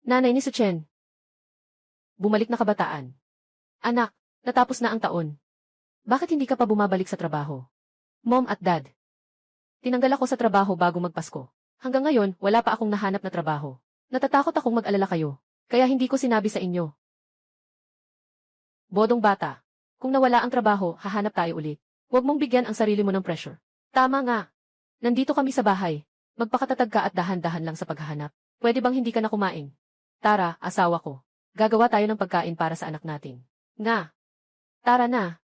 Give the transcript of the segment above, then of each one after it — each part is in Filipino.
Nanay ni Suchen. Bumalik na kabataan. Anak, natapos na ang taon. Bakit hindi ka pa bumabalik sa trabaho? Mom at Dad. Tinanggal ako sa trabaho bago magpasko. Hanggang ngayon, wala pa akong nahanap na trabaho. Natatakot akong mag-alala kayo. Kaya hindi ko sinabi sa inyo. Bodong bata. Kung nawala ang trabaho, hahanap tayo ulit. Huwag mong bigyan ang sarili mo ng pressure. Tama nga. Nandito kami sa bahay. Magpakatatag ka at dahan-dahan lang sa paghahanap. Pwede bang hindi ka na kumain? Tara, asawa ko. Gagawa tayo ng pagkain para sa anak natin. Nga. Tara na.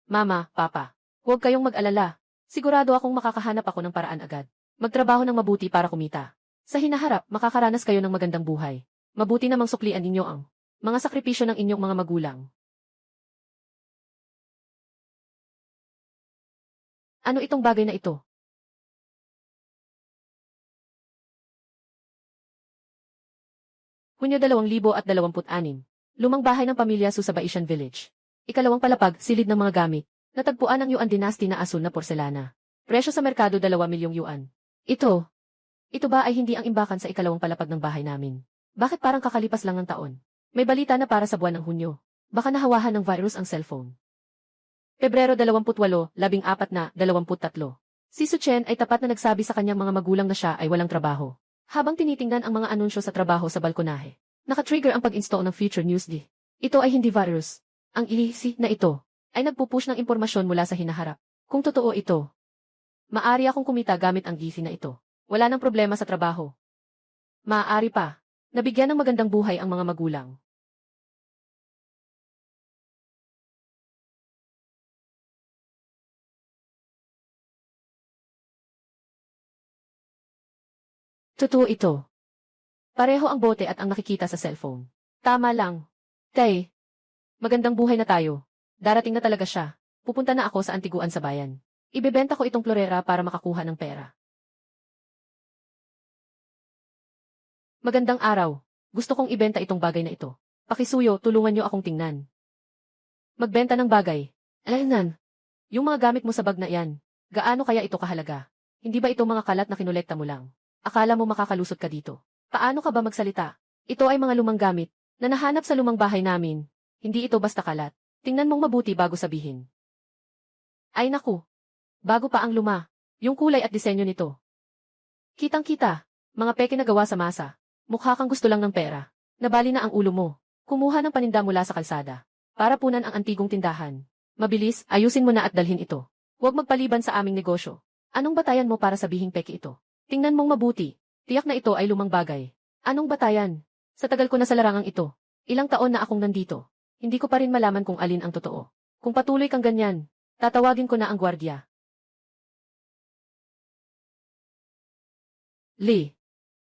Mama, Papa. Huwag kayong mag-alala. Sigurado akong makakahanap ako ng paraan agad. Magtrabaho ng mabuti para kumita. Sa hinaharap, makakaranas kayo ng magandang buhay. Mabuti namang suklian ninyo ang mga sakripisyo ng inyong mga magulang. Ano itong bagay na ito? Hunyo 2026, lumang bahay ng pamilya Su sa Baishan Village. Ikalawang palapag, silid ng mga gamit. Natagpuan ang Yuan Dynasty na asul na porselana. Presyo sa merkado 2 milyong yuan. Ito ba ay hindi ang imbakan sa ikalawang palapag ng bahay namin? Bakit parang kakalipas lang ng taon? May balita na para sa buwan ng Hunyo. Baka nahawahan ng virus ang cellphone. Pebrero 28, 14 na 23. Si Suchen ay tapat na nagsabi sa kanyang mga magulang na siya ay walang trabaho. Habang tinitingnan ang mga anunsyo sa trabaho sa balkonahe, nakatrigger ang pag-install ng Future Newsly. Ito ay hindi virus. Ang ihisi na ito ay nagpupush ng impormasyon mula sa hinaharap. Kung totoo ito, maaari akong kumita gamit ang ihisi na ito. Wala nang problema sa trabaho. Maaari pa, nabigyan ng magandang buhay ang mga magulang. Totoo ito. Pareho ang bote at ang nakikita sa cellphone. Tama lang. Tay, magandang buhay na tayo. Darating na talaga siya. Pupunta na ako sa Antiguan sa bayan. Ibebenta ko itong florera para makakuha ng pera. Magandang araw. Gusto kong ibenta itong bagay na ito. Pakisuyo, tulungan niyo akong tingnan. Magbenta ng bagay. Alanan. Yung mga gamit mo sa bag na yan. Gaano kaya ito kahalaga? Hindi ba ito mga kalat na kinolekta mo lang? Akala mo makakalusot ka dito? Paano ka ba magsalita? Ito ay mga lumang gamit na nahanap sa lumang bahay namin. Hindi ito basta kalat. Tingnan mong mabuti bago sabihin. Ay naku. Bago pa ang luma. Yung kulay at disenyo nito. Kitang-kita. Mga peke na gawa sa masa. Mukha kang gusto lang ng pera. Nabali na ang ulo mo. Kumuha ng paninda mula sa kalsada. Para punan ang antigong tindahan. Mabilis, ayusin mo na at dalhin ito. Huwag magpaliban sa aming negosyo. Anong batayan mo para sabihing peke ito? Tingnan mong mabuti. Tiyak na ito ay lumang bagay. Anong batayan? Sa tagal ko na sa larangang ito. Ilang taon na akong nandito. Hindi ko pa rin malaman kung alin ang totoo. Kung patuloy kang ganyan, tatawagin ko na ang gwardiya. Lee.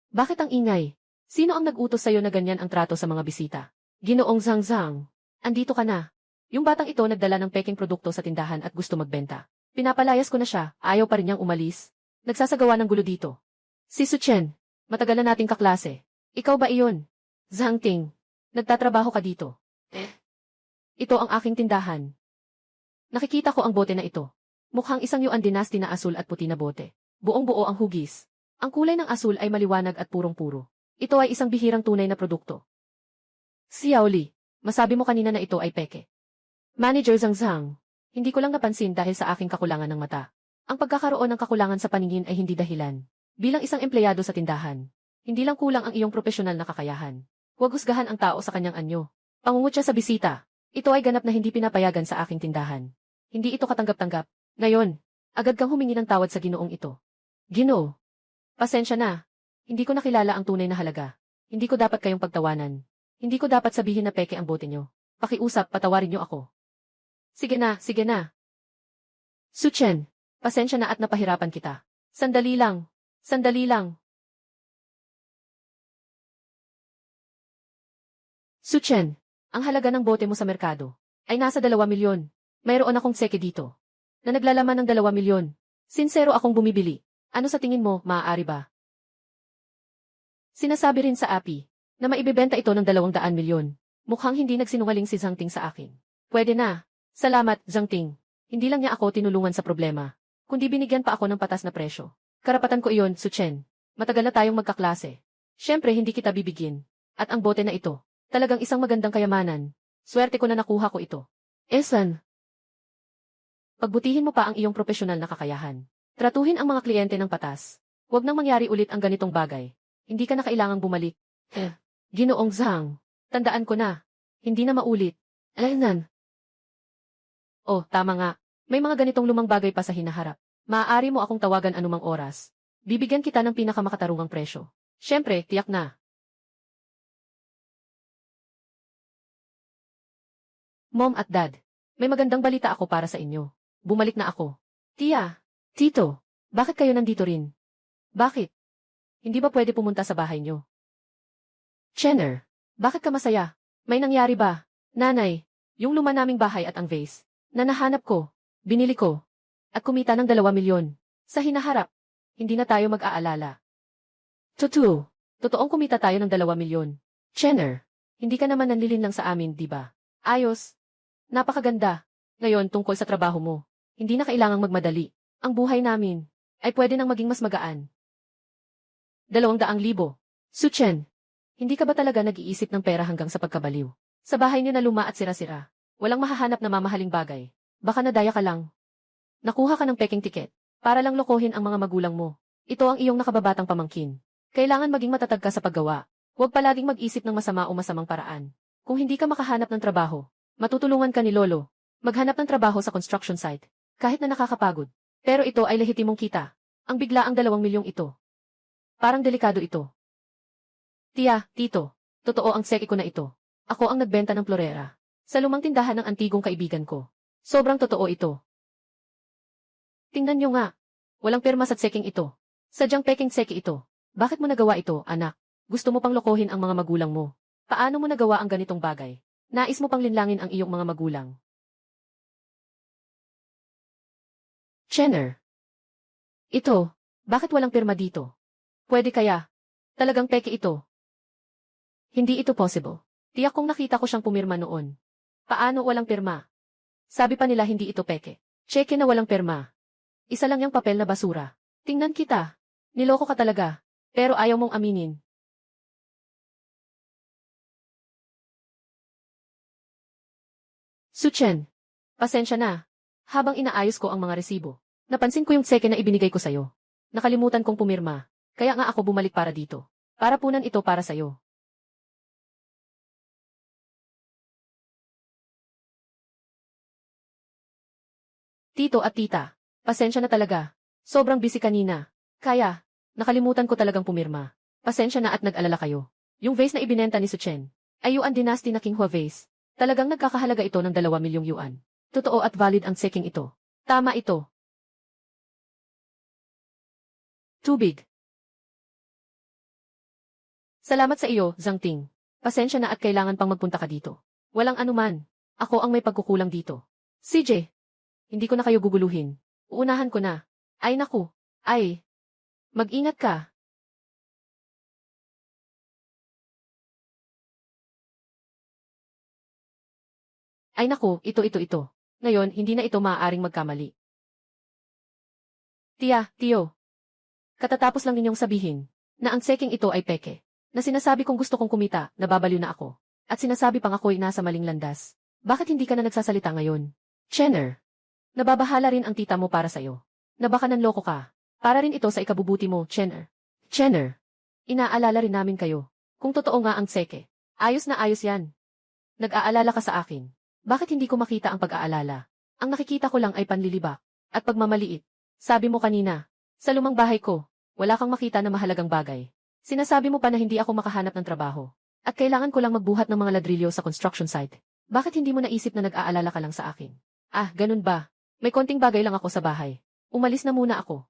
Bakit ang ingay? Sino ang nag-utos sa'yo na ganyan ang trato sa mga bisita? Ginoong Zhang. Andito ka na. Yung batang ito nagdala ng peking produkto sa tindahan at gusto magbenta. Pinapalayas ko na siya, ayaw pa rin niyang umalis. Nagsasagawa ng gulo dito. Si Suchen, matagal na nating kaklase. Ikaw ba iyon? Zhang Ting, nagtatrabaho ka dito. Ito ang aking tindahan. Nakikita ko ang bote na ito. Mukhang isang Yuan Dynasty na asul at puti na bote. Buong-buo ang hugis. Ang kulay ng asul ay maliwanag at purong-puro. Ito ay isang bihirang tunay na produkto. Xiao Li, masabi mo kanina na ito ay peke. Manager Zhang, hindi ko lang napansin dahil sa aking kakulangan ng mata. Ang pagkakaroon ng kakulangan sa paningin ay hindi dahilan. Bilang isang empleyado sa tindahan, hindi lang kulang ang iyong profesional na kakayahan. Huwag husgahan ang tao sa kanyang anyo. Pangungutya sa bisita. Ito ay ganap na hindi pinapayagan sa aking tindahan. Hindi ito katanggap-tanggap. Ngayon, agad kang humingi ng tawad sa Ginoong ito. Ginoo, pasensya na. Hindi ko nakilala ang tunay na halaga. Hindi ko dapat kayong pagtawanan. Hindi ko dapat sabihin na peke ang bote nyo. Pakiusap, patawarin nyo ako. Sige na, sige na. Suchen. Pasensya na at napahirapan kita. Sandali lang. Sandali lang. Suchen, ang halaga ng bote mo sa merkado ay nasa 2 milyon. Mayroon akong seke dito na naglalaman ng 2 milyon. Sinsero akong bumibili. Ano sa tingin mo, maaari ba? Sinasabi rin sa API na maibebenta ito ng 200 milyon. Mukhang hindi nagsinungaling si Zhang Ting sa akin. Pwede na. Salamat, Zhang Ting. Hindi lang niya ako tinulungan sa problema, kundi binigyan pa ako ng patas na presyo. Karapatan ko iyon, Suchen. Matagal na tayong magkaklase. Siyempre hindi kita bibigyan. At ang bote na ito, talagang isang magandang kayamanan. Swerte ko na nakuha ko ito. Esan, pagbutihin mo pa ang iyong profesional na kakayahan. Tratuhin ang mga kliyente ng patas. Huwag nang mangyari ulit ang ganitong bagay. Hindi ka na kailangang bumalik. Ginoong Zhang, tandaan ko na. Hindi na maulit. Alaynan. Oh, tama nga. May mga ganitong lumang bagay pa sa hinaharap. Maaari mo akong tawagan anumang oras. Bibigyan kita ng pinakamakatarungang presyo. Siyempre, tiyak na. Mom at Dad, may magandang balita ako para sa inyo. Bumalik na ako. Tia, Tito, bakit kayo nandito rin? Bakit? Hindi ba pwede pumunta sa bahay nyo? Chenner, bakit ka masaya? May nangyari ba? Nanay, yung luma naming bahay at ang vase, na nahanap ko, binili ko, at kumita ng 2 milyon. Sa hinaharap, hindi na tayo mag-aalala. Totoong kumita tayo ng 2 milyon. Chenner, hindi ka naman nanlilin lang sa amin, di ba? Ayos. Napakaganda. Ngayon tungkol sa trabaho mo, hindi na kailangang magmadali. Ang buhay namin ay pwede nang maging mas magaan. 200,000. Suchen, hindi ka ba talaga nag-iisip ng pera hanggang sa pagkabaliw? Sa bahay niyo na luma at sira-sira, walang mahahanap na mamahaling bagay. Baka nadaya ka lang. Nakuha ka ng peking tiket para lang lokohin ang mga magulang mo. Ito ang iyong nakababatang pamangkin. Kailangan maging matatag ka sa paggawa. Huwag palaging mag-isip ng masama o masamang paraan. Kung hindi ka makahanap ng trabaho, matutulungan ka ni Lolo. Maghanap ng trabaho sa construction site. Kahit na nakakapagod. Pero ito ay lehitimong kita. Ang bigla ang 2 milyong ito. Parang delikado ito. Tia, Tito, totoo ang seki ko na ito. Ako ang nagbenta ng florera. Sa lumang tindahan ng antigong kaibigan ko. Sobrang totoo ito. Tingnan nyo nga. Walang pirma sa tseking ito. Sadyang peking seki ito. Bakit mo nagawa ito, anak? Gusto mo pang lokohin ang mga magulang mo. Paano mo nagawa ang ganitong bagay? Nais mo pang linlangin ang iyong mga magulang. Chenner. Ito, bakit walang pirma dito? Pwede kaya? Talagang peke ito. Hindi ito possible. Tiyak kong nakita ko siyang pumirma noon. Paano walang pirma? Sabi pa nila hindi ito peke. Cheque na walang pirma. Isa lang yung papel na basura. Tingnan kita. Niloko ka talaga. Pero ayaw mong aminin. Suchen, pasensya na. Habang inaayos ko ang mga resibo, napansin ko yung cheque na ibinigay ko sa'yo. Nakalimutan kong pumirma. Kaya nga ako bumalik para dito. Para punan ito para sa'yo. Tito at tita, pasensya na talaga. Sobrang busy kanina. Kaya, nakalimutan ko talagang pumirma. Pasensya na at nag-alala kayo. Yung vase na ibinenta ni Suchen, ay Yuan Dynasty na King Hua vase. Talagang nagkakahalaga ito ng 2 milyong yuan. Totoo at valid ang seking ito. Tama ito. Tubig. Salamat sa iyo, Zhang Ting. Pasensya na at kailangan pang magpunta ka dito. Walang anuman. Ako ang may pagkukulang dito. CJ, hindi ko na kayo guguluhin. Uunahan ko na. Ay naku. Ay. Mag-ingat ka. Ay naku, ito. Ngayon, hindi na ito maaaring magkamali. Tia, Tio. Katatapos lang ninyong sabihin na ang seking ito ay peke. Na sinasabi kong gusto kong kumita, nababaliw na ako. At sinasabi pang ako'y nasa maling landas. Bakit hindi ka na nagsasalita ngayon? Chenner. Nababahala rin ang tita mo para sa'yo. Na baka nanloko ka. Para rin ito sa ikabubuti mo, Chenner. Chenner. Inaalala rin namin kayo. Kung totoo nga ang seke. Ayos na ayos yan. Nag-aalala ka sa akin. Bakit hindi ko makita ang pag-aalala? Ang nakikita ko lang ay panlilibak at pagmamaliit. Sabi mo kanina, sa lumang bahay ko, wala kang makita na mahalagang bagay. Sinasabi mo pa na hindi ako makahanap ng trabaho. At kailangan ko lang magbuhat ng mga ladrilyo sa construction site. Bakit hindi mo naisip na nag-aalala ka lang sa akin? Ah, ganun ba? May konting bagay lang ako sa bahay. Umalis na muna ako.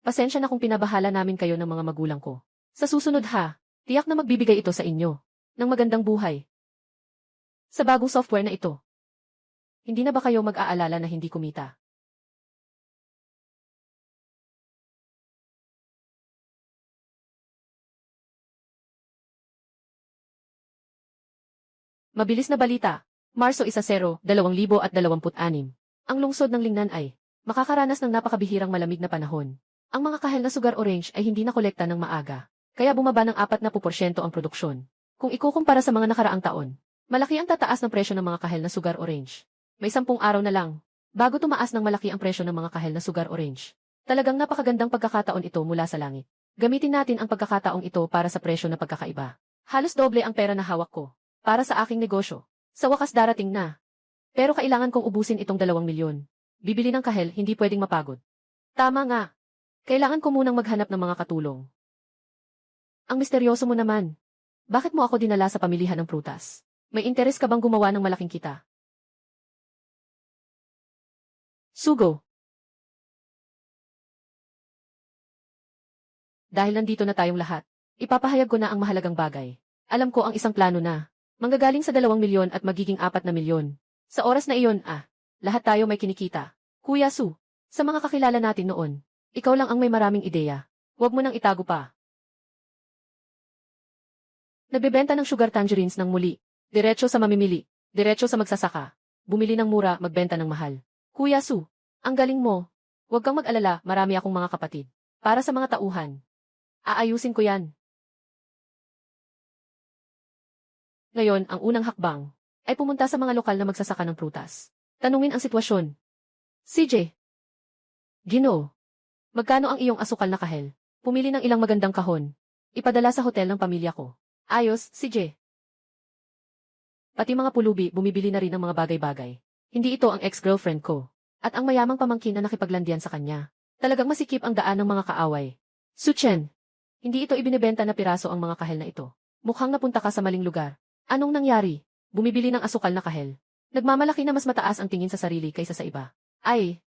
Pasensya na kung pinabahala namin kayo ng mga magulang ko. Sa susunod ha, tiyak na magbibigay ito sa inyo ng magandang buhay. Sa bagong software na ito. Hindi na ba kayo mag-aalala na hindi kumita? Mabilis na balita. Marso 1-0, 2026. Ang lungsod ng Lingnan ay makakaranas ng napakabihirang malamig na panahon. Ang mga kahel na sugar orange ay hindi nakolekta ng maaga, kaya bumaba ng 40% ang produksyon. Kung ikukumpara sa mga nakaraang taon, malaki ang tataas ng presyo ng mga kahel na sugar orange. May 10 araw na lang, bago tumaas ng malaki ang presyo ng mga kahel na sugar orange. Talagang napakagandang pagkakataon ito mula sa langit. Gamitin natin ang pagkakataong ito para sa presyo na pagkakaiba. Halos doble ang pera na hawak ko para sa aking negosyo. Sa wakas darating na. Pero kailangan kong ubusin itong 2 milyon. Bibili ng kahel, hindi pwedeng mapagod. Tama nga. Kailangan ko munang maghanap ng mga katulong. Ang misteryoso mo naman. Bakit mo ako dinala sa pamilihan ng prutas? May interes ka bang gumawa ng malaking kita? Sugo. Dahil nandito na tayong lahat, ipapahayag ko na ang mahalagang bagay. Alam ko ang isang plano na. Manggagaling sa 2 milyon at magiging 4 na milyon. Sa oras na iyon, lahat tayo may kinikita. Kuya Su, sa mga kakilala natin noon, ikaw lang ang may maraming ideya. Huwag mo nang itago pa. Nagbebenta ng sugar tangerines ng muli. Diretso sa mamimili. Diretso sa magsasaka. Bumili ng mura, magbenta ng mahal. Kuya Su, ang galing mo. Huwag kang mag-alala, marami akong mga kapatid. Para sa mga tauhan. Aayusin ko yan. Ngayon, ang unang hakbang ay pumunta sa mga lokal na magsasaka ng prutas. Tanungin ang sitwasyon. CJ. Ginoo. Magkano ang iyong asukal na kahel? Pumili ng ilang magandang kahon. Ipadala sa hotel ng pamilya ko. Ayos, CJ. Pati mga pulubi, bumibili na rin ng mga bagay-bagay. Hindi ito ang ex-girlfriend ko. At ang mayamang pamangkin na nakipaglandian sa kanya. Talagang masikip ang daan ng mga kaaway. Suchen. Hindi ito ibinebenta na piraso ang mga kahel na ito. Mukhang napunta ka sa maling lugar. Anong nangyari? Bumibili ng asukal na kahel. Nagmamalaki na mas mataas ang tingin sa sarili kaysa sa iba. Ay.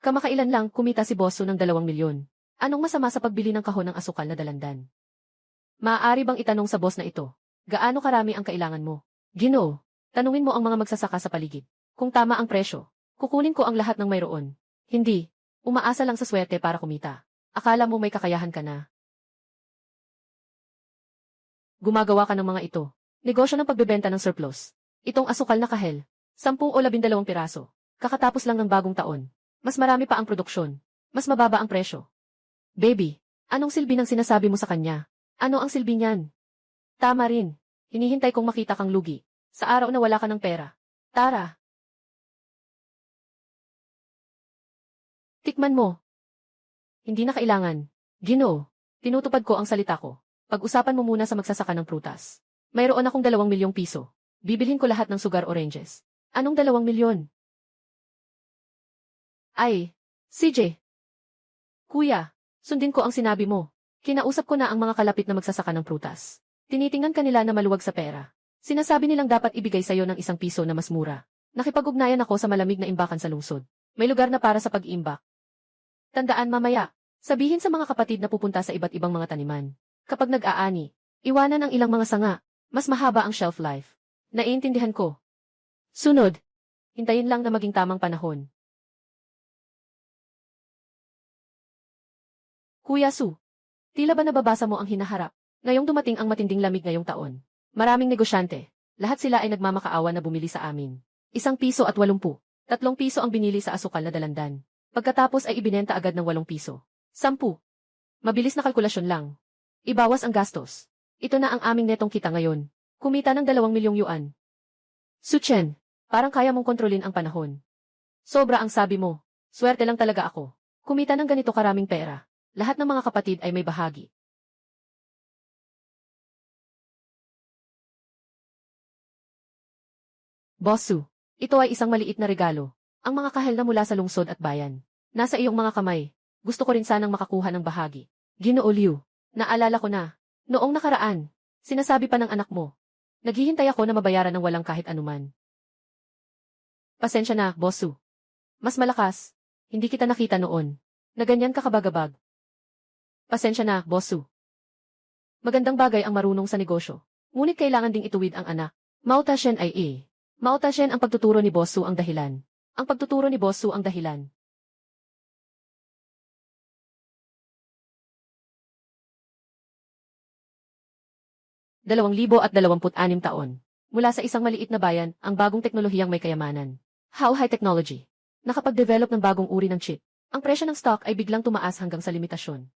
Kamakailan lang kumita si Bosso ng 2 milyon. Anong masama sa pagbili ng kahon ng asukal na dalandan? Maaari bang itanong sa boss na ito? Gaano karami ang kailangan mo? Ginoo. Tanungin mo ang mga magsasaka sa paligid. Kung tama ang presyo, kukunin ko ang lahat ng mayroon. Hindi. Umaasa lang sa swerte para kumita. Akala mo may kakayahan ka na. Gumagawa ka ng mga ito. Negosyo ng pagbebenta ng surplus. Itong asukal na kahel. 10 o 12 piraso. Kakatapos lang ng bagong taon. Mas marami pa ang produksyon. Mas mababa ang presyo. Baby, anong silbi ng sinasabi mo sa kanya? Ano ang silbi niyan? Tama rin. Hinihintay kong makita kang lugi. Sa araw na wala ka ng pera. Tara. Tikman mo. Hindi na kailangan. Ginoo, tinutupad ko ang salita ko. Pag-usapan mo muna sa magsasaka ng prutas. Mayroon akong 2 milyong piso. Bibilhin ko lahat ng sugar oranges. Anong 2 milyon? Ay, CJ. Kuya, sundin ko ang sinabi mo. Kinausap ko na ang mga kalapit na magsasaka ng prutas. Tinitingnan kanila na maluwag sa pera. Sinasabi nilang dapat ibigay sa'yo ng 1 piso na mas mura. Nakipag-ugnayan ako sa malamig na imbakan sa lungsod. May lugar na para sa pag-iimbak. Tandaan mamaya, sabihin sa mga kapatid na pupunta sa iba't ibang mga taniman. Kapag nag-aani, iwanan ang ilang mga sanga. Mas mahaba ang shelf life. Naiintindihan ko. Sunod. Hintayin lang na maging tamang panahon. Kuya Su, tila ba nababasa mo ang hinaharap? Ngayong dumating ang matinding lamig ngayong taon. Maraming negosyante. Lahat sila ay nagmamakaawa na bumili sa amin. 1 piso at 80. 3 piso ang binili sa asukal na dalandan. Pagkatapos ay ibinenta agad ng 8 piso. 10. Mabilis na kalkulasyon lang. Ibawas ang gastos. Ito na ang aming netong kita ngayon. Kumita ng 2 milyong yuan. Suchen, parang kaya mong kontrolin ang panahon. Sobra ang sabi mo. Swerte lang talaga ako. Kumita ng ganito karaming pera. Lahat ng mga kapatid ay may bahagi. Bossu, ito ay isang maliit na regalo. Ang mga kahel na mula sa lungsod at bayan. Nasa iyong mga kamay. Gusto ko rin sanang makakuha ng bahagi. Ginoo Liu, naalala ko na. Noong nakaraan, sinasabi pa ng anak mo. Naghihintay ako na mabayaran ng walang kahit anuman. Pasensya na, Bossu. Mas malakas. Hindi kita nakita noon. Na ganyan ka kabagabag. Pasensya na, Bossu. Magandang bagay ang marunong sa negosyo. Ngunit kailangan ding ituwid ang anak. Mautasyen ay Mautasyen ang pagtuturo ni Bossu ang dahilan. Ang pagtuturo ni Bossu ang dahilan. ₱226 taon. Mula sa isang maliit na bayan, ang bagong teknolohiyang may kayamanan. How high technology. Nakapag-develop ng bagong uri ng chip. Ang presyo ng stock ay biglang tumaas hanggang sa limitasyon.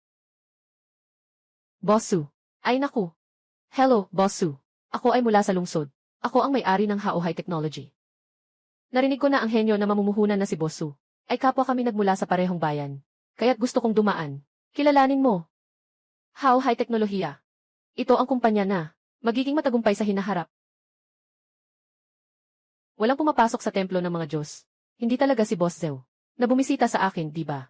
Boss Su. Ay naku. Hello, Boss Su. Ako ay mula sa lungsod. Ako ang may-ari ng Hao High Technology. Narinig ko na ang henyo na mamumuhunan na si Boss Su. Ay kapwa kami nagmula sa parehong bayan. Kaya't gusto kong dumaan. Kilalanin mo. Hao High Teknolohiya. Ito ang kumpanya na magiging matagumpay sa hinaharap. Walang pumapasok sa templo ng mga Diyos. Hindi talaga si Boss Zhou na bumisita sa akin, di ba?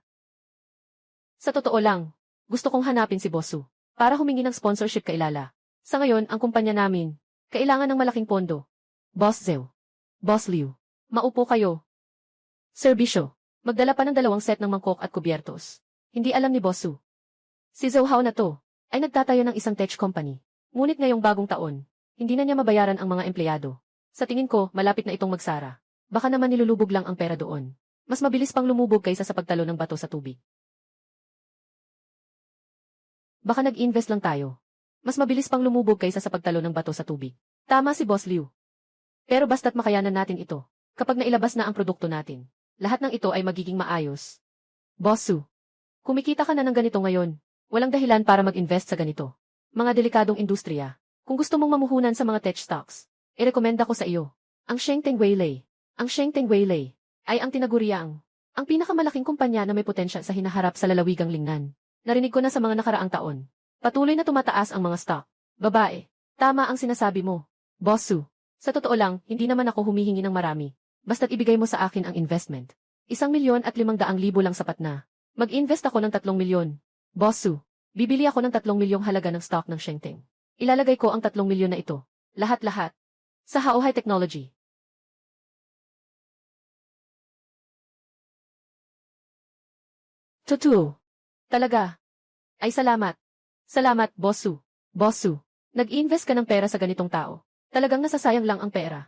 Sa totoo lang, gusto kong hanapin si Boss Su para humingi ng sponsorship kailala. Sa ngayon, ang kumpanya namin kailangan ng malaking pondo. Boss Zhou. Boss Liu. Maupo kayo. Serbisyo. Magdala pa ng 2 set ng mangkok at kubyertos. Hindi alam ni Boss Su. Si Zhou Hao na to ay nagtatayo ng isang tech company. Ngunit ngayong bagong taon, hindi na niya mabayaran ang mga empleyado. Sa tingin ko, malapit na itong magsara. Baka naman nilulubog lang ang pera doon. Mas mabilis pang lumubog kaysa sa pagtalo ng bato sa tubig. Baka nag-invest lang tayo. Mas mabilis pang lumubog kaysa sa pagtalo ng bato sa tubig. Tama si Boss Liu. Pero basta't makayanan natin ito. Kapag nailabas na ang produkto natin, lahat ng ito ay magiging maayos. Boss Su. Kumikita ka na ng ganito ngayon. Walang dahilan para mag-invest sa ganito. Mga delikadong industriya. Kung gusto mong mamuhunan sa mga tech stocks, irekomenda ko sa iyo ang Shengteng Weilei. Ang Shengteng Weilei ay ang tinaguriang ang pinakamalaking kumpanya na may potensya sa hinaharap sa lalawigang Lingnan. Narinig ko na sa mga nakaraang taon. Patuloy na tumataas ang mga stock. Babae, tama ang sinasabi mo. Boss Su, sa totoo lang, hindi naman ako humihingi ng marami. Basta't ibigay mo sa akin ang investment. 1,500,000 lang sapat na. Mag-invest ako ng 3,000,000. Boss Su, bibili ako ng 3,000,000 halaga ng stock ng Shengteng. Ilalagay ko ang 3,000,000 na ito. Lahat-lahat. Sa Hao High Technology. Totoo. Talaga. Ay salamat. Salamat, Boss Su. Boss Su, nag-invest ka ng pera sa ganitong tao. Talagang nasasayang lang ang pera.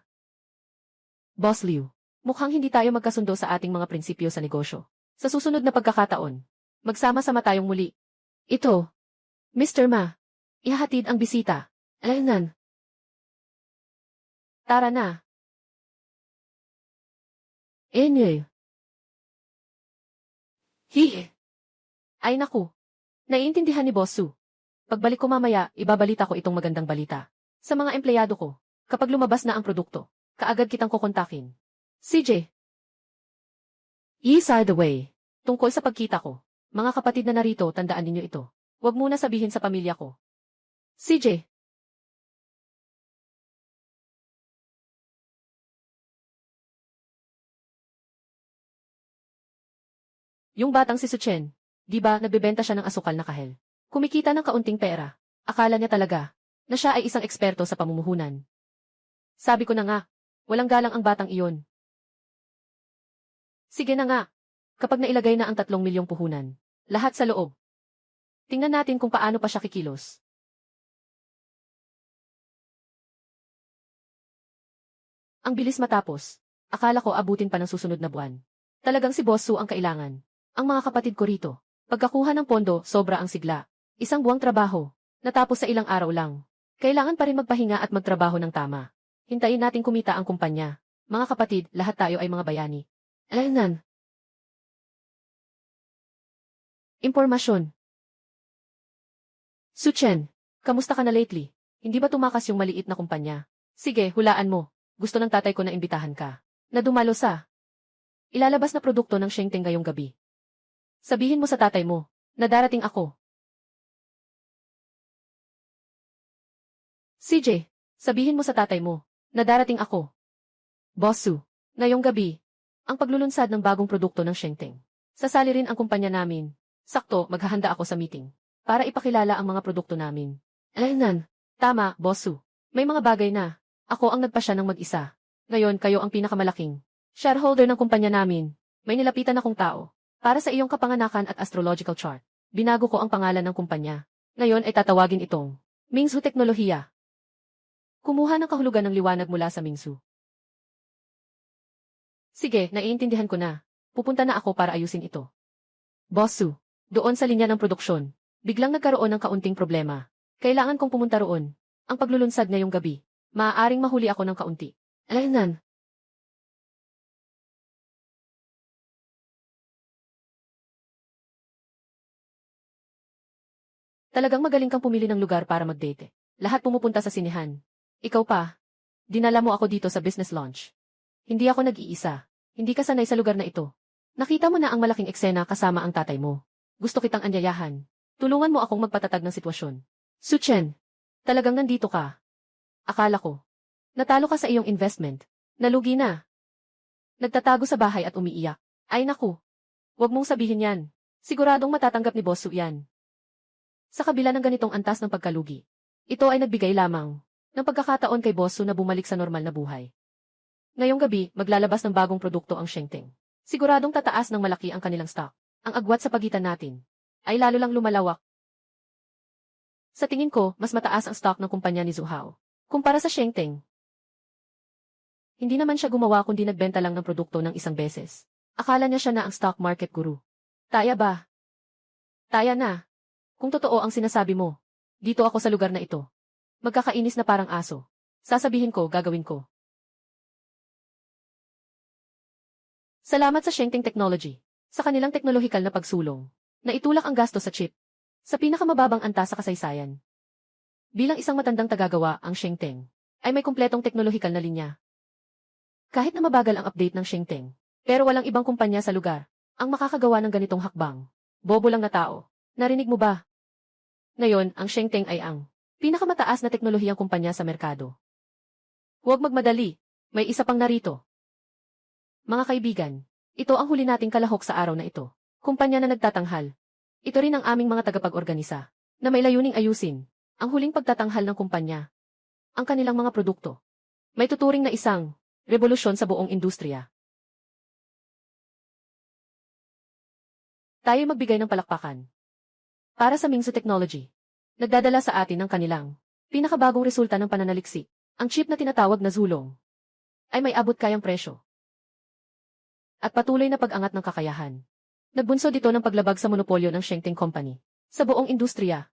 Boss Liu, mukhang hindi tayo magkasundo sa ating mga prinsipyo sa negosyo. Sa susunod na pagkakataon, magsama-sama tayong muli. Ito, Mr. Ma, ihahatid ang bisita. Alaynan. Tara na. Enye. Hi. Ay naku. Naiintindihan ni Boss Su. Pagbalik ko mamaya, ibabalita ko itong magandang balita. Sa mga empleyado ko, kapag lumabas na ang produkto, kaagad kitang kukontakin. CJ. East side the way. Tungkol sa pagkita ko, mga kapatid na narito, tandaan ninyo ito. Huwag muna sabihin sa pamilya ko. CJ. Yung batang si Suchen, di ba nagbebenta siya ng asukal na kahel? Kumikita ng kaunting pera. Akala niya talaga na siya ay isang eksperto sa pamumuhunan. Sabi ko na nga, walang galang ang batang iyon. Sige na nga, kapag nailagay na ang 3,000,000 puhunan, lahat sa loob. Tingnan natin kung paano pa siya kikilos. Ang bilis matapos. Akala ko abutin pa ng susunod na buwan. Talagang si Boss Su ang kailangan. Ang mga kapatid ko rito. Pagkakuha ng pondo, sobra ang sigla. Isang buwang trabaho. Natapos sa ilang araw lang. Kailangan pa rin magpahinga at magtrabaho ng tama. Hintayin natin kumita ang kumpanya. Mga kapatid, lahat tayo ay mga bayani. Alaynan. Impormasyon. Suchen, kamusta ka na lately? Hindi ba tumakas yung maliit na kumpanya? Sige, hulaan mo. Gusto ng tatay ko na imbitahan ka. Na dumalo sa ilalabas na produkto ng Shengteng ngayong gabi. Sabihin mo sa tatay mo na darating ako. CJ, sabihin mo sa tatay mo na darating ako. Boss Su, ngayong gabi, ang paglulunsad ng bagong produkto ng Shengteng. Sasali rin ang kumpanya namin. Sakto, maghahanda ako sa meeting para ipakilala ang mga produkto namin. Alaynan, tama, Boss Su. May mga bagay na ako ang nagpasya ng mag-isa. Ngayon, kayo ang pinakamalaking shareholder ng kumpanya namin. May nilapitan akong tao para sa iyong kapanganakan at astrological chart. Binago ko ang pangalan ng kumpanya. Ngayon ay tatawagin itong Mingsu Teknolohiya. Kumuha ng kahulugan ng liwanag mula sa Mingsu. Sige, naiintindihan ko na. Pupunta na ako para ayusin ito. Boss Su, doon sa linya ng produksyon, biglang nagkaroon ng kaunting problema. Kailangan kong pumunta roon. Ang paglulunsad ngayong gabi. Maaaring mahuli ako ng kaunti. Alaynan. Talagang magaling kang pumili ng lugar para mag-date. Lahat pumupunta sa sinehan. Ikaw pa. Dinala mo ako dito sa business launch. Hindi ako nag-iisa. Hindi ka sanay sa lugar na ito. Nakita mo na ang malaking eksena kasama ang tatay mo. Gusto kitang anyayahan. Tulungan mo akong magpatatag ng sitwasyon. Suchen, talagang nandito ka. Akala ko. Natalo ka sa iyong investment. Nalugi na. Nagtatago sa bahay at umiiyak. Ay naku. Huwag mong sabihin yan. Siguradong matatanggap ni Boss Su yan. Sa kabila ng ganitong antas ng pagkalugi, ito ay nagbigay lamang ng pagkakataon kay Boss Su na bumalik sa normal na buhay. Ngayong gabi, maglalabas ng bagong produkto ang Shengteng. Siguradong tataas ng malaki ang kanilang stock. Ang agwat sa pagitan natin ay lalo lang lumalawak. Sa tingin ko, mas mataas ang stock ng kumpanya ni Zhu Hao kumpara sa Shengteng. Hindi naman siya gumawa kundi nagbenta lang ng produkto ng isang beses. Akala niya siya na ang stock market guru. Taya ba? Taya na. Kung totoo ang sinasabi mo, dito ako sa lugar na ito. Magkakainis na parang aso. Sasabihin ko, gagawin ko. Salamat sa Shengteng Technology, sa kanilang teknolohikal na pagsulong, na itulak ang gasto sa chip, sa pinakamababang antas sa kasaysayan. Bilang isang matandang tagagawa, ang Shengteng ay may kumpletong teknolohikal na linya. Kahit na mabagal ang update ng Shengteng, pero walang ibang kumpanya sa lugar ang makakagawa ng ganitong hakbang. Bobo lang na tao. Narinig mo ba? Ngayon, ang Shengteng ay ang pinakamataas na teknolohiyang kumpanya sa merkado. Huwag magmadali, may isa pang narito. Mga kaibigan, ito ang huli nating kalahok sa araw na ito. Kumpanya na nagtatanghal. Ito rin ang aming mga tagapag-organisa, na may layuning ayusin ang huling pagtatanghal ng kumpanya. Ang kanilang mga produkto. May tuturing na isang revolusyon sa buong industriya. Tayo magbigay ng palakpakan. Para sa Mingsu Technology, nagdadala sa atin ng kanilang pinakabagong resulta ng pananaliksik. Ang chip na tinatawag na Zulong ay may abot kayang presyo at patuloy na pag-angat ng kakayahan. Nagbunsod ito ng paglabag sa monopolyo ng Shengteng Company sa buong industriya.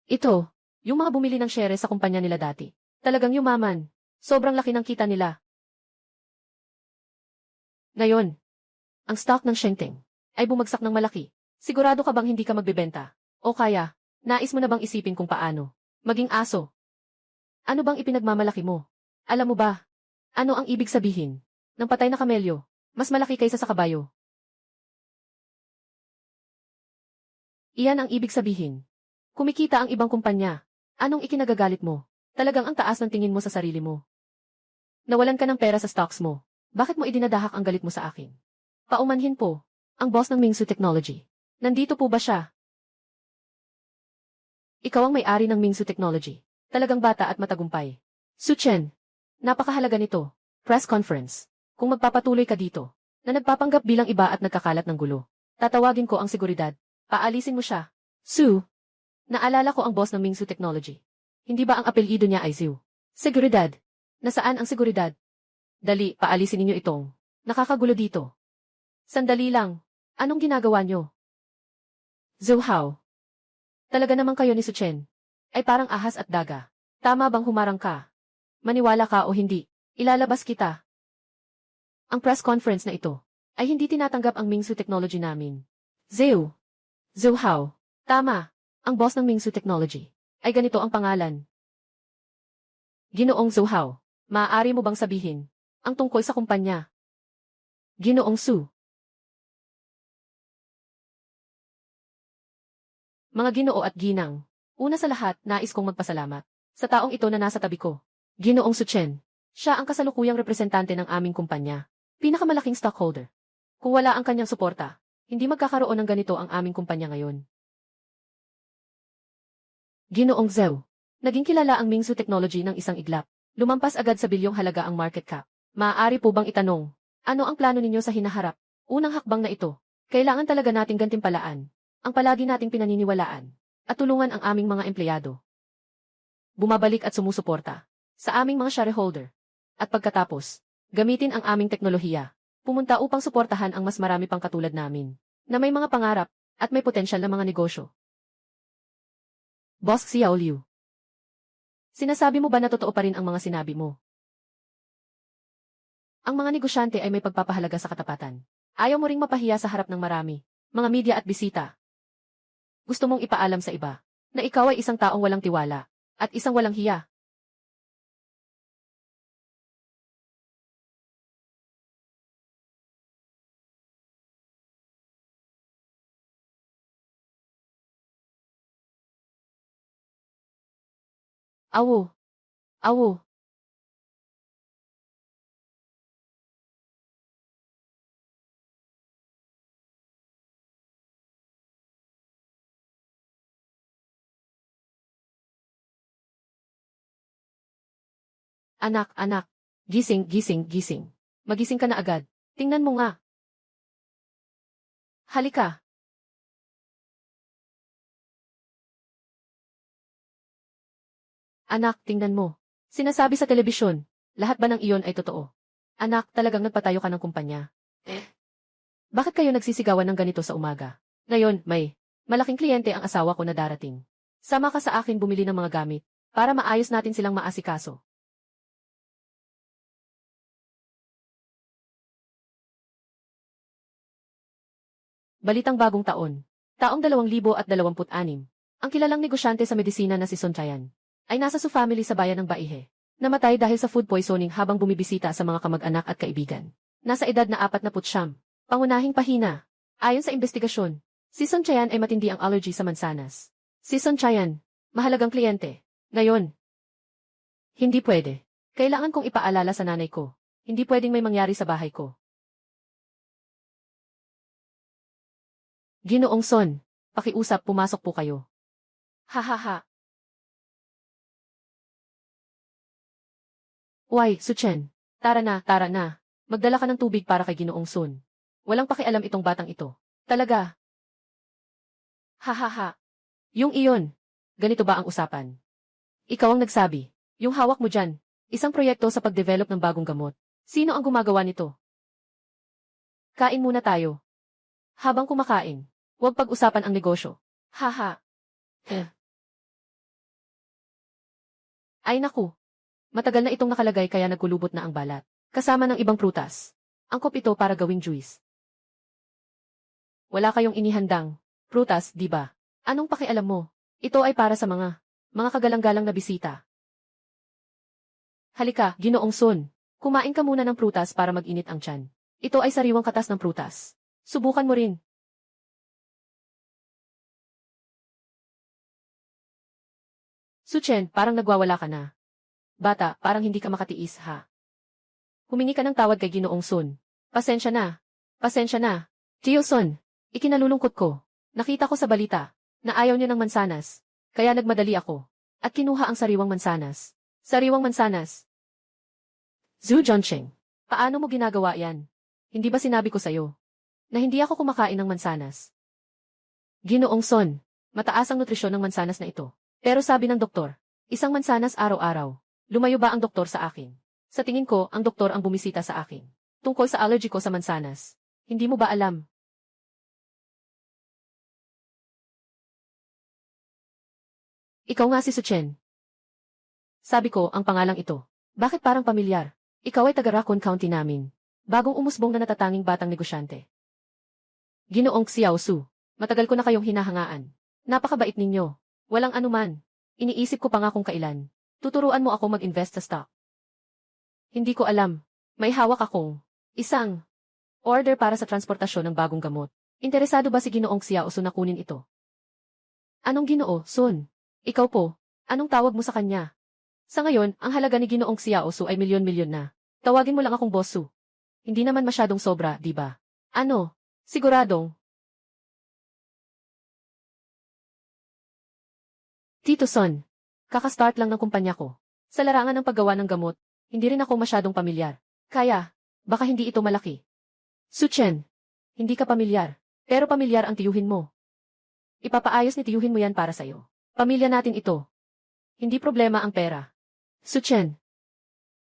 Ito, yung mga bumili ng share sa kumpanya nila dati, talagang yumaman. Sobrang laki ng kita nila. Ngayon, ang stock ng Shengteng ay bumagsak ng malaki. Sigurado ka bang hindi ka magbebenta? O kaya, nais mo na bang isipin kung paano maging aso? Ano bang ipinagmamalaki mo? Alam mo ba? Ano ang ibig sabihin ng patay na kamelyo, mas malaki kaysa sa kabayo? Iyan ang ibig sabihin. Kumikita ang ibang kumpanya. Anong ikinagagalit mo? Talagang ang taas ng tingin mo sa sarili mo. Nawalan ka ng pera sa stocks mo. Bakit mo idinadahak ang galit mo sa akin? Paumanhin po, ang boss ng Mingsu Technology. Nandito po ba siya? Ikaw ang may-ari ng Mingsu Technology. Talagang bata at matagumpay. Su Chen, napakahalaga nito. Press conference. Kung magpapatuloy ka dito, na nagpapanggap bilang iba at nagkakalat ng gulo, tatawagin ko ang seguridad. Paalisin mo siya. Su, naalala ko ang boss ng Mingsu Technology. Hindi ba ang apelyido niya ay Zhu? Seguridad. Nasaan ang seguridad? Dali, paalisin ninyo itong nakakagulo dito. Sandali lang. Anong ginagawa nyo? Zhu Hao. Talaga naman kayo ni Su Chen ay parang ahas at daga. Tama bang humarang ka? Maniwala ka o hindi, ilalabas kita. Ang press conference na ito ay hindi tinatanggap ang Mingsu Technology namin. Zhu Hao. Tama. Ang boss ng Mingsu Technology ay ganito ang pangalan. Ginoong Zhu Hao. Maaari mo bang sabihin ang tungkol sa kumpanya? Ginoong Su. Mga ginoo at ginang, una sa lahat, nais kong magpasalamat sa taong ito na nasa tabi ko. Ginoong Su Chen. Siya ang kasalukuyang representante ng aming kumpanya. Pinakamalaking stockholder. Kung wala ang kanyang suporta, hindi magkakaroon ng ganito ang aming kumpanya ngayon. Ginoong Zhou. Naging kilala ang Mingsu Technology ng isang iglap. Lumampas agad sa bilyong halaga ang market cap. Maaari po bang itanong, ano ang plano ninyo sa hinaharap? Unang hakbang na ito, kailangan talaga nating gantimpalaan ang palagi nating pinaniniwalaan at tulungan ang aming mga empleyado. Bumabalik at sumusuporta sa aming mga shareholder. At pagkatapos, gamitin ang aming teknolohiya, pumunta upang suportahan ang mas marami pang katulad namin, na may mga pangarap at may potensyal na mga negosyo. Boss Xiao Liu. Sinasabi mo ba na totoo pa rin ang mga sinabi mo? Ang mga negosyante ay may pagpapahalaga sa katapatan. Ayaw mo ring mapahiya sa harap ng marami, mga media at bisita. Gusto mong ipaalam sa iba na ikaw ay isang taong walang tiwala at isang walang hiya. Awo, awo. Anak, anak. Gising, gising, gising. Magising ka na agad. Tingnan mo nga. Halika. Anak, tingnan mo. Sinasabi sa telebisyon, lahat ba ng iyon ay totoo? Anak, talagang nagpatayo ka ng kumpanya. Bakit kayo nagsisigawan ng ganito sa umaga? Ngayon, may malaking kliyente ang asawa ko na darating. Sama ka sa akin bumili ng mga gamit para maayos natin silang maasikaso. Balitang bagong taon. Taong 2026. Ang kilalang negosyante sa medisina na si Son Chayan ay nasa Su family sa bayan ng Baihe. Namatay dahil sa food poisoning habang bumibisita sa mga kamag-anak at kaibigan. Nasa edad na 49. Pangunahing pahina. Ayon sa investigasyon, si Son Chayan ay matindi ang allergy sa mansanas. Si Son Chayan, mahalagang kliyente. Ngayon, hindi pwede. Kailangan kong ipaalala sa nanay ko. Hindi pwedeng may mangyari sa bahay ko. Ginoong Son, pakiusap, pumasok po kayo. Hahaha. Uy, Suchen. Tara na, tara na. Magdala ka ng tubig para kay Ginoong Son. Walang pakialam itong batang ito. Talaga. Hahaha. Yung iyon. Ganito ba ang usapan? Ikaw ang nagsabi. Yung hawak mo dyan. Isang proyekto sa pag-develop ng bagong gamot. Sino ang gumagawa nito? Kain muna tayo. Habang kumakain, huwag pag-usapan ang negosyo. Haha. Ay naku. Matagal na itong nakalagay kaya nagkulubot na ang balat. Kasama ng ibang prutas. Angkop ito para gawing juice. Wala kayong inihandang prutas, di ba? Anong pakialam mo? Ito ay para sa mga kagalang-galang na bisita. Halika, Ginoong Son. Kumain ka muna ng prutas para mag-init ang tiyan. Ito ay sariwang katas ng prutas. Subukan mo rin. Suchen, parang nagwawala ka na. Bata, parang hindi ka makatiis, ha? Humingi ka ng tawad kay Ginoong Son. Pasensya na. Pasensya na. Tio Son, ikinalulungkot ko. Nakita ko sa balita na ayaw niya ng mansanas. Kaya nagmadali ako. At kinuha ang sariwang mansanas. Sariwang mansanas. Zhu Zhongcheng, paano mo ginagawa yan? Hindi ba sinabi ko sa'yo na hindi ako kumakain ng mansanas? Ginoong Son, mataas ang nutrisyon ng mansanas na ito. Pero sabi ng doktor, isang mansanas araw-araw. Lumayo ba ang doktor sa akin? Sa tingin ko, ang doktor ang bumisita sa akin. Tungkol sa allergy ko sa mansanas. Hindi mo ba alam? Ikaw nga si Suchen. Sabi ko, ang pangalang ito. Bakit parang pamilyar? Ikaw ay taga Raccoon County namin. Bagong umusbong na natatanging batang negosyante. Ginoong Xiao Su. Matagal ko na kayong hinahangaan. Napakabait ninyo. Walang anuman. Iniisip ko pa nga kung kailan. Tuturuan mo ako mag-invest sa stock. Hindi ko alam. May hawak akong isang order para sa transportasyon ng bagong gamot. Interesado ba si Ginoong Xiao Su na kunin ito? Anong Ginoo, Son? Ikaw po. Anong tawag mo sa kanya? Sa ngayon, ang halaga ni Ginoong Xiao Su ay milyon-milyon na. Tawagin mo lang akong Boss Su. Hindi naman masyadong sobra, di ba? Ano? Siguradong. Tito Son. Kakastart lang ng kumpanya ko. Sa larangan ng paggawa ng gamot, hindi rin ako masyadong pamilyar. Kaya, baka hindi ito malaki. Suchen, hindi ka pamilyar. Pero pamilyar ang tiyuhin mo. Ipapaayos ni tiyuhin mo yan para sa'yo. Pamilya natin ito. Hindi problema ang pera. Suchen,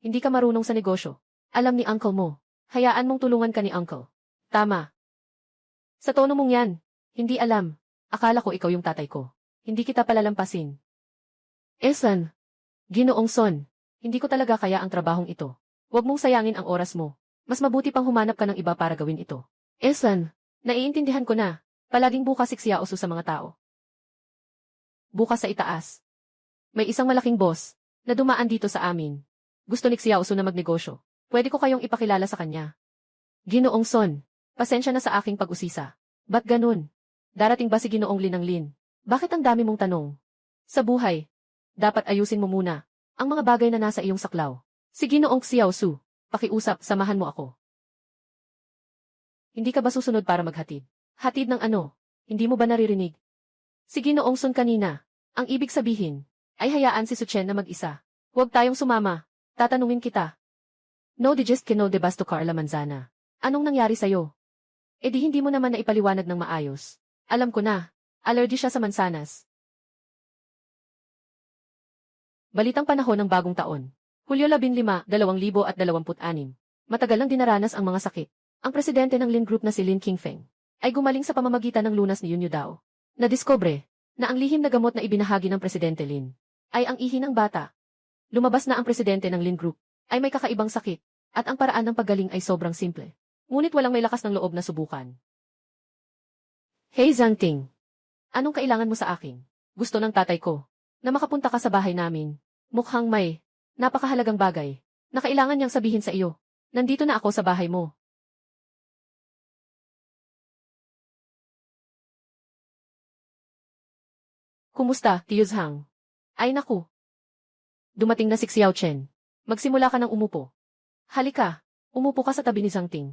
hindi ka marunong sa negosyo. Alam ni uncle mo. Hayaan mong tulungan ka ni uncle. Tama. Sa tono mong yan, hindi alam. Akala ko ikaw yung tatay ko. Hindi kita palalampasin. Esan, Ginoong Son, hindi ko talaga kaya ang trabahong ito. Huwag mong sayangin ang oras mo. Mas mabuti pang humanap ka ng iba para gawin ito. Esan, naiintindihan ko na. Palaging bukas si Xiao Su sa mga tao. bukas sa itaas. May isang malaking boss na dumaan dito sa amin. Gusto ni Xiaosu na magnegosyo. Pwede ko kayong ipakilala sa kanya. Ginoong Son, pasensya na sa aking pag-usisa. Ba't ganun? Darating ba si Ginoong Lin ng Lin? Bakit ang dami mong tanong? Sa buhay, dapat ayusin mo muna ang mga bagay na nasa iyong saklaw. Si Ginoong Xiaosu, pakiusap, samahan mo ako. Hindi ka ba susunod para maghatid? Hatid ng ano? Hindi mo ba naririnig? Si Ginoong Son kanina, ang ibig sabihin, ay hayaan si Suchen na mag-isa. Huwag tayong sumama. Tatanungin kita. No digest que no debasto Carla Manzana. Anong nangyari sa'yo? E di hindi mo naman na ipaliwanag ng maayos. Alam ko na, allergy siya sa mansanas. Balitang panahon ng bagong taon. Hulyo 15, 2026. Matagal nang dinaranas ang mga sakit. Ang presidente ng Lin Group na si Lin Qingfeng ay gumaling sa pamamagitan ng lunas ni Yunyu Dao. Nadiskubre na ang lihim na gamot na ibinahagi ng presidente Lin ay ang ihi ng bata. Lumabas na ang presidente ng Lin Group ay may kakaibang sakit at ang paraan ng paggaling ay sobrang simple. Ngunit walang may lakas ng loob na subukan. Hey Zhang Ting, anong kailangan mo sa akin? Gusto ng tatay ko na makapunta ka sa bahay namin. Mukhang may napakahalagang bagay na kailangan niyang sabihin sa iyo. Nandito na ako sa bahay mo. Kumusta, Tio Zhang? Ay naku. Dumating na si Xiao Chen. Magsimula ka ng umupo. Halika, umupo ka sa tabi ni Zhang Ting.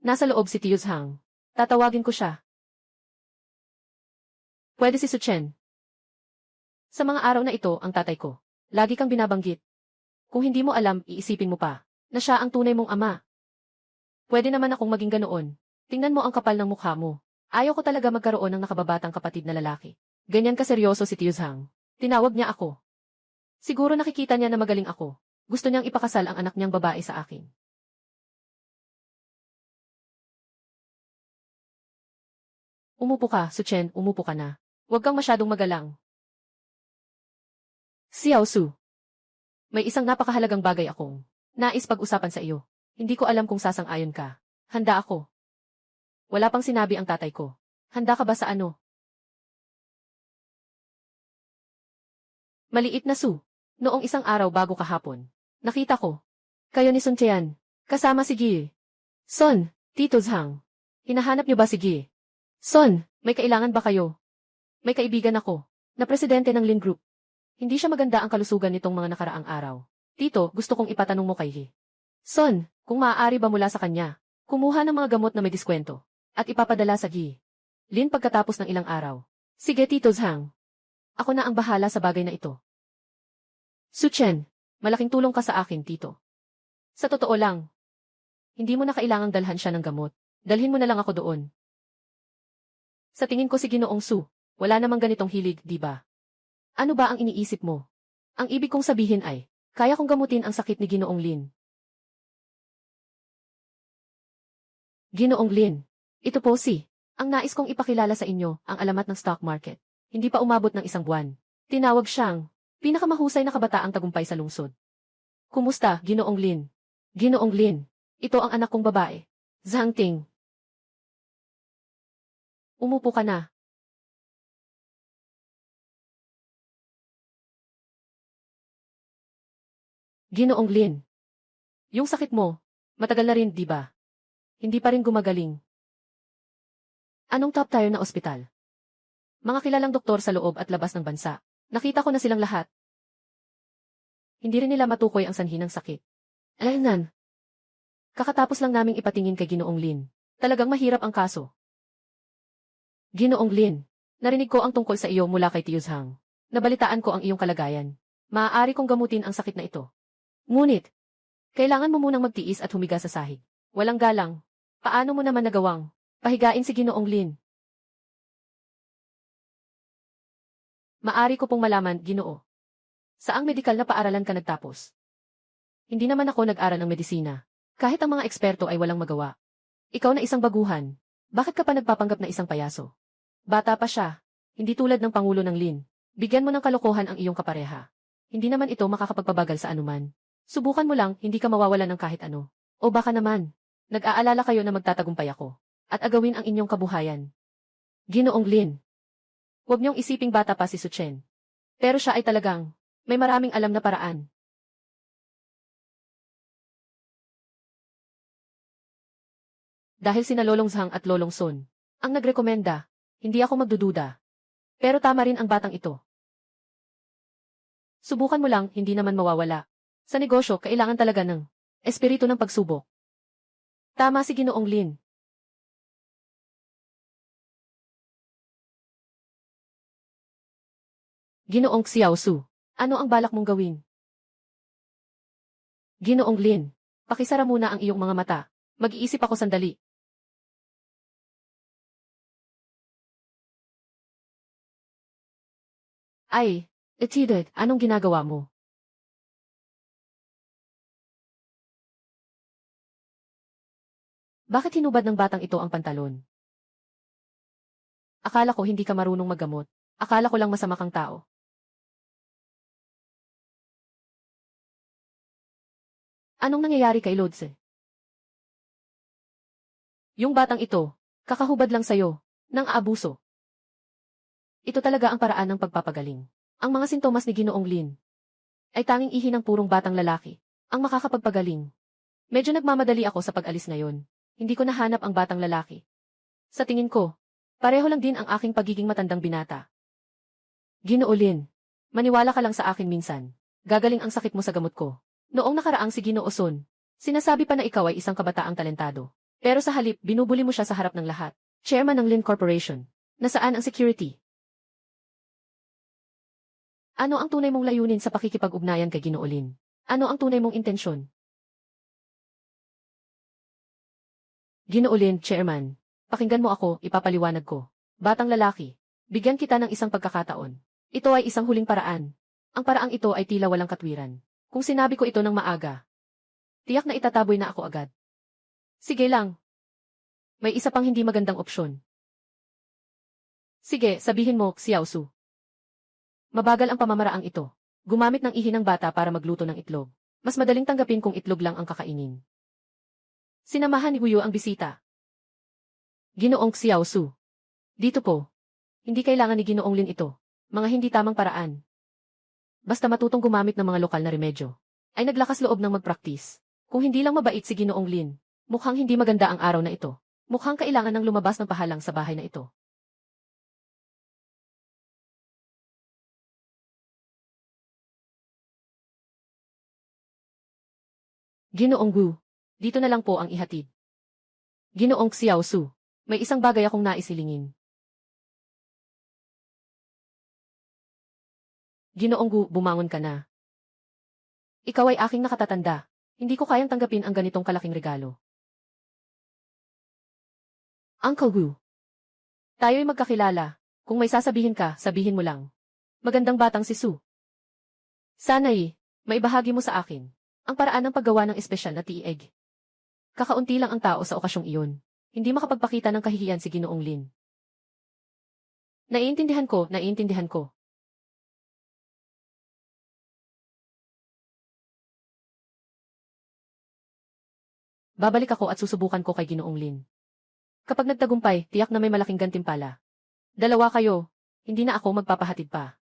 Nasa loob si Tio Zhang. Tatawagin ko siya. Pwede si Su Chen. Sa mga araw na ito ang tatay ko. Lagi kang binabanggit. Kung hindi mo alam, iisipin mo pa na siya ang tunay mong ama. Pwede naman akong maging ganoon. Tingnan mo ang kapal ng mukha mo. Ayaw ko talaga magkaroon ng nakababatang kapatid na lalaki. Ganyan kaseryoso si Tio Zhang. Tinawag niya ako. Siguro nakikita niya na magaling ako. Gusto niyang ipakasal ang anak niyang babae sa akin. Umupo ka, Su Chen, umupo ka na. Huwag kang masyadong magalang. Xiaosu. May isang napakahalagang bagay akong nais pag-usapan sa iyo. Hindi ko alam kung sasang-ayon ka. Handa ako. Wala pang sinabi ang tatay ko. Handa ka ba sa ano? Maliit na Su. Noong isang araw bago kahapon, nakita ko kayo ni Sun Tian, kasama si Gi. Son, Tito Zhang. Hinahanap niyo ba si Gi? Son, may kailangan ba kayo? May kaibigan ako, na presidente ng Lin Group. Hindi siya maganda ang kalusugan nitong mga nakaraang araw. Tito, gusto kong ipatanong mo kay Gi. Son, kung maaari ba mula sa kanya, kumuha ng mga gamot na may diskwento, at ipapadala sa Gi. Lin pagkatapos ng ilang araw. Sige Tito Zhang. Ako na ang bahala sa bagay na ito. Su Chen, malaking tulong ka sa akin, Tito. Sa totoo lang, hindi mo na kailangang dalhan siya ng gamot. Dalhin mo na lang ako doon. Sa tingin ko si Ginoong Su, wala namang ganitong hilig, di ba? Ano ba ang iniisip mo? Ang ibig kong sabihin ay, kaya kong gamutin ang sakit ni Ginoong Lin. Ginoong Lin, ito po ang nais kong ipakilala sa inyo, ang alamat ng stock market. Hindi pa umabot ng isang buwan. Tinawag siyang pinakamahusay na kabataang tagumpay sa lungsod. Kumusta, Ginoong Lin? Ginoong Lin, ito ang anak kong babae. Zhang Ting. Umupo ka na. Ginoong Lin. Yung sakit mo, matagal na rin, di ba? Hindi pa rin gumagaling. Anong top tier na ospital? Mga kilalang doktor sa loob at labas ng bansa. Nakita ko na silang lahat. Hindi rin nila matukoy ang sanhi ng sakit. Alaynan. Kakatapos lang naming ipatingin kay Ginoong Lin. Talagang mahirap ang kaso. Ginoong Lin, narinig ko ang tungkol sa iyo mula kay Tio Zhang. Nabalitaan ko ang iyong kalagayan. Maaari kong gamutin ang sakit na ito. Ngunit, kailangan mo munang magtiis at humiga sa sahig. Walang galang. Paano mo naman nagawang pahigain si Ginoong Lin? Maari ko pong malaman, Ginoo. Saang medikal na paaralan ka nagtapos? Hindi naman ako nag-aral ng medisina. Kahit ang mga eksperto ay walang magawa. Ikaw na isang baguhan. Bakit ka pa nagpapanggap na isang payaso? Bata pa siya. Hindi tulad ng Pangulo ng Lin. Bigyan mo ng kalokohan ang iyong kapareha. Hindi naman ito makakapagpabagal sa anuman. Subukan mo lang, hindi ka mawawalan ng kahit ano. O baka naman, nag-aalala kayo na magtatagumpay ako. At agawin ang inyong kabuhayan. Ginoong Lin. Huwag niyong isiping bata pa si Suchen. Pero siya ay talagang, may maraming alam na paraan. Dahil sina Lolong Zhang at Lolong Sun ang nagrekomenda, hindi ako magdududa. Pero tama rin ang batang ito. Subukan mo lang, hindi naman mawawala. Sa negosyo, kailangan talaga ng espiritu ng pagsubok. Tama si Ginoong Lin. Ginoong Xiaosu, ano ang balak mong gawin? Ginoong Lin, pakisara muna ang iyong mga mata. Mag-iisip ako sandali. Ay, Etided, anong ginagawa mo? Bakit hinubad ng batang ito ang pantalon? Akala ko hindi ka marunong maggamot. Akala ko lang masama kang tao. Anong nangyayari kay Lodse? Yung batang ito, kakahubad lang sa'yo, ng aabuso. Ito talaga ang paraan ng pagpapagaling. Ang mga sintomas ni Ginoong Lin ay tanging ihi ng purong batang lalaki ang makakapagpagaling. Medyo nagmamadali ako sa pag-alis ngayon. Hindi ko nahanap ang batang lalaki. Sa tingin ko, pareho lang din ang aking pagiging matandang binata. Ginoo Lin, maniwala ka lang sa akin minsan. Gagaling ang sakit mo sa gamot ko. Noong nakaraang si Ginoo Sun, sinasabi pa na ikaw ay isang kabataang talentado. Pero sa halip, binubuli mo siya sa harap ng lahat. Chairman ng Lin Corporation. Nasaan ang security? Ano ang tunay mong layunin sa pakikipag-ugnayan kay Ginoo Lin? Ano ang tunay mong intensyon? Ginoo Lin, Chairman. Pakinggan mo ako, ipapaliwanag ko. Batang lalaki, bigyan kita ng isang pagkakataon. Ito ay isang huling paraan. Ang paraang ito ay tila walang katwiran. Kung sinabi ko ito ng maaga, tiyak na itataboy na ako agad. Sige lang. May isa pang hindi magandang opsyon. Sige, sabihin mo, Xiaosu. Mabagal ang pamamaraang ito. Gumamit ng ihi ng bata para magluto ng itlog. Mas madaling tanggapin kung itlog lang ang kakainin. Sinamahan ni Guyo ang bisita. Ginoong Xiaosu. Dito po. Hindi kailangan ni Ginoong Lin ito. Mga hindi tamang paraan. Basta matutong gumamit ng mga lokal na remedyo. Ay naglakas loob ng magpraktis. Kung hindi lang mabait si Ginoong Lin, mukhang hindi maganda ang araw na ito. Mukhang kailangan ng lumabas ng pahalang sa bahay na ito. Ginoong Gu, dito na lang po ang ihatid. Ginoong Xiaosu, may isang bagay akong naisilingin. Ginoong Gu, bumangon ka na. Ikaw ay aking nakatatanda. Hindi ko kayang tanggapin ang ganitong kalaking regalo. Uncle Gu, tayo'y magkakilala. Kung may sasabihin ka, sabihin mo lang. Magandang batang si Su. Sana'y, maibahagi mo sa akin ang paraan ng paggawa ng espesyal na tieg. Kakaunti lang ang tao sa okasyong iyon. Hindi makapagpakita ng kahihiyan si Ginoong Lin. Naiintindihan ko, naiintindihan ko. Babalik ako at susubukan ko kay Ginoong Lin. Kapag nagtagumpay, tiyak na may malaking gantimpala. Dalawa kayo, hindi na ako magpapahatid pa.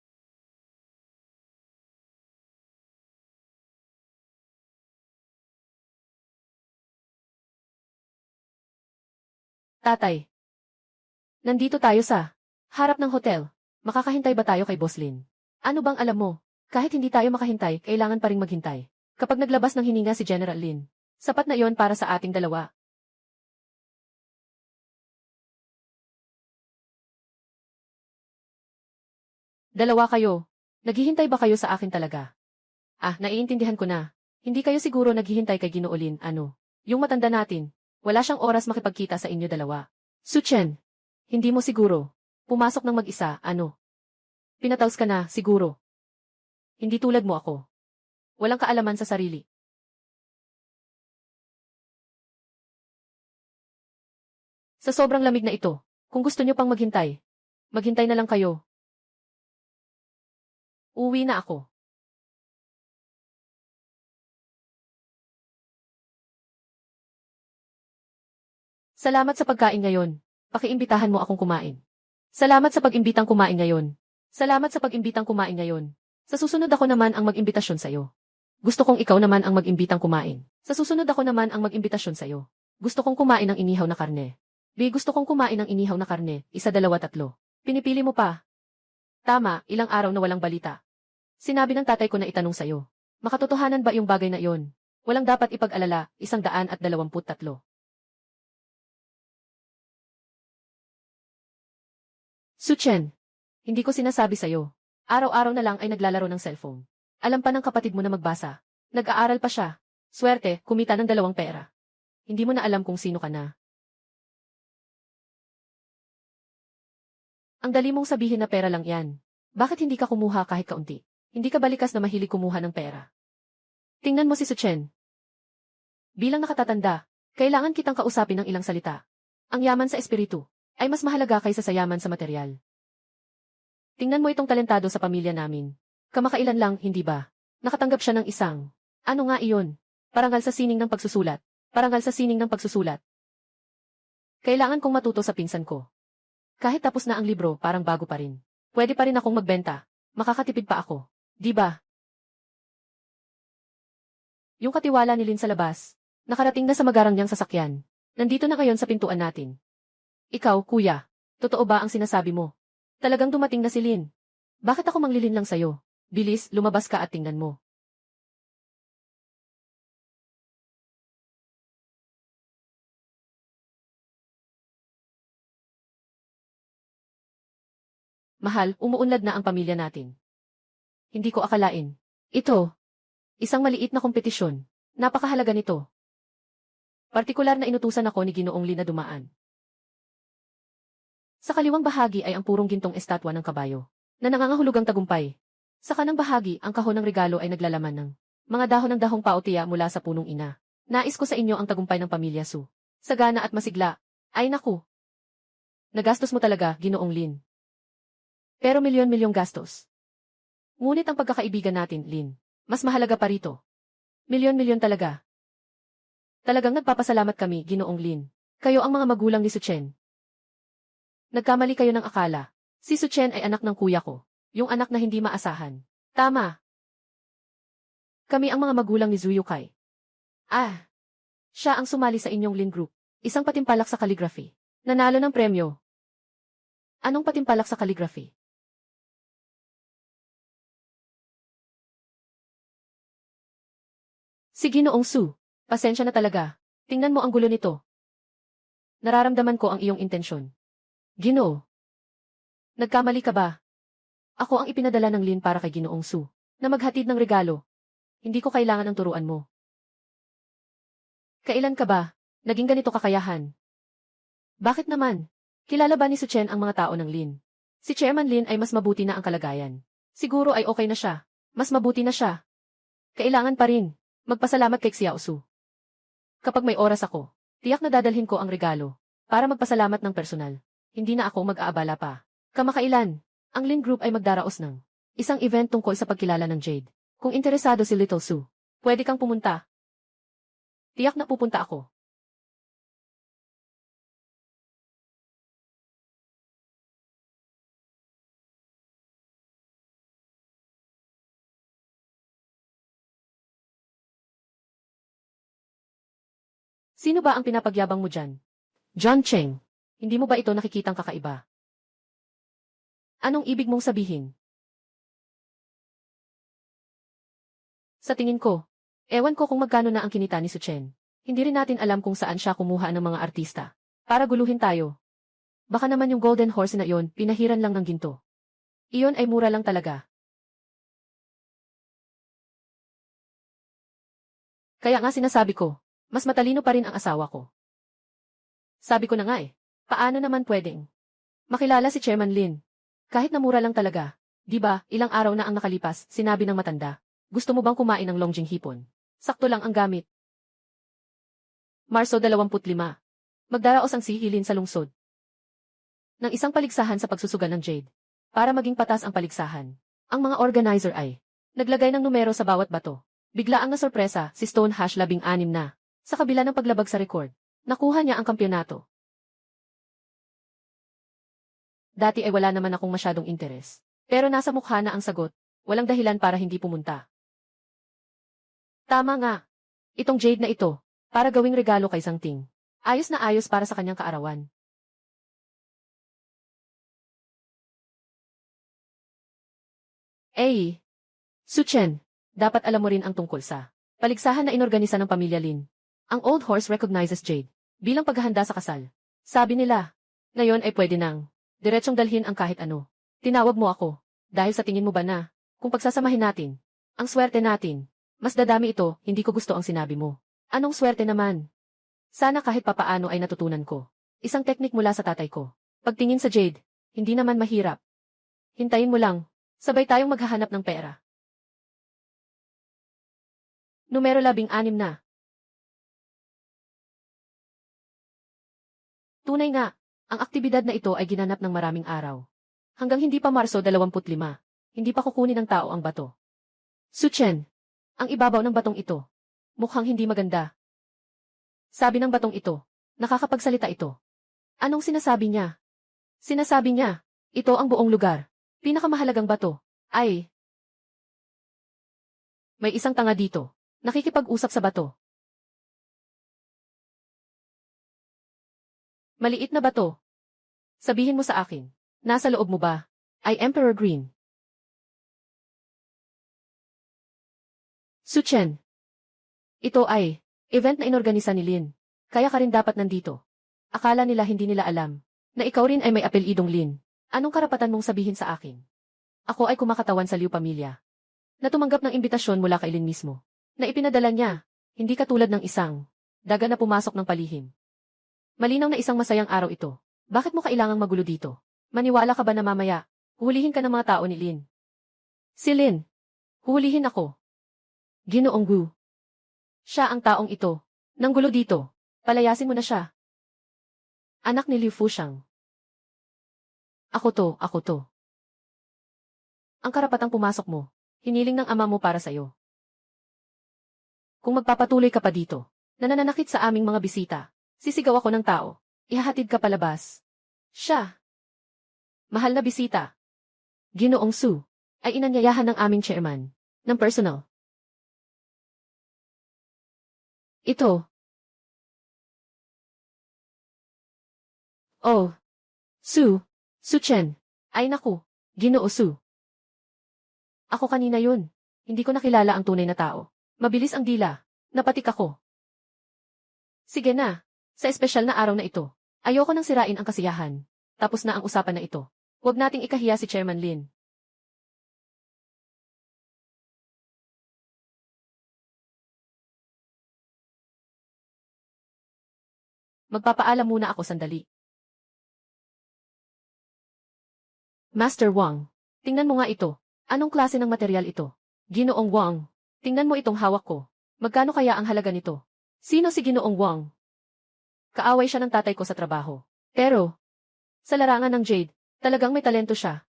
Tatay, nandito tayo sa harap ng hotel. Makakahintay ba tayo kay Boss Lin? Ano bang alam mo? Kahit hindi tayo makahintay, kailangan pa ring maghintay. Kapag naglabas ng hininga si General Lin, sapat na iyon para sa ating dalawa. Dalawa kayo. Naghihintay ba kayo sa akin talaga? Ah, naiintindihan ko na. Hindi kayo siguro naghihintay kay Ginoo Lin, ano? Yung matanda natin, wala siyang oras makipagkita sa inyo dalawa. Su Chen, hindi mo siguro. Pumasok ng mag-isa, ano? Pinataws ka na, siguro. Hindi tulad mo ako. Walang kaalaman sa sarili. Sa sobrang lamig na ito, kung gusto nyo pang maghintay, maghintay na lang kayo. Uwi na ako. Salamat sa pagkain ngayon. Pakiimbitahan mo akong kumain. Salamat sa pag-imbitang kumain ngayon. Salamat sa pag-imbitang kumain ngayon. Sa susunod ako naman ang mag-imbitasyon sa'yo. Gusto kong ikaw naman ang mag-imbitang kumain. Sa susunod ako naman ang mag-imbitasyon sa'yo. Gusto kong kumain ng inihaw na karne. Gusto kong kumain ng inihaw na karne, 1, 2, 3. Pinipili mo pa. Tama, ilang araw na walang balita. Sinabi ng tatay ko na itanong sa'yo. Makatotohanan ba yung bagay na iyon? Walang dapat ipag-alala, 123. Suchen, hindi ko sinasabi sa'yo. Araw-araw na lang ay naglalaro ng cellphone. Alam pa ng kapatid mo na magbasa. Nag-aaral pa siya. Swerte, kumita ng 2 pera. Hindi mo na alam kung sino ka na. Ang dali mong sabihin na pera lang yan. Bakit hindi ka kumuha kahit kaunti? Hindi ka balikas na mahilig kumuha ng pera. Tingnan mo si Suchen. Bilang nakatatanda, kailangan kitang kausapin ng ilang salita. Ang yaman sa espiritu ay mas mahalaga kaysa sa yaman sa material. Tingnan mo itong talentado sa pamilya namin. Kamakailan lang, hindi ba? Nakatanggap siya ng isang. Ano nga iyon? Parangal sa sining ng pagsusulat. Parangal sa sining ng pagsusulat. Kailangan kong matuto sa pinsan ko. Kahit tapos na ang libro, parang bago pa rin. Pwede pa rin akong magbenta. Makakatipid pa ako. Di ba? Yung katiwala ni Lin sa labas. Nakarating na sa magarang niyang sasakyan. Nandito na ngayon sa pintuan natin. Ikaw, kuya. Totoo ba ang sinasabi mo? Talagang dumating na si Lin. Bakit ako manglilin lang sa'yo? Bilis, lumabas ka at tingnan mo. Mahal, umuunlad na ang pamilya natin. Hindi ko akalain. Ito. Isang maliit na kompetisyon. Napakahalaga nito. Partikular na inutusan ako ni Ginoong Lin na dumaan. Sa kaliwang bahagi ay ang purong gintong estatwa ng kabayo, na nangangahulugang tagumpay. Sa kanang bahagi, ang kahon ng regalo ay naglalaman ng mga dahon ng dahong pautiya mula sa punong ina. Nais ko sa inyo ang tagumpay ng pamilya Su. Sagana at masigla. Ay naku. Nagastos mo talaga, Ginoong Lin. Pero milyon-milyong gastos. Ngunit ang pagkakaibigan natin, Lin, mas mahalaga pa rito. Milyon-milyon talaga. Talagang nagpapasalamat kami, Ginoong Lin. Kayo ang mga magulang ni Suchen. Nagkamali kayo ng akala. Si Suchen ay anak ng kuya ko. Yung anak na hindi maasahan. Tama. Kami ang mga magulang ni Zuyukai. Ah. Siya ang sumali sa inyong Lin Group. Isang patimpalak sa calligraphy. Nanalo ng premyo. Anong patimpalak sa calligraphy? Si Ginoong Su. Pasensya na talaga. Tingnan mo ang gulo nito. Nararamdaman ko ang iyong intensyon. Ginoo. Nagkamali ka ba? Ako ang ipinadala ng Lin para kay Ginoong Su, na maghatid ng regalo. Hindi ko kailangan ng turuan mo. Kailan ka ba? Naging ganito kakayahan? Bakit naman? Kilala ba ni Suchen ang mga tao ng Lin? Si Chairman Lin ay mas mabuti na ang kalagayan. Siguro ay okay na siya. Mas mabuti na siya. Kailangan pa rin. Magpasalamat kay Xiao Su. Kapag may oras ako, tiyak na dadalhin ko ang regalo. Para magpasalamat ng personal. Hindi na ako mag-aabala pa. Kamakailan, ang Lin Group ay magdaraos ng isang event tungkol sa pagkilala ng Jade. Kung interesado si Little Su, pwede kang pumunta. Tiyak na pupunta ako. Sino ba ang pinapagyabang mo dyan? John Cheng. Hindi mo ba ito nakikitang kakaiba? Anong ibig mong sabihin? Sa tingin ko, ewan ko kung magkano na ang kinita ni Suchen. Hindi rin natin alam kung saan siya kumuha ng mga artista. Para guluhin tayo. Baka naman yung Golden Horse na iyon, pinahiran lang ng ginto. Iyon ay mura lang talaga. Kaya nga sinasabi ko, mas matalino pa rin ang asawa ko. Sabi ko na nga eh, paano naman pwedeng makilala si Chairman Lin? Kahit na mura lang talaga. Di ba, ilang araw na ang nakalipas, sinabi ng matanda. Gusto mo bang kumain ng longjing hipon? Sakto lang ang gamit. Marso 25. Magdaraos ang si Hilin sa lungsod ng isang paligsahan sa pagsusugal ng Jade. Para maging patas ang paligsahan, ang mga organizer ay naglagay ng numero sa bawat bato. Bigla ang nasorpresa si Stone Hash 16 na. Sa kabila ng paglabag sa record, nakuha niya ang kampyonato. Dati ay wala naman akong masyadong interes. Pero nasa mukha na ang sagot, walang dahilan para hindi pumunta. Tama nga. Itong jade na ito, para gawing regalo kay Sangting. Ayos na ayos para sa kanyang kaarawan. Suchen, dapat alam mo rin ang tungkol sa paligsahan na inorganisa ng pamilya Lin. Ang Old Horse recognizes Jade bilang paghahanda sa kasal. Sabi nila, ngayon ay pwede nang diretsong dalhin ang kahit ano. Tinawag mo ako, dahil sa tingin mo ba na, kung pagsasamahin natin, ang swerte natin, mas dadami ito, hindi ko gusto ang sinabi mo. Anong swerte naman? Sana kahit papaano ay natutunan ko. Isang teknik mula sa tatay ko. Pagtingin sa Jade, hindi naman mahirap. Hintayin mo lang, sabay tayong maghahanap ng pera. Numero 16 na. Tunay nga, ang aktibidad na ito ay ginanap ng maraming araw. Hanggang hindi pa Marso 25, hindi pa kukunin ng tao ang bato. Suchen, ang ibabaw ng batong ito, mukhang hindi maganda. Sabi ng batong ito, nakakapagsalita ito. Anong sinasabi niya? Sinasabi niya, ito ang buong lugar. Pinakamahalagang bato, ay may isang tanga dito. Nakikipag-usap sa bato. Maliit na bato. Sabihin mo sa akin, nasa loob mo ba ay Emperor Green? Suchen. Ito ay event na inorganisa ni Lin. Kaya ka rin dapat nandito. Akala nila hindi nila alam na ikaw rin ay may apelidong Lin. Anong karapatan mong sabihin sa akin? Ako ay kumakatawan sa Liu pamilya na tumanggap ng imbitasyon mula kay Lin mismo. Na ipinadala niya, hindi katulad ng isang daga na pumasok ng palihim. Malinaw na isang masayang araw ito. Bakit mo kailangang magulo dito? Maniwala ka ba na mamaya, huhulihin ka ng mga tao ni Lin? Si Lin. Huhulihin ako. Ginoong Gu. Siya ang taong ito. Nang gulo dito. Palayasin mo na siya. Anak ni Liu Fushang. Ako to. Ang karapatang pumasok mo, hiniling ng ama mo para sa'yo. Kung magpapatuloy ka pa dito, na nananakit sa aming mga bisita, sisigaw ako ng tao, ihahatid ka palabas. Siya. Mahal na bisita. Ginoong Su, ay inanyayahan ng aming chairman, ng personal. Ito. Oh. Suchen. Ay naku, Ginoo Su. Ako kanina yun. Hindi ko nakilala ang tunay na tao. Mabilis ang dila. Napatik ako. Sige na. Sa espesyal na araw na ito, ayoko nang sirain ang kasiyahan. Tapos na ang usapan na ito. Huwag nating ikahiya si Chairman Lin. Magpapaalam muna ako sandali. Master Wang, tingnan mo nga ito. Anong klase ng material ito? Ginoong Wang, tingnan mo itong hawak ko. Magkano kaya ang halaga nito? Sino si Ginoong Wang? Kaaway siya ng tatay ko sa trabaho. Pero, sa larangan ng Jade, talagang may talento siya.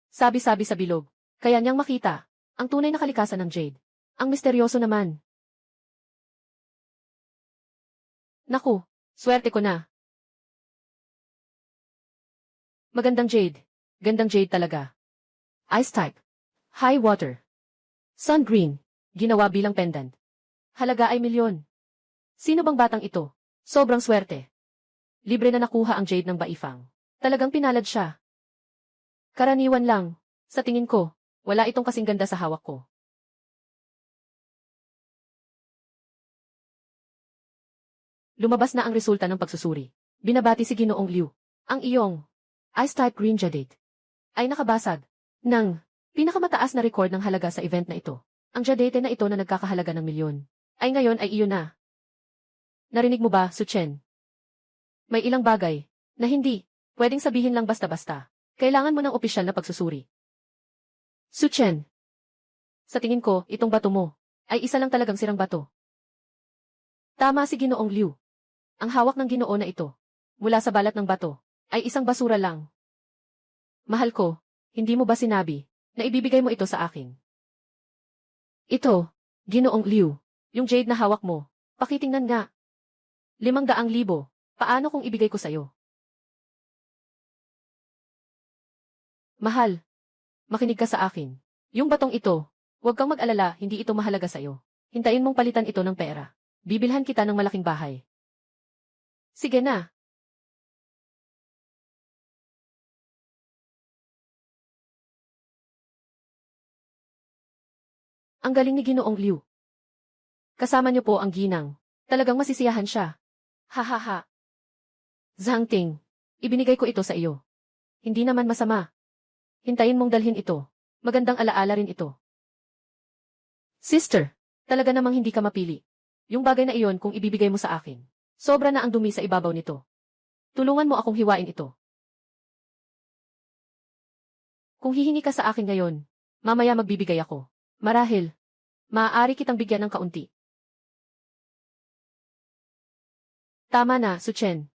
Sabi-sabi sa bilog. Kaya niyang makita ang tunay na kalikasan ng Jade. Ang misteryoso naman. Naku, swerte ko na. Magandang Jade. Gandang Jade talaga. Ice type. High water. Sun green. Ginawa bilang pendant. Halaga ay milyon. Sino bang batang ito? Sobrang swerte. Libre na nakuha ang Jade ng Baifang. Talagang pinalad siya. Karaniwan lang. Sa tingin ko, wala itong kasing ganda sa hawak ko. Lumabas na ang resulta ng pagsusuri. Binabati si Ginoong Liu. Ang iyong Ice-type green jadate ay nakabasag ng pinakamataas na record ng halaga sa event na ito. Ang jadate na ito na nagkakahalaga ng milyon ay ngayon ay iyo na. Narinig mo ba, Suchen? May ilang bagay na hindi pwedeng sabihin lang basta-basta. Kailangan mo ng opisyal na pagsusuri. Suchen, sa tingin ko, itong bato mo ay isa lang talagang sirang bato. Tama si Ginoong Liu. Ang hawak ng Ginoo na ito, mula sa balat ng bato, ay isang basura lang. Mahal ko, hindi mo ba sinabi na ibibigay mo ito sa akin? Ito, Ginoong Liu, yung jade na hawak mo, pakitingnan nga. 500,000, paano kung ibigay ko sa'yo? Mahal, makinig ka sa akin. Yung batong ito, huwag kang mag-alala, hindi ito mahalaga sa'yo. Hintayin mong palitan ito ng pera. Bibilhan kita ng malaking bahay. Sige na. Ang galing ni Ginoong Liu. Kasama niyo po ang ginang. Talagang masisiyahan siya. Ha ha ha. Zhang Ting, ibinigay ko ito sa iyo. Hindi naman masama. Hintayin mong dalhin ito. Magandang alaala rin ito. Sister, talaga namang hindi ka mapili. Yung bagay na iyon kung ibibigay mo sa akin. Sobra na ang dumi sa ibabaw nito. Tulungan mo akong hiwain ito. Kung hihingi ka sa akin ngayon, mamaya magbibigay ako. Marahil, maaari kitang bigyan ng kaunti. Tama na, Su Chen.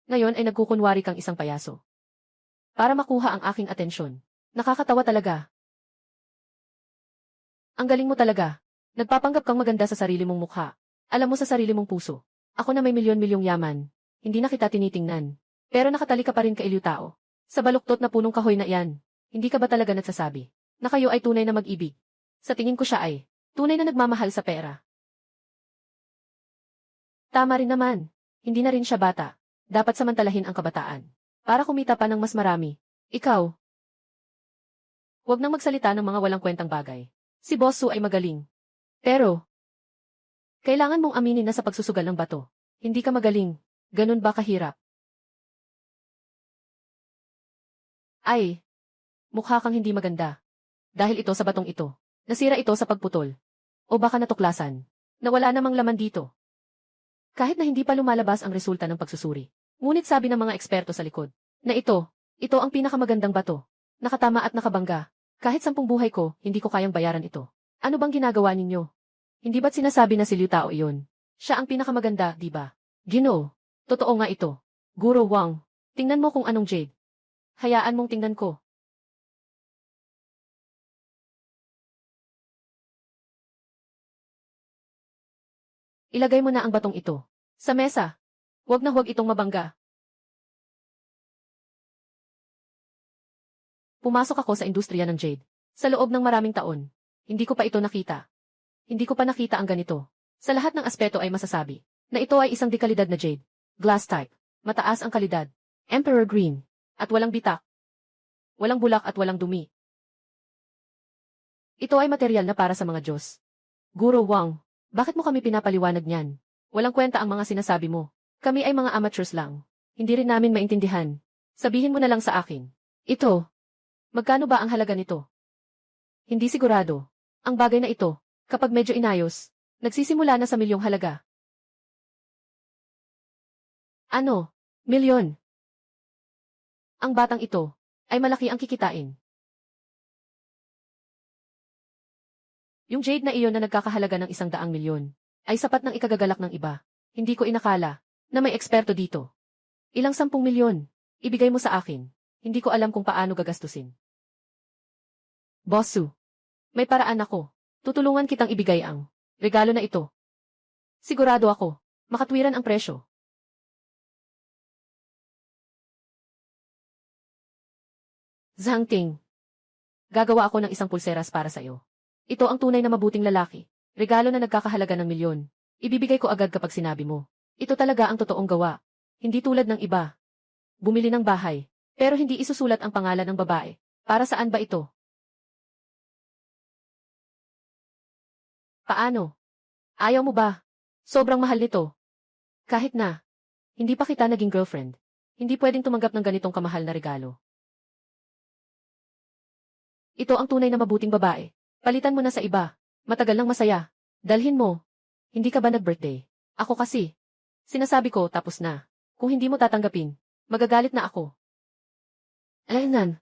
Ngayon ay nagkukunwari kang isang payaso. Para makuha ang aking atensyon. Nakakatawa talaga. Ang galing mo talaga. Nagpapanggap kang maganda sa sarili mong mukha. Alam mo sa sarili mong puso. Ako na may milyon-milyong yaman. Hindi na kita tinitingnan. Pero nakatali ka pa rin kailiw tao. Sa baluktot na punong kahoy na iyan. Hindi ka ba talaga nagsasabi na kayo ay tunay na mag-ibig? Sa tingin ko siya ay tunay na nagmamahal sa pera. Tama rin naman. Hindi na rin siya bata. Dapat samantalahin ang kabataan. Para kumita pa ng mas marami. Ikaw. Huwag nang magsalita ng mga walang kwentang bagay. Si Boss Su ay magaling. Pero, kailangan mong aminin na sa pagsusugal ng bato. Hindi ka magaling. Ganun ba kahirap? Ay, mukha kang hindi maganda. Dahil ito sa batong ito. Nasira ito sa pagputol. O baka natuklasan. Na wala namang laman dito. Kahit na hindi pa lumalabas ang resulta ng pagsusuri. Ngunit sabi ng mga eksperto sa likod, na ito ang pinakamagandang bato. Nakatama at nakabangga. Kahit 10 buhay ko, hindi ko kayang bayaran ito. Ano bang ginagawa ninyo? Hindi ba't sinasabi na si Liu Tao iyon? Siya ang pinakamaganda, di ba? Ginoo, totoo nga ito. Guro Wang, tingnan mo kung anong jade. Hayaan mong tingnan ko. Ilagay mo na ang batong ito sa mesa. Huwag na huwag itong mabangga. Pumasok ako sa industriya ng jade. Sa loob ng maraming taon. Hindi ko pa ito nakita. Hindi ko pa nakita ang ganito. Sa lahat ng aspeto ay masasabi na ito ay isang dekalidad na jade. Glass type. Mataas ang kalidad. Emperor green. At walang bitak. Walang bulak at walang dumi. Ito ay materyal na para sa mga Diyos. Guro Wang, bakit mo kami pinapaliwanag niyan? Walang kwenta ang mga sinasabi mo. Kami ay mga amateurs lang. Hindi rin namin maintindihan. Sabihin mo na lang sa akin. Ito. Magkano ba ang halaga nito? Hindi sigurado. Ang bagay na ito, kapag medyo inayos, nagsisimula na sa milyong halaga. Ano? Milyon? Ang batang ito, ay malaki ang kikitain. Yung jade na iyon na nagkakahalaga ng 100 milyon, ay sapat ng ikagagalak ng iba. Hindi ko inakala, na may eksperto dito. Ilang 10 milyon, ibigay mo sa akin. Hindi ko alam kung paano gagastusin. Boss Su, may paraan ako. Tutulungan kitang ibigay ang regalo na ito. Sigurado ako, makatwiran ang presyo. Zhang Ting, gagawa ako ng isang pulseras para sa iyo. Ito ang tunay na mabuting lalaki. Regalo na nagkakahalaga ng milyon. Ibibigay ko agad kapag sinabi mo. Ito talaga ang totoong gawa. Hindi tulad ng iba. Bumili ng bahay, pero hindi isusulat ang pangalan ng babae. Para saan ba ito? Paano? Ayaw mo ba? Sobrang mahal nito. Kahit na, hindi pa kita naging girlfriend. Hindi pwedeng tumanggap ng ganitong kamahal na regalo. Ito ang tunay na mabuting babae. Palitan mo na sa iba. Matagal nang masaya. Dalhin mo. Hindi ka ba nag-birthday? Ako kasi. Sinasabi ko tapos na. Kung hindi mo tatanggapin, magagalit na ako. Alaynan.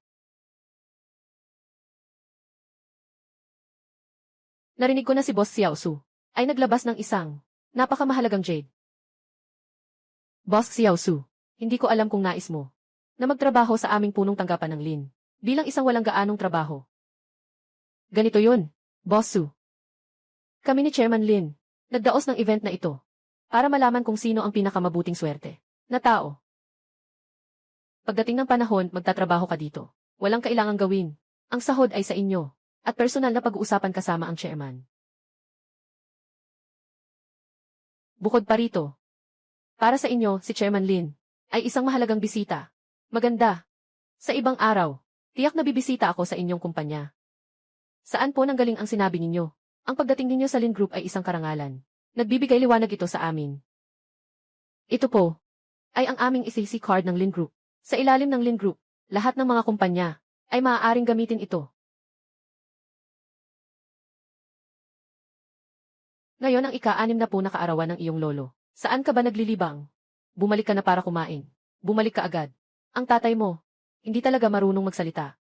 Narinig ko na si Boss Xiao Su ay naglabas ng isang napakamahalagang jade. Boss Xiao Su, hindi ko alam kung nais mo na magtrabaho sa aming punong tanggapan ng Lin bilang isang walang gaanong trabaho. Ganito yun, Boss Su. Kami ni Chairman Lin, nagdaos ng event na ito para malaman kung sino ang pinakamabuting swerte na tao. Pagdating ng panahon, magtatrabaho ka dito. Walang kailangang gawin. Ang sahod ay sa inyo. At personal na pag-uusapan kasama ang chairman. Bukod pa rito, para sa inyo, si Chairman Lin, ay isang mahalagang bisita. Maganda. Sa ibang araw, tiyak na bibisita ako sa inyong kumpanya. Saan po nanggaling ang sinabi ninyo? Ang pagdating ninyo sa Lin Group ay isang karangalan. Nagbibigay liwanag ito sa amin. Ito po, ay ang aming ECC card ng Lin Group. Sa ilalim ng Lin Group, lahat ng mga kumpanya, ay maaaring gamitin ito. Ngayon ang ika-6 na po na kaarawan ng iyong lolo. Saan ka ba naglilibang? Bumalik ka na para kumain. Bumalik ka agad. Ang tatay mo, hindi talaga marunong magsalita.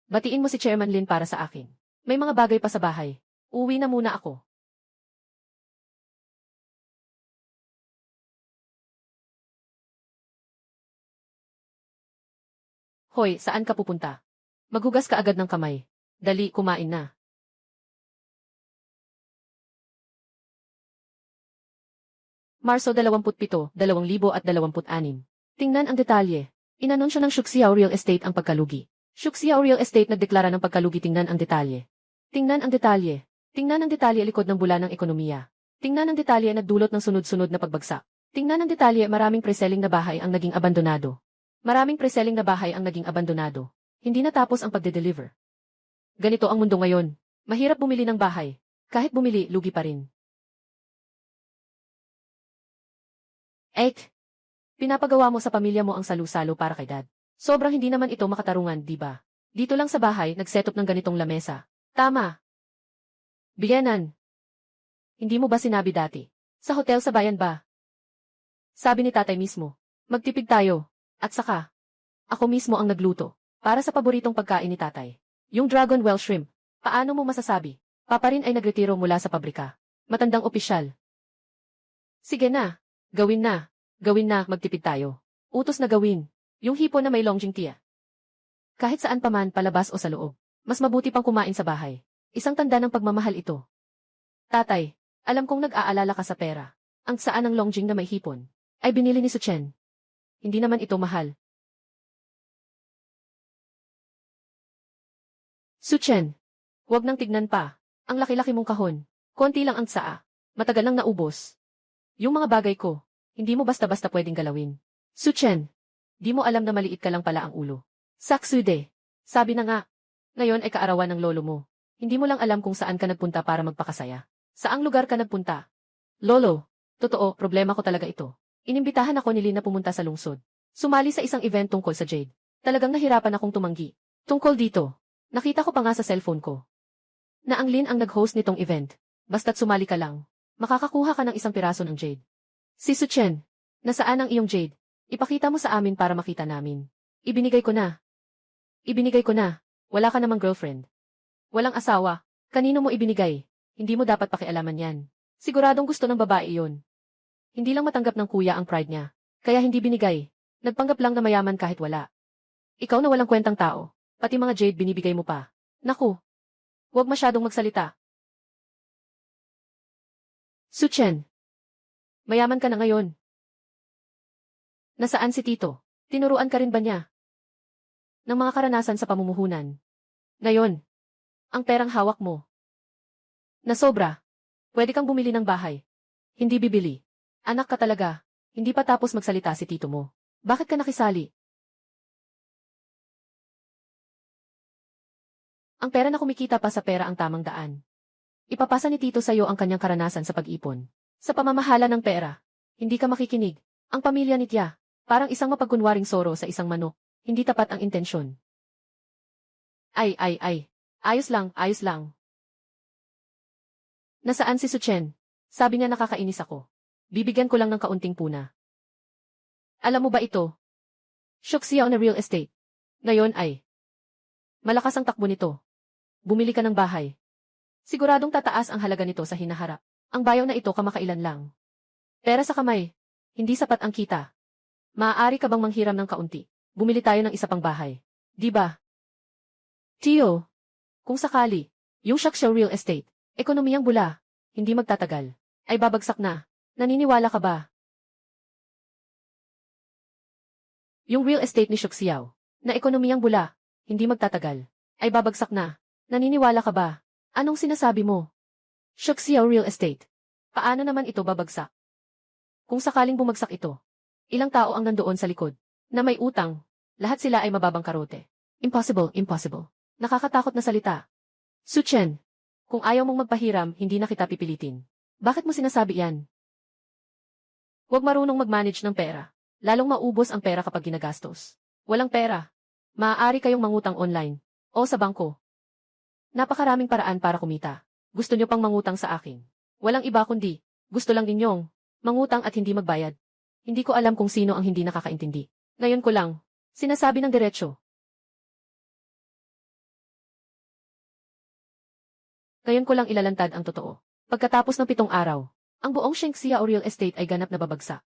Batiin mo si Chairman Lin para sa akin. May mga bagay pa sa bahay. Uwi na muna ako. Hoy, saan ka pupunta? Maghugas ka agad ng kamay. Dali, kumain na. Marso 27, 2026. Tingnan ang detalye. Inanunsyo ng Shuxiao Real Estate ang pagkalugi. Shuxiao Real Estate nagdeklara ng pagkalugi. Tingnan ang detalye. Tingnan ang detalye. Tingnan ang detalye likod ng bula ng ekonomiya. Tingnan ang detalye nagdulot ng sunod-sunod na pagbagsak. Tingnan ang detalye maraming pre-selling na bahay ang naging abandonado. Maraming pre-selling na bahay ang naging abandonado. Hindi natapos ang pagde-deliver. Ganito ang mundo ngayon. Mahirap bumili ng bahay. Kahit bumili, lugi pa rin. 8. Pinapagawa mo sa pamilya mo ang salu-salo para kay dad. Sobrang hindi naman ito makatarungan, di ba? Dito lang sa bahay, nag-setup ng ganitong lamesa. Tama. Biyanan. Hindi mo ba sinabi dati? Sa hotel sa bayan ba? Sabi ni tatay mismo. Magtipid tayo. At saka, ako mismo ang nagluto. Para sa paboritong pagkain ni tatay. Yung Dragon Well Shrimp. Paano mo masasabi? Papa rin ay nagretiro mula sa pabrika. Matandang opisyal. Sige na. Gawin na. Gawin na, magtipid tayo. Utos na gawin. Yung hipon na may longjing tiya. Kahit saan pa man, palabas o sa loob. Mas mabuti pang kumain sa bahay. Isang tanda ng pagmamahal ito. Tatay, alam kong nag-aalala ka sa pera. Ang saan ng longjing na may hipon ay binili ni Suchen. Hindi naman ito mahal. Suchen, huwag nang tignan pa. Ang laki-laki mong kahon. Konti lang ang tsaa. Matagal nang naubos. Yung mga bagay ko, hindi mo basta-basta pwedeng galawin. Suchen, di mo alam na maliit ka lang pala ang ulo. Saksude, sabi na nga. Ngayon ay kaarawan ng lolo mo. Hindi mo lang alam kung saan ka nagpunta para magpakasaya. Saang lugar ka nagpunta? Lolo, totoo, problema ko talaga ito. Inimbitahan ako ni Lin na pumunta sa lungsod. Sumali sa isang event tungkol sa Jade. Talagang nahirapan akong tumanggi. Tungkol dito, nakita ko pa nga sa cellphone ko na ang Lin ang nag-host nitong event. Basta't sumali ka lang, makakakuha ka ng isang piraso ng Jade. Si Suchen, nasaan ang iyong Jade? Ipakita mo sa amin para makita namin. Ibinigay ko na. Ibinigay ko na. Wala ka namang girlfriend. Walang asawa. Kanino mo ibinigay? Hindi mo dapat pakialaman yan. Siguradong gusto ng babae yon. Hindi lang matanggap ng kuya ang pride niya. Kaya hindi binigay. Nagpanggap lang na mayaman kahit wala. Ikaw na walang kwentang tao. Pati mga Jade binibigay mo pa. Naku. Huwag masyadong magsalita. Suchen. Mayaman ka na ngayon. Nasaan si Tito? Tinuruan ka rin ba niya ng mga karanasan sa pamumuhunan? Ngayon, ang perang hawak mo na sobra, pwede kang bumili ng bahay. Hindi bibili. Anak ka talaga. Hindi pa tapos magsalita si Tito mo. Bakit ka nakisali? Ang pera na kumikita pa sa pera ang tamang daan. Ipapasa ni Tito sa'yo ang kanyang karanasan sa pag-ipon. Sa pamamahala ng pera, hindi ka makikinig. Ang pamilya ni Tia, parang isang mapagkunwaring soro sa isang manok. Hindi tapat ang intensyon. Ay. Ayos lang, ayos lang. Nasaan si Suchen? Sabi niya nakakainis ako. Bibigyan ko lang ng kaunting puna. Alam mo ba ito? Shuxiao na real estate. Ngayon ay malakas ang takbo nito. Bumili ka ng bahay. Siguradong tataas ang halaga nito sa hinaharap. Ang bayaw na ito kamakailan lang. Pera sa kamay. Hindi sapat ang kita. Maaari ka bang manghiram ng kaunti? Bumili tayo ng isa pang bahay. Di ba? Tio, kung sakali, yung Shuxiao Real Estate, ekonomiyang bula, hindi magtatagal, ay babagsak na. Naniniwala ka ba? Yung real estate ni Shuxiao, na ekonomiyang bula, hindi magtatagal, ay babagsak na. Naniniwala ka ba? Anong sinasabi mo? Shuxiao Real Estate. Paano naman ito babagsak? Kung sakaling bumagsak ito, ilang tao ang nandoon sa likod, na may utang, lahat sila ay mababangkarote. Impossible, impossible. Nakakatakot na salita. Su Chen, kung ayaw mong magpahiram, hindi na kita pipilitin. Bakit mo sinasabi yan? Huwag marunong mag-manage ng pera. Lalong maubos ang pera kapag ginagastos. Walang pera. Maaari kayong mangutang online o sa bangko. Napakaraming paraan para kumita. Gusto nyo pang mangutang sa akin. Walang iba kundi, gusto lang ninyong mangutang at hindi magbayad. Hindi ko alam kung sino ang hindi nakakaintindi. Ngayon ko lang, sinasabi ng diretsyo. Ngayon ko lang ilalantad ang totoo. Pagkatapos ng 7 araw, ang buong Shenxia o real estate ay ganap na babagsak.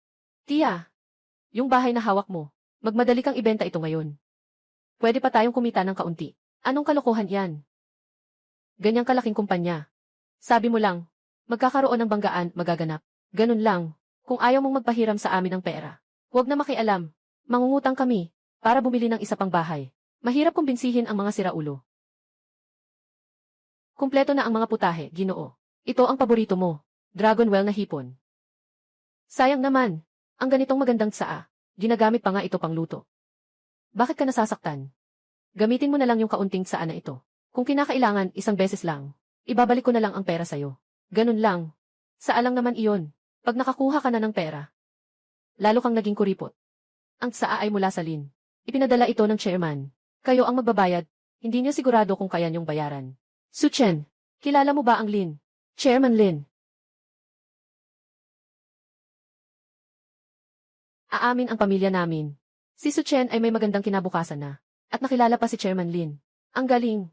Tia, yung bahay na hawak mo, magmadali kang ibenta ito ngayon. Pwede pa tayong kumita ng kaunti. Anong kalokohan yan? Ganyang kalaking kumpanya. Sabi mo lang, magkakaroon ng banggaan, magaganap. Ganun lang. Kung ayaw mong magpahiram sa amin ng pera, huwag na makialam. Mangungutang kami para bumili ng isa pang bahay. Mahirap kumbinsihin ang mga siraulo. Kumpleto na ang mga putahe, Ginoo. Ito ang paborito mo. Dragon well na hipon. Sayang naman, ang ganitong magandang tsaa, ginagamit pa nga ito pang luto. Bakit ka nasasaktan? Gamitin mo na lang yung kaunting tsaa na ito. Kung kinakailangan, isang beses lang. Ibabalik ko na lang ang pera sa'yo. Ganun lang. Saa lang naman iyon. Pag nakakuha ka na ng pera, lalo kang naging kuripot. Ang tsaa ay mula sa Lin. Ipinadala ito ng chairman. Kayo ang magbabayad, hindi niyo sigurado kung kaya niyong bayaran. Su Chen, kilala mo ba ang Lin? Chairman Lin. Aamin ang pamilya namin. Si Su Chen ay may magandang kinabukasan na. At nakilala pa si Chairman Lin. Ang galing.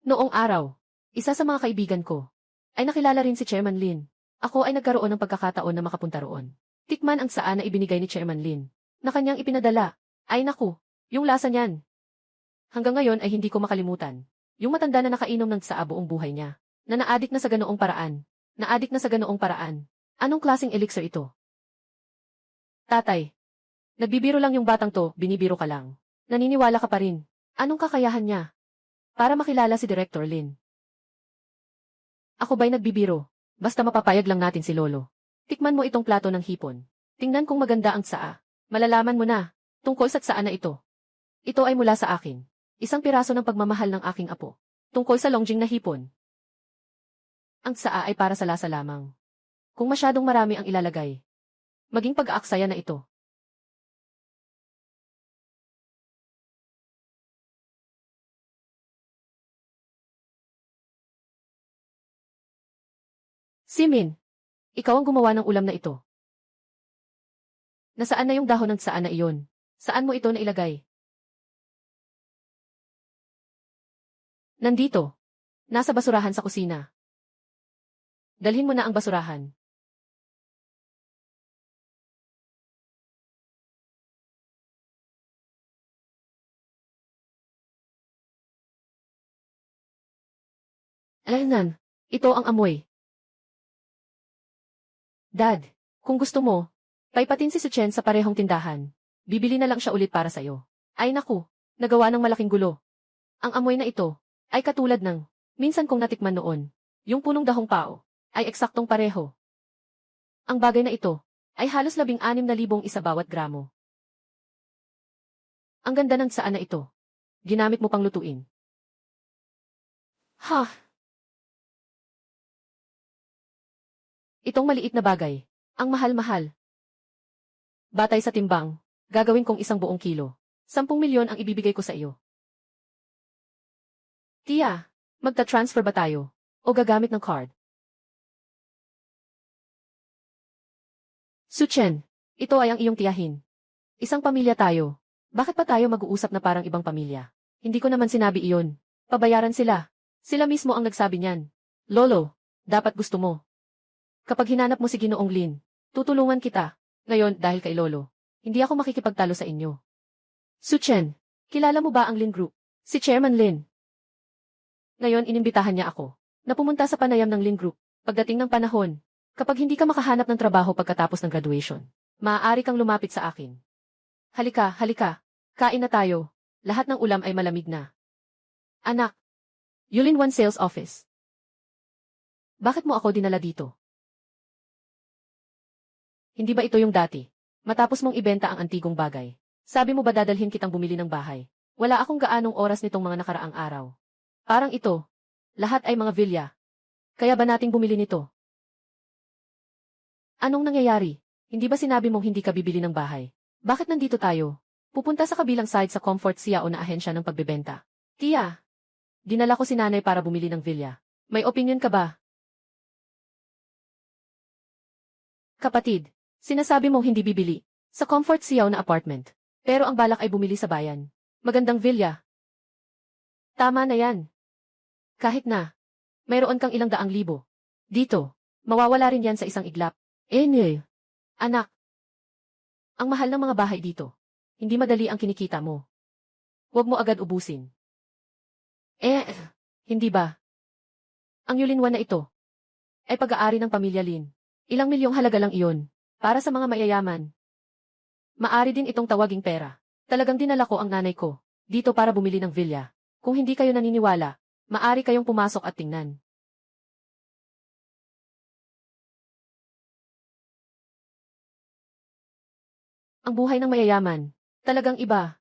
Noong araw, isa sa mga kaibigan ko, ay nakilala rin si Chairman Lin. Ako ay nagkaroon ng pagkakataon na makapunta roon. Tikman ang tsaa na ibinigay ni Chairman Lin, na kanyang ipinadala. Ay naku, yung lasa niyan. Hanggang ngayon ay hindi ko makalimutan. Yung matanda na nakainom ng tsaa buong buhay niya, na naadik na sa ganoong paraan. Naadik na sa ganoong paraan. Anong klaseng elixir ito? Tatay, nagbibiro lang yung batang to, binibiro ka lang. Naniniwala ka pa rin. Anong kakayahan niya? Para makilala si Director Lin. Ako ba'y nagbibiro? Basta mapapayag lang natin si Lolo. Tikman mo itong plato ng hipon. Tingnan kung maganda ang tsaa. Malalaman mo na, tungkol sa tsaa na ito. Ito ay mula sa akin. Isang piraso ng pagmamahal ng aking apo. Tungkol sa longjing na hipon. Ang tsaa ay para sa lasa lamang. Kung masyadong marami ang ilalagay, maging pag-aaksaya na ito. Simin, ikaw ang gumawa ng ulam na ito. Nasaan na yung dahon ng tsaa na iyon? Saan mo ito nailagay? Nandito. Nasa basurahan sa kusina. Dalhin mo na ang basurahan. Alaynan, ito ang amoy. Dad, kung gusto mo, paipatin si Su Chen sa parehong tindahan. Bibili na lang siya ulit para sa'yo. Ay naku, nagawa ng malaking gulo. Ang amoy na ito, ay katulad ng, minsan kong natikman noon, yung punong dahong pao, ay eksaktong pareho. Ang bagay na ito, ay halos 16,000 isa bawat gramo. Ang ganda ng tsaa na ito. Ginamit mo pang lutuin. Ha! Itong maliit na bagay, ang mahal-mahal. Batay sa timbang, gagawin kong 1 buong kilo. 10 milyon ang ibibigay ko sa iyo. Tia, magta-transfer ba tayo? O gagamit ng card? Su Chen, ito ay ang iyong tiyahin. Isang pamilya tayo. Bakit pa tayo mag-uusap na parang ibang pamilya? Hindi ko naman sinabi iyon. Pabayaran sila. Sila mismo ang nagsabi niyan. Lolo, dapat gusto mo. Kapag hinanap mo si Ginoong Lin, tutulungan kita. Ngayon, dahil kay Lolo, hindi ako makikipagtalo sa inyo. Su Chen, kilala mo ba ang Lin Group? Si Chairman Lin. Ngayon inimbitahan niya ako na pumunta sa panayam ng Lin Group. Pagdating ng panahon, kapag hindi ka makahanap ng trabaho pagkatapos ng graduation, maaari kang lumapit sa akin. Halika, halika. Kain na tayo. Lahat ng ulam ay malamig na. Anak, Yulin One Sales Office. Bakit mo ako dinala dito? Hindi ba ito yung dati? Matapos mong ibenta ang antigong bagay. Sabi mo ba dadalhin kitang bumili ng bahay? Wala akong gaanong oras nitong mga nakaraang araw. Parang ito. Lahat ay mga villa. Kaya ba nating bumili nito? Anong nangyayari? Hindi ba sinabi mong hindi ka bibili ng bahay? Bakit nandito tayo? Pupunta sa kabilang side sa Comfort Siao na ahensya ng pagbebenta. Tia, dinala ko si nanay para bumili ng villa. May opinion ka ba? Kapatid, sinasabi mong hindi bibili sa Comfort Siao na apartment. Pero ang balak ay bumili sa bayan. Magandang villa. Tama na yan. Kahit na, mayroon kang ilang daang libo. Dito, mawawala rin yan sa isang iglap. Anak, ang mahal ng mga bahay dito. Hindi madali ang kinikita mo. Huwag mo agad ubusin. Hindi ba? Ang Yulinwan na ito ay pag-aari ng pamilya Lin. Ilang milyong halaga lang iyon para sa mga mayayaman. Maari din itong tawaging pera. Talagang dinala ko ang nanay ko dito para bumili ng villa. Kung hindi kayo naniniwala, maari kayong pumasok at tingnan. Ang buhay ng mayayaman, talagang iba.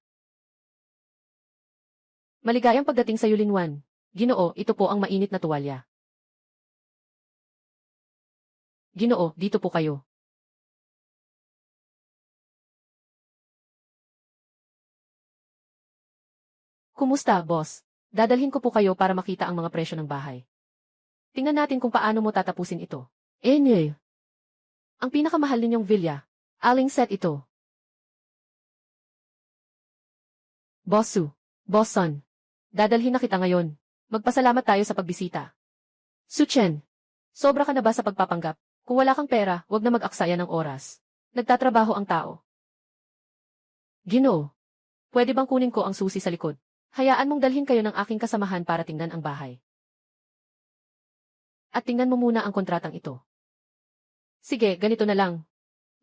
Maligayang pagdating sa Yulinwan. Ginoo, ito po ang mainit na tuwalya. Ginoo, dito po kayo. Kumusta, boss? Dadalhin ko po kayo para makita ang mga presyo ng bahay. Tingnan natin kung paano mo tatapusin ito. Ang pinakamahal ninyong villa. Aling set ito. Bossu, Bosson. Dadalhin na kita ngayon. Magpasalamat tayo sa pagbisita. Suchen, sobra ka na ba sa pagpapanggap? Kung wala kang pera, wag na mag-aksaya ng oras. Nagtatrabaho ang tao. Ginoo, pwede bang kunin ko ang susi sa likod? Hayaan mong dalhin kayo ng aking kasamahan para tingnan ang bahay. At tingnan mo muna ang kontratang ito. Sige, ganito na lang.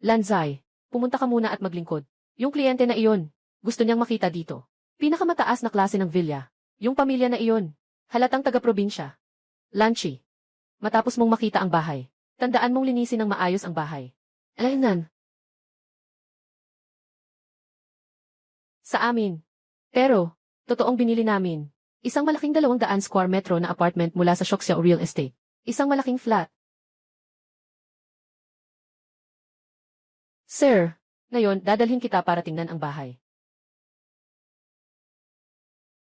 Lanzai, pumunta ka muna at maglingkod. Yung kliyente na iyon, gusto niyang makita dito. Pinakamataas na klase ng villa. Yung pamilya na iyon, halatang taga-probinsya. Lanchi, matapos mong makita ang bahay, tandaan mong linisin ng maayos ang bahay. Alainan. Sa amin. Pero, totoong binili namin. Isang malaking 200 square metro na apartment mula sa Shoxiao Real Estate. Isang malaking flat. Sir, ngayon dadalhin kita para tingnan ang bahay.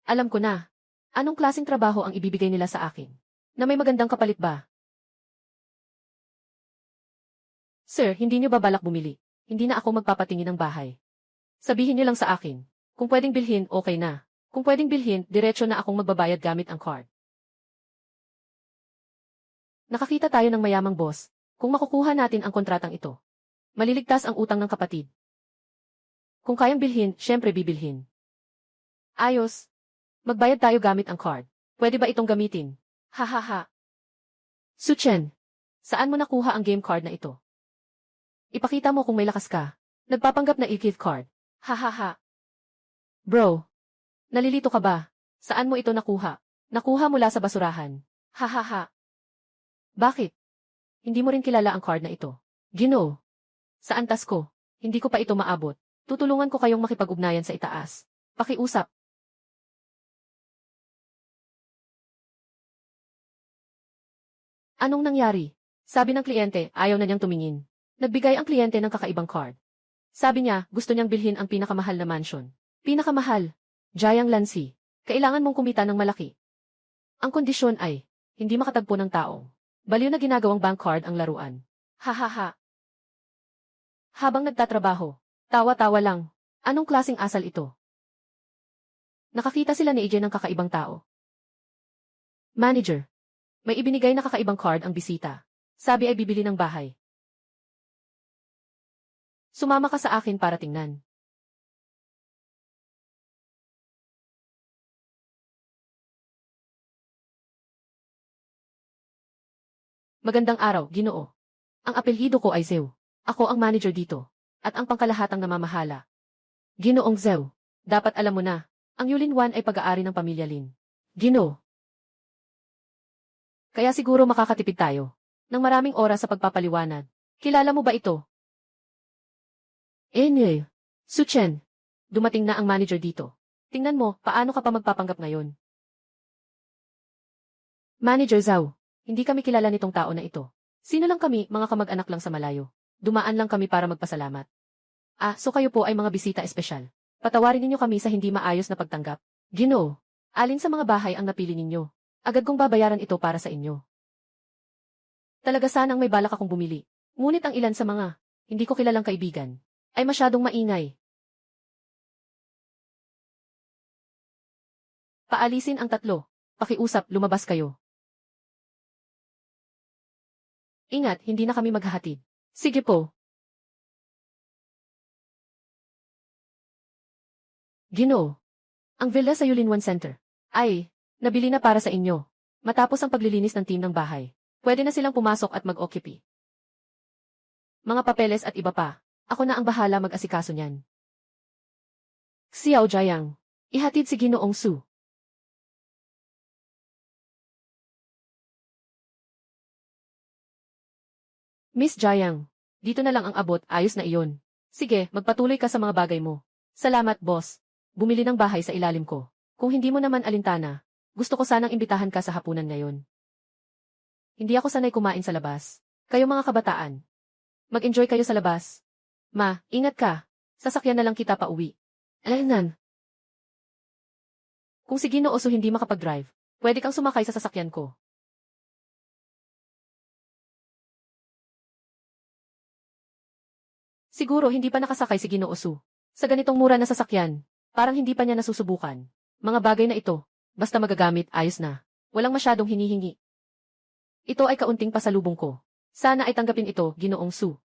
Alam ko na. Anong klaseng trabaho ang ibibigay nila sa akin? Na may magandang kapalit ba? Sir, hindi niyo ba balak bumili? Hindi na ako magpapatingin ng bahay. Sabihin niyo lang sa akin. Kung pwedeng bilhin, okay na. Kung pwedeng bilhin, diretso na akong magbabayad gamit ang card. Nakakita tayo ng mayamang boss. Kung makukuha natin ang kontratang ito, maliligtas ang utang ng kapatid. Kung kayang bilhin, syempre bibilhin. Ayos. Magbayad tayo gamit ang card. Pwede ba itong gamitin? Hahaha. Suchen, saan mo nakuha ang game card na ito? Ipakita mo kung may lakas ka. Nagpapanggap na i-gift card. Hahaha. Bro, nalilito ka ba? Saan mo ito nakuha? Nakuha mula sa basurahan. Hahaha. Bakit? Hindi mo rin kilala ang card na ito. Ginoo. Sa antas ko, hindi ko pa ito maabot. Tutulungan ko kayong makipag-ugnayan sa itaas. Pakiusap. Anong nangyari? Sabi ng kliyente, ayaw na niyang tumingin. Nagbigay ang kliyente ng kakaibang card. Sabi niya, gusto niyang bilhin ang pinakamahal na mansion. Pinakamahal. Jayang Lansi. Kailangan mong kumita ng malaki. Ang kondisyon ay, hindi makatagpo ng taong. Baliw na ginagawang bank card ang laruan. Hahaha. Habang nagtatrabaho, tawa-tawa lang. Anong klaseng asal ito? Nakakita sila ni AJ ng kakaibang tao. Manager. May ibinigay na kakaibang card ang bisita. Sabi ay bibili ng bahay. Sumama ka sa akin para tingnan. Magandang araw, Ginoo. Ang apelyido ko ay Zeu. Ako ang manager dito. At ang pangkalahatang namamahala. Ginoong Zeu. Dapat alam mo na. Ang Yulin 1 ay pag-aari ng pamilya Lin. Gino. Kaya siguro makakatipid tayo ng maraming oras sa pagpapaliwanag. Kilala mo ba ito? Su Chen. Dumating na ang manager dito. Tingnan mo, paano ka pa magpapanggap ngayon? Manager Zhao, hindi kami kilala nitong tao na ito. Sino lang kami, mga kamag-anak lang sa malayo. Dumaan lang kami para magpasalamat. So kayo po ay mga bisita espesyal. Patawarin ninyo kami sa hindi maayos na pagtanggap. Ginoo, alin sa mga bahay ang napili ninyo? Agad kong babayaran ito para sa inyo. Talaga sanang may balak akong bumili. Ngunit ang ilan sa mga hindi ko kilalang kaibigan ay masyadong maingay. Paalisin ang tatlo. Pakiusap, lumabas kayo. Ingat, hindi na kami maghahatid. Sige po. Ginoo. Ang villa sa Yulin 1 Center ay nabili na para sa inyo. Matapos ang paglilinis ng team ng bahay, pwede na silang pumasok at mag-occupy. Mga papeles at iba pa. Ako na ang bahala mag-asikaso niyan. Xiao Jiang. Ihatid si Ginoong Su. Miss Jiang. Dito na lang ang abot, ayos na iyon. Sige, magpatuloy ka sa mga bagay mo. Salamat, boss. Bumili ng bahay sa ilalim ko. Kung hindi mo naman alintana, gusto ko sanang imbitahan ka sa hapunan ngayon. Hindi ako sanay kumain sa labas. Kayo mga kabataan. Mag-enjoy kayo sa labas. Ma, ingat ka. Sasakyan na lang kita pa uwi. Alaynan. Kung si Ginoo Su hindi makapag-drive, pwede kang sumakay sa sasakyan ko. Siguro hindi pa nakasakay si Ginoo Su. Sa ganitong mura na sasakyan, parang hindi pa niya nasusubukan. Mga bagay na ito, basta magagamit, ayos na. Walang masyadong hinihingi. Ito ay kaunting pasalubong ko. Sana ay tanggapin ito, Ginoong Su.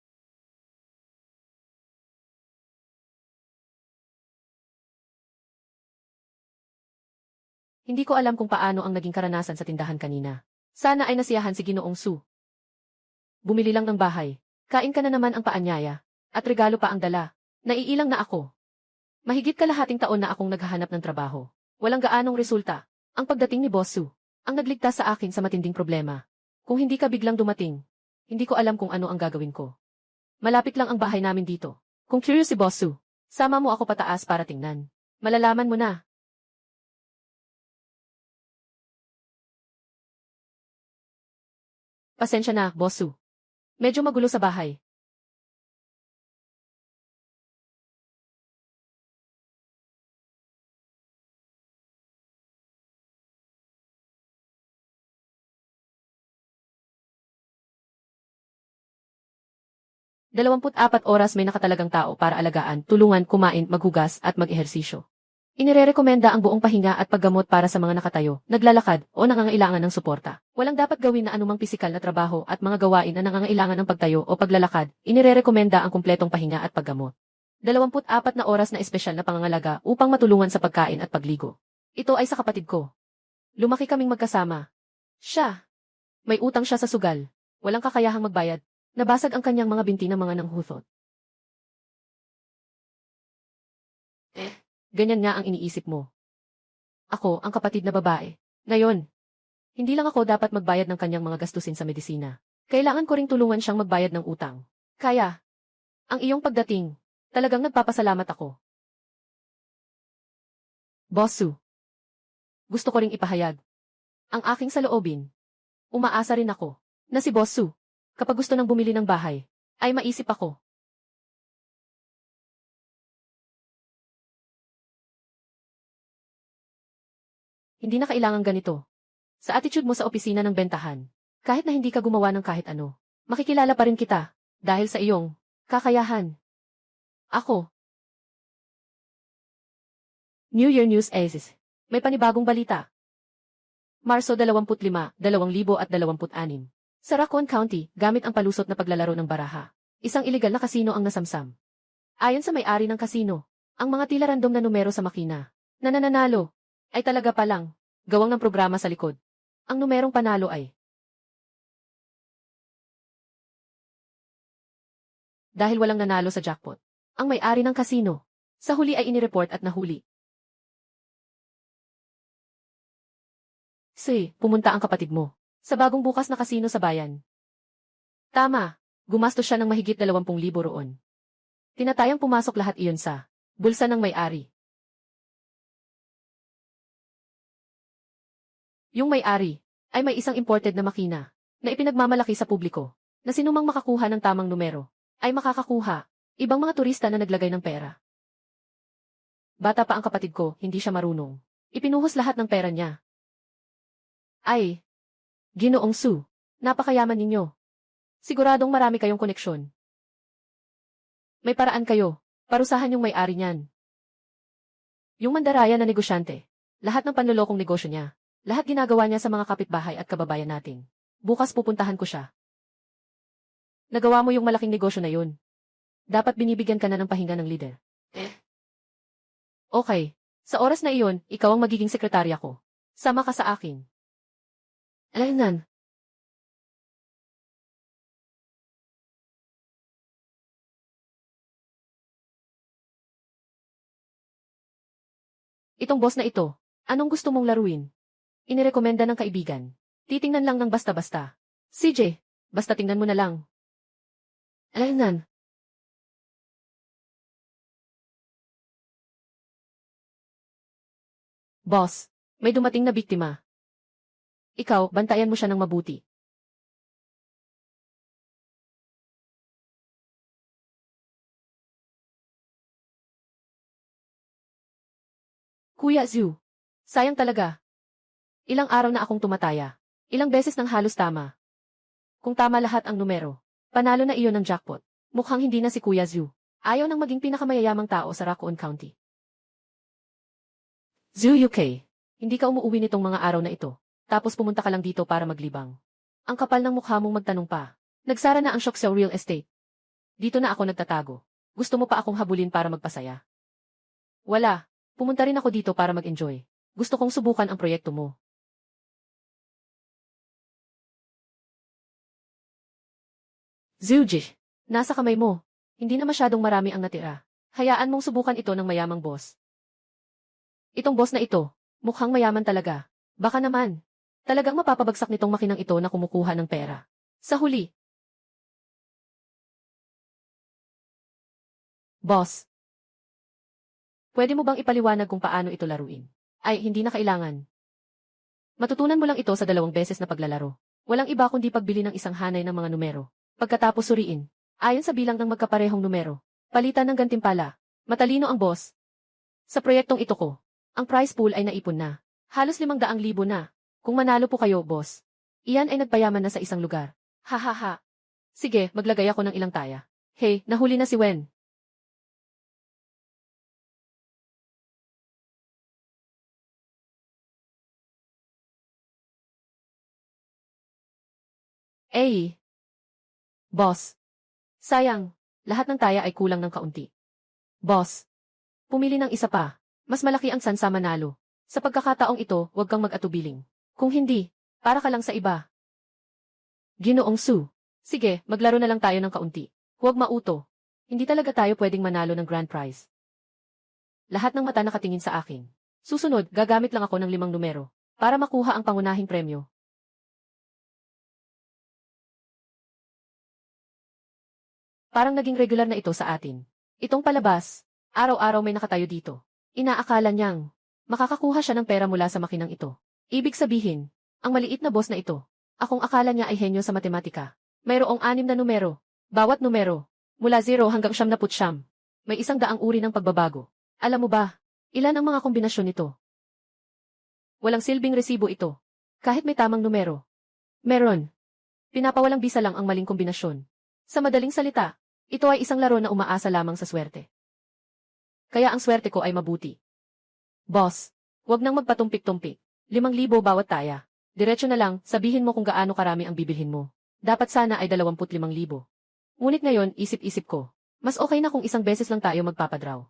Hindi ko alam kung paano ang naging karanasan sa tindahan kanina. Sana ay nasiyahan si Ginoong Su. Bumili lang ng bahay. Kain ka na naman ang paanyaya. At regalo pa ang dala. Naiilang na ako. Mahigit kalahating taon na akong naghahanap ng trabaho. Walang gaanong resulta. Ang pagdating ni Boss Su, ang nagligtas sa akin sa matinding problema. Kung hindi ka biglang dumating, hindi ko alam kung ano ang gagawin ko. Malapit lang ang bahay namin dito. Kung curious si Boss Su, sama mo ako pataas para tingnan. Malalaman mo na. Pasensya na, Boss Su. Medyo magulo sa bahay. Dalawamput-apat oras may nakatalagang tao para alagaan, tulungan, kumain, maghugas, at mag-ehersisyo. Inirerekomenda ang buong pahinga at paggamot para sa mga nakatayo, naglalakad, o nangangailangan ng suporta. Walang dapat gawin na anumang pisikal na trabaho at mga gawain na nangangailangan ng pagtayo o paglalakad. Inirerekomenda ang kumpletong pahinga at paggamot. 24 na oras na espesyal na pangangalaga upang matulungan sa pagkain at pagligo. Ito ay sa kapatid ko. Lumaki kaming magkasama. Siya. May utang siya sa sugal. Walang kakayahang magbayad. Nabasag ang kanyang mga binti ng mga nanghuthot. Ganyan nga ang iniisip mo. Ako, ang kapatid na babae. Ngayon, hindi lang ako dapat magbayad ng kanyang mga gastusin sa medisina. Kailangan ko ring tulungan siyang magbayad ng utang. Kaya, ang iyong pagdating, talagang nagpapasalamat ako. Boss Su, gusto ko ring ipahayag ang aking saloobin. Umaasa rin ako na si Boss Su, kapag gusto nang bumili ng bahay, ay maisip ako. Hindi na kailangan ganito. Sa attitude mo sa opisina ng bentahan, kahit na hindi ka gumawa ng kahit ano, makikilala pa rin kita, dahil sa iyong kakayahan. Ako. New Year News Aces. May panibagong balita. Marso 25, 2026. Sa Raccoon County, gamit ang palusot na paglalaro ng baraha, isang iligal na kasino ang nasamsam. Ayon sa may-ari ng kasino, ang mga tila random na numero sa makina na nananalo ay talaga palang gawang ng programa sa likod. Ang numerong panalo ay dahil walang nanalo sa jackpot. Ang may-ari ng kasino sa huli ay inireport at nahuli. Pumunta ang kapatid mo. Sa bagong bukas na kasino sa bayan. Tama. Gumastos siya ng mahigit 20,000 roon. Tinatayang pumasok lahat iyon sa bulsa ng may-ari. Yung may-ari ay may isang imported na makina na ipinagmamalaki sa publiko na sinumang makakuha ng tamang numero ay makakakuha. Ibang mga turista na naglagay ng pera. Bata pa ang kapatid ko, hindi siya marunong. Ipinuhos lahat ng pera niya. Ay, Ginoong Su, napakayaman ninyo. Siguradong marami kayong koneksyon. May paraan kayo, parusahan yung may-ari niyan. Yung mandaraya na negosyante, lahat ng panlolokong negosyo niya, lahat ginagawa niya sa mga kapitbahay at kababayan natin. Bukas pupuntahan ko siya. Nagawa mo yung malaking negosyo na yun. Dapat binibigyan ka na ng pahinga ng leader. Okay, sa oras na iyon, ikaw ang magiging sekretarya ko. Sama ka sa akin. Alaynan. Itong boss na ito, anong gusto mong laruin? Inirekomenda ng kaibigan. Titingnan lang ng basta-basta. CJ, basta tingnan mo na lang. Alaynan. Boss, may dumating na biktima. Ikaw, bantayan mo siya ng mabuti. Kuya Zhu, sayang talaga. Ilang araw na akong tumataya. Ilang beses nang halos tama. Kung tama lahat ang numero, panalo na iyon ng jackpot. Mukhang hindi na si Kuya Zhu. Ayaw nang maging pinakamayayamang tao sa Raccoon County. Zhu UK, hindi ka umuwi nitong mga araw na ito. Tapos pumunta ka lang dito para maglibang. Ang kapal ng mukha mong magtanong pa. Nagsara na ang shock sa real estate. Dito na ako nagtatago. Gusto mo pa akong habulin para magpasaya? Wala. Pumunta rin ako dito para mag-enjoy. Gusto kong subukan ang proyekto mo. Zuji, nasa kamay mo. Hindi na masyadong marami ang natira. Hayaan mong subukan ito ng mayamang boss. Itong boss na ito, mukhang mayaman talaga. Baka naman. Talagang mapapabagsak nitong makinang ito na kumukuha ng pera. Sa huli. Boss. Pwede mo bang ipaliwanag kung paano ito laruin? Ay, hindi na kailangan. Matutunan mo lang ito sa 2 beses na paglalaro. Walang iba kundi pagbili ng isang hanay ng mga numero. Pagkatapos suriin, ayon sa bilang ng magkaparehong numero. Palitan ng gantimpala. Matalino ang boss. Sa proyektong ito ko, ang prize pool ay naipon na. Halos 500,000 na. Kung manalo po kayo, boss. Iyan ay nagpayaman na sa isang lugar. Ha ha ha. Sige, maglagay ako ng ilang taya. Hey, nahuli na si Wen. Eh. Boss. Sayang, lahat ng taya ay kulang ng kaunti. Boss. Pumili ng isa pa. Mas malaki ang sansa manalo. Sa pagkakataong ito, huwag kang mag-atubiling. Kung hindi, para ka lang sa iba. Ginoong Su. Sige, maglaro na lang tayo ng kaunti. Huwag mauto. Hindi talaga tayo pwedeng manalo ng grand prize. Lahat ng mata nakatingin sa akin. Susunod, gagamit lang ako ng 5 numero para makuha ang pangunahing premyo. Parang naging regular na ito sa atin. Itong palabas, araw-araw may nakatayo dito. Inaakala niyang makakakuha siya ng pera mula sa makinang ito. Ibig sabihin, ang maliit na boss na ito, akong akala niya ay henyo sa matematika. Mayroong 6 na numero. Bawat numero, mula 0 hanggang 99, may 100 uri ng pagbabago. Alam mo ba, ilan ang mga kombinasyon nito? Walang silbing resibo ito. Kahit may tamang numero. Meron. Pinapawalang bisa lang ang maling kombinasyon. Sa madaling salita, ito ay isang laro na umaasa lamang sa swerte. Kaya ang swerte ko ay mabuti. Boss, wag nang magpatumpik-tumpik. 5,000 bawat taya. Diretso na lang, sabihin mo kung gaano karami ang bibilhin mo. Dapat sana ay 25,000. Ngunit ngayon, isip-isip ko. Mas okay na kung isang beses lang tayo magpapadraw.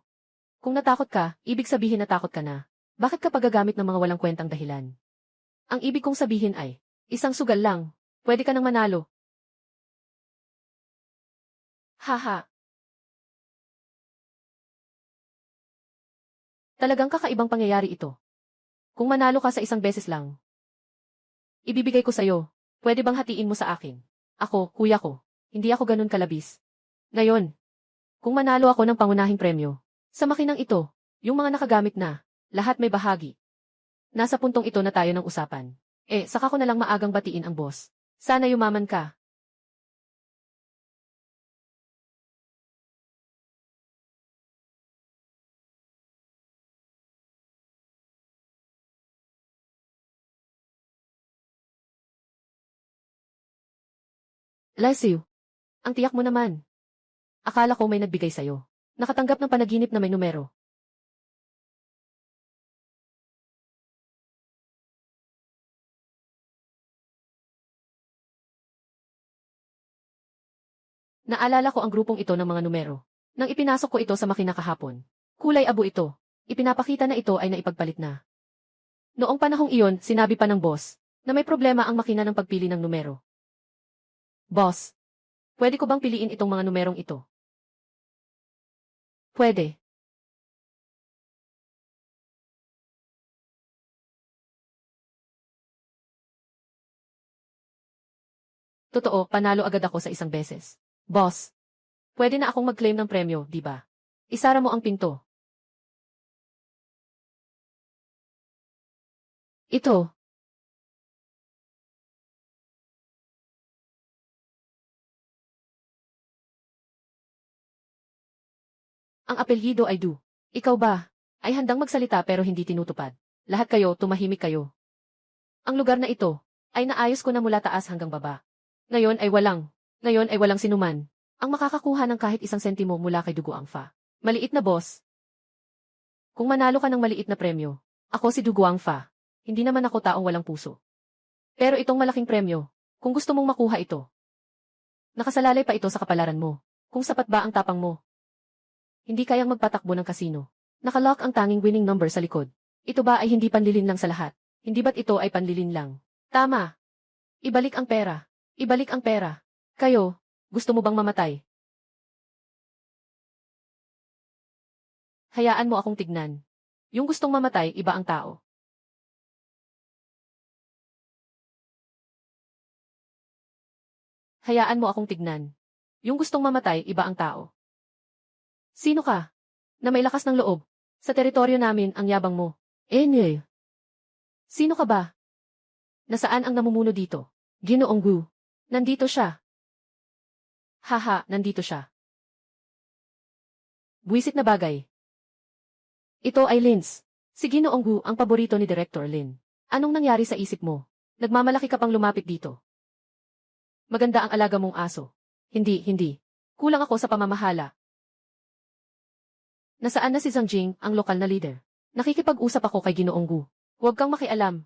Kung natakot ka, ibig sabihin natakot ka na. Bakit ka pagagamit ng mga walang kwentang dahilan? Ang ibig kong sabihin ay, isang sugal lang. Pwede ka nang manalo. Haha. Talagang kakaibang pangyayari ito. Kung manalo ka sa isang beses lang, Ibibigay ko sa'yo. Pwede bang hatiin mo sa akin? Ako, kuya ko. Hindi ako ganun kalabis. Ngayon, kung manalo ako ng pangunahing premyo, sa makinang ito, yung mga nakagamit na, lahat may bahagi. Nasa puntong ito na tayo ng usapan. Saka ko na lang maagang batiin ang boss. Sana yumaman ka. Bless you. Ang tiyak mo naman. Akala ko may nagbigay sa'yo. Nakatanggap ng panaginip na may numero. Naalala ko ang grupong ito ng mga numero. Nang ipinasok ko ito sa makina kahapon. Kulay abo ito. Ipinapakita na ito ay naipagpalit na. Noong panahong iyon, sinabi pa ng boss na may problema ang makina ng pagpili ng numero. Boss, pwede ko bang piliin itong mga numerong ito? Pwede. Totoo, panalo agad ako sa isang beses. Boss, pwede na akong mag-claim ng premyo, di ba? Isara mo ang pinto. Ito. Ang apelyido ay Du. Ikaw ba? Ay handang magsalita pero hindi tinutupad. Lahat kayo, tumahimik kayo. Ang lugar na ito, ay naayos ko na mula taas hanggang baba. Ngayon ay walang sinuman. Ang makakakuha ng kahit isang sentimo mula kay Dugo Ang Fa. Maliit na boss. Kung manalo ka ng maliit na premyo, ako si Dugo Ang Fa. Hindi naman ako taong walang puso. Pero itong malaking premyo, kung gusto mong makuha ito, nakasalalay pa ito sa kapalaran mo. Kung sapat ba ang tapang mo? Hindi kayang magpatakbo ng kasino. Nakalock ang tanging winning number sa likod. Ito ba ay hindi panlilin lang sa lahat? Hindi ba't ito ay panlilin lang? Tama. Ibalik ang pera. Ibalik ang pera. Kayo, gusto mo bang mamatay? Hayaan mo akong tignan. Yung gustong mamatay, iba ang tao. Hayaan mo akong tignan. Yung gustong mamatay, iba ang tao. Sino ka? Na may lakas ng loob. Sa teritoryo namin ang yabang mo. Nye. Sino ka ba? Nasaan ang namumuno dito? Ginoong Gu. Nandito siya. Haha, nandito siya. Buwisit na bagay. Ito ay Linz. Si Ginoong Gu ang paborito ni Director Lin. Anong nangyari sa isip mo? Nagmamalaki ka pang lumapit dito. Maganda ang alaga mong aso. Hindi. Kulang ako sa pamamahala. Nasaan na si Zhang Jing, ang lokal na leader? Nakikipag-usap ako kay Ginoong Gu. Huwag kang makialam.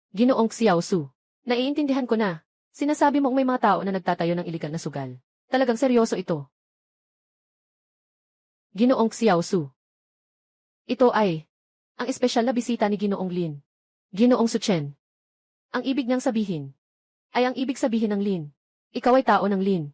Ginoong Xiao Su. Naiintindihan ko na. Sinasabi mong may mga tao na nagtatayo ng iligal na sugal. Talagang seryoso ito. Ginoong Xiao Su. Ito ay ang espesyal na bisita ni Ginoong Lin. Ginoong Su Chen. Ang ibig niyang sabihin ay ang ibig sabihin ng Lin. Ikaw ay tao ng Lin.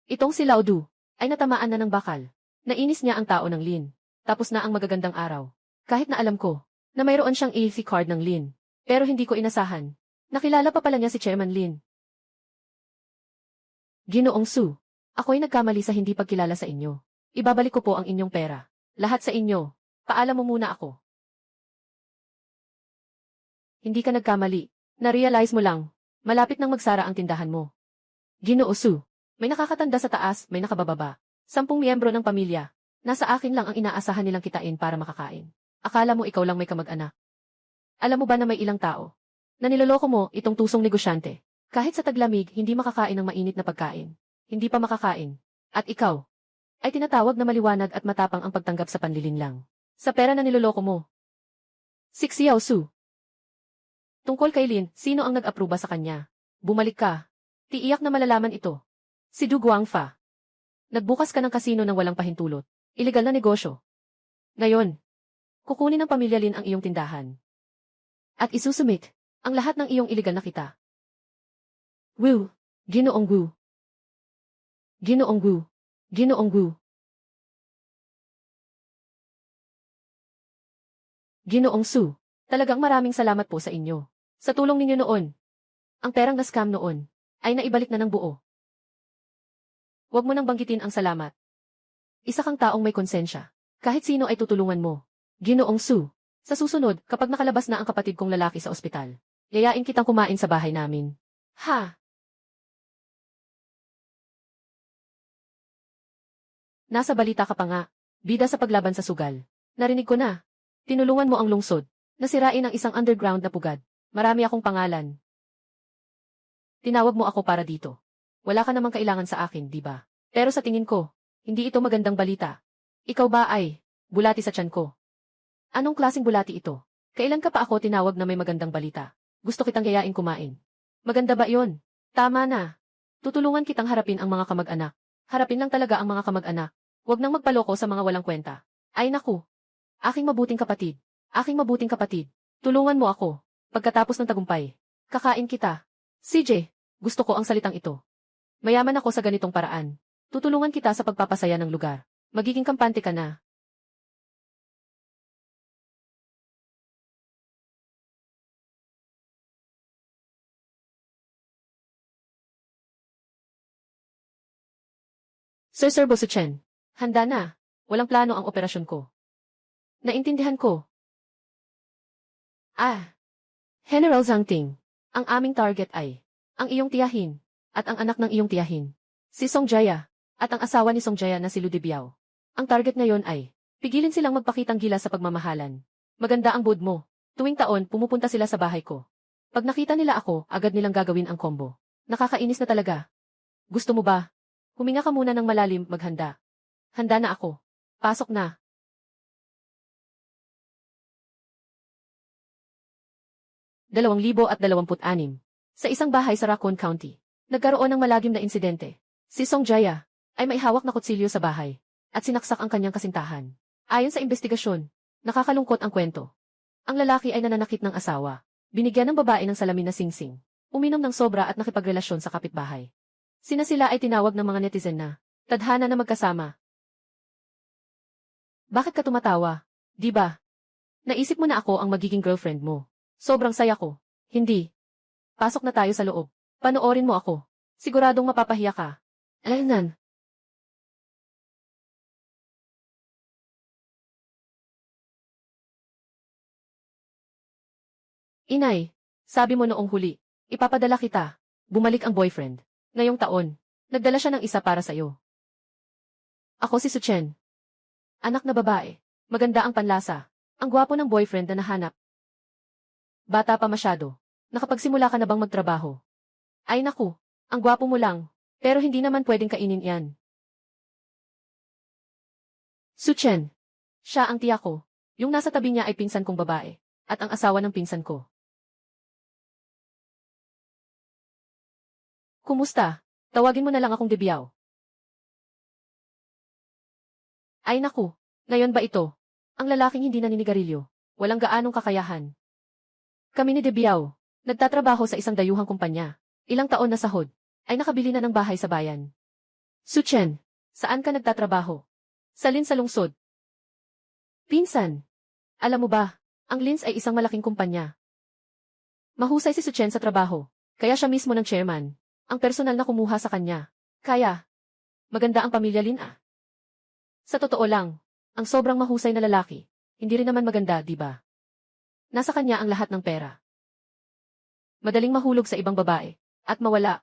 Itong si Lao Du ay natamaan na ng bakal. Nainis niya ang tao ng Lin. Tapos na ang magagandang araw. Kahit na alam ko na mayroon siyang AFC card ng Lin. Pero hindi ko inasahan. Nakilala pa pala niya si Chairman Lin. Ginoong Su, ako'y nagkamali sa hindi pagkilala sa inyo. Ibabalik ko po ang inyong pera. Lahat sa inyo. Paalam mo muna ako. Hindi ka nagkamali. Na-realize mo lang. Malapit nang magsara ang tindahan mo. Ginoo Su, may nakakatanda sa taas, may nakabababa. 10 miyembro ng pamilya. Nasa akin lang ang inaasahan nilang kitain para makakain. Akala mo ikaw lang may kamag-anak. Alam mo ba na may ilang tao na niloloko mo itong tusong negosyante? Kahit sa taglamig, hindi makakain ng mainit na pagkain. Hindi pa makakain. At ikaw ay tinatawag na maliwanag at matapang ang pagtanggap sa panlilinlang. Sa pera na niloloko mo. Si Xiao Su. Tungkol kay Lin, sino ang nag-aproba sa kanya? Bumalik ka. Tiiyak na malalaman ito. Si Du Guangfa. Nagbukas ka ng kasino ng walang pahintulot. Ilegal na negosyo. Ngayon, kukunin ng pamilya Lin ang iyong tindahan. At isusumit ang lahat ng iyong ilegal na kita. Wu, Ginoong Gu. Ginoong Gu. Ginoong Gu. Ginoong Su, talagang maraming salamat po sa inyo. Sa tulong ninyo noon, ang perang na-scam noon, ay naibalik na ng buo. Huwag mo nang banggitin ang salamat. Isa kang taong may konsensya. Kahit sino ay tutulungan mo. Ginoong Su, sa susunod, kapag nakalabas na ang kapatid kong lalaki sa ospital, yayain kitang kumain sa bahay namin. Ha? Nasa balita ka pa nga. Bida sa paglaban sa sugal. Narinig ko na. Tinulungan mo ang lungsod. Nasirain ang isang underground na pugad. Marami akong pangalan. Tinawag mo ako para dito. Wala ka namang kailangan sa akin, di ba? Pero sa tingin ko, hindi ito magandang balita. Ikaw ba ay bulati sa tiyan ko? Anong klaseng bulati ito? Kailan ka pa ako tinawag na may magandang balita? Gusto kitang yayain kumain. Maganda ba yon? Tama na. Tutulungan kitang harapin ang mga kamag-anak. Harapin lang talaga ang mga kamag-anak. Huwag nang magpaloko sa mga walang kwenta. Ay naku. Aking mabuting kapatid. Aking mabuting kapatid. Tulungan mo ako. Pagkatapos ng tagumpay. Kakain kita. CJ, gusto ko ang salitang ito. Mayaman ako sa ganitong paraan. Tutulungan kita sa pagpapasaya ng lugar. Magiging kampante ka na. Sir Bosuchen, handa na. Walang plano ang operasyon ko. Naintindihan ko. General Zhang Ting, ang aming target ay ang iyong tiyahin at ang anak ng iyong tiyahin, si Song Jaya, at ang asawa ni Song Jaya na si Lu Dibiao. Ang target ngayon ay pigilin silang magpakitang gilas sa pagmamahalan. Maganda ang mood mo. Tuwing taon, pumupunta sila sa bahay ko. Pag nakita nila ako, agad nilang gagawin ang combo. Nakakainis na talaga. Gusto mo ba? Huminga ka muna ng malalim, maghanda. Handa na ako. Pasok na. ₱226. Sa isang bahay sa Raccoon County, nagkaroon ng malagim na insidente. Si Song Jaya ay may hawak na kutsilyo sa bahay at sinaksak ang kanyang kasintahan. Ayon sa investigasyon, nakakalungkot ang kwento. Ang lalaki ay nananakit ng asawa. Binigyan ng babae ng salamin na singsing. Uminom ng sobra at nakipagrelasyon sa kapitbahay. Sila ay tinawag ng mga netizen na tadhana na magkasama. Bakit ka tumatawa? Di ba? Naisip mo na ako ang magiging girlfriend mo. Sobrang saya ko. Hindi. Pasok na tayo sa loob. Panoorin mo ako. Siguradong mapapahiya ka. Alaynan. Inay, sabi mo noong huli, ipapadala kita. Bumalik ang boyfriend. Ngayong taon, nagdala siya ng isa para sa'yo. Ako si Suchen. Anak na babae. Maganda ang panlasa. Ang gwapo ng boyfriend na nahanap. Bata pa masyado. Nakapagsimula ka na bang magtrabaho? Ay naku, ang gwapo mo lang. Pero hindi naman pwedeng kainin yan. Suchen. Siya ang tiya ko. Yung nasa tabi niya ay pinsan kong babae. At ang asawa ng pinsan ko. Kumusta? Tawagin mo na lang akong Debiao. Ay naku, ngayon ba ito? Ang lalaking hindi naninigarilyo. Walang gaanong kakayahan. Kami ni Debiao, nagtatrabaho sa isang dayuhang kumpanya. Ilang taon na sahod, ay nakabili na ng bahay sa bayan. Suchen, saan ka nagtatrabaho? Sa Lins sa lungsod. Pinsan. Alam mo ba, ang Lins ay isang malaking kumpanya. Mahusay si Suchen sa trabaho, kaya siya mismo ng chairman. Ang personal na kumuha sa kanya. Kaya, maganda ang pamilya Lin ah. Sa totoo lang, ang sobrang mahusay na lalaki, hindi rin naman maganda, di ba? Nasa kanya ang lahat ng pera. Madaling mahulog sa ibang babae, at mawala.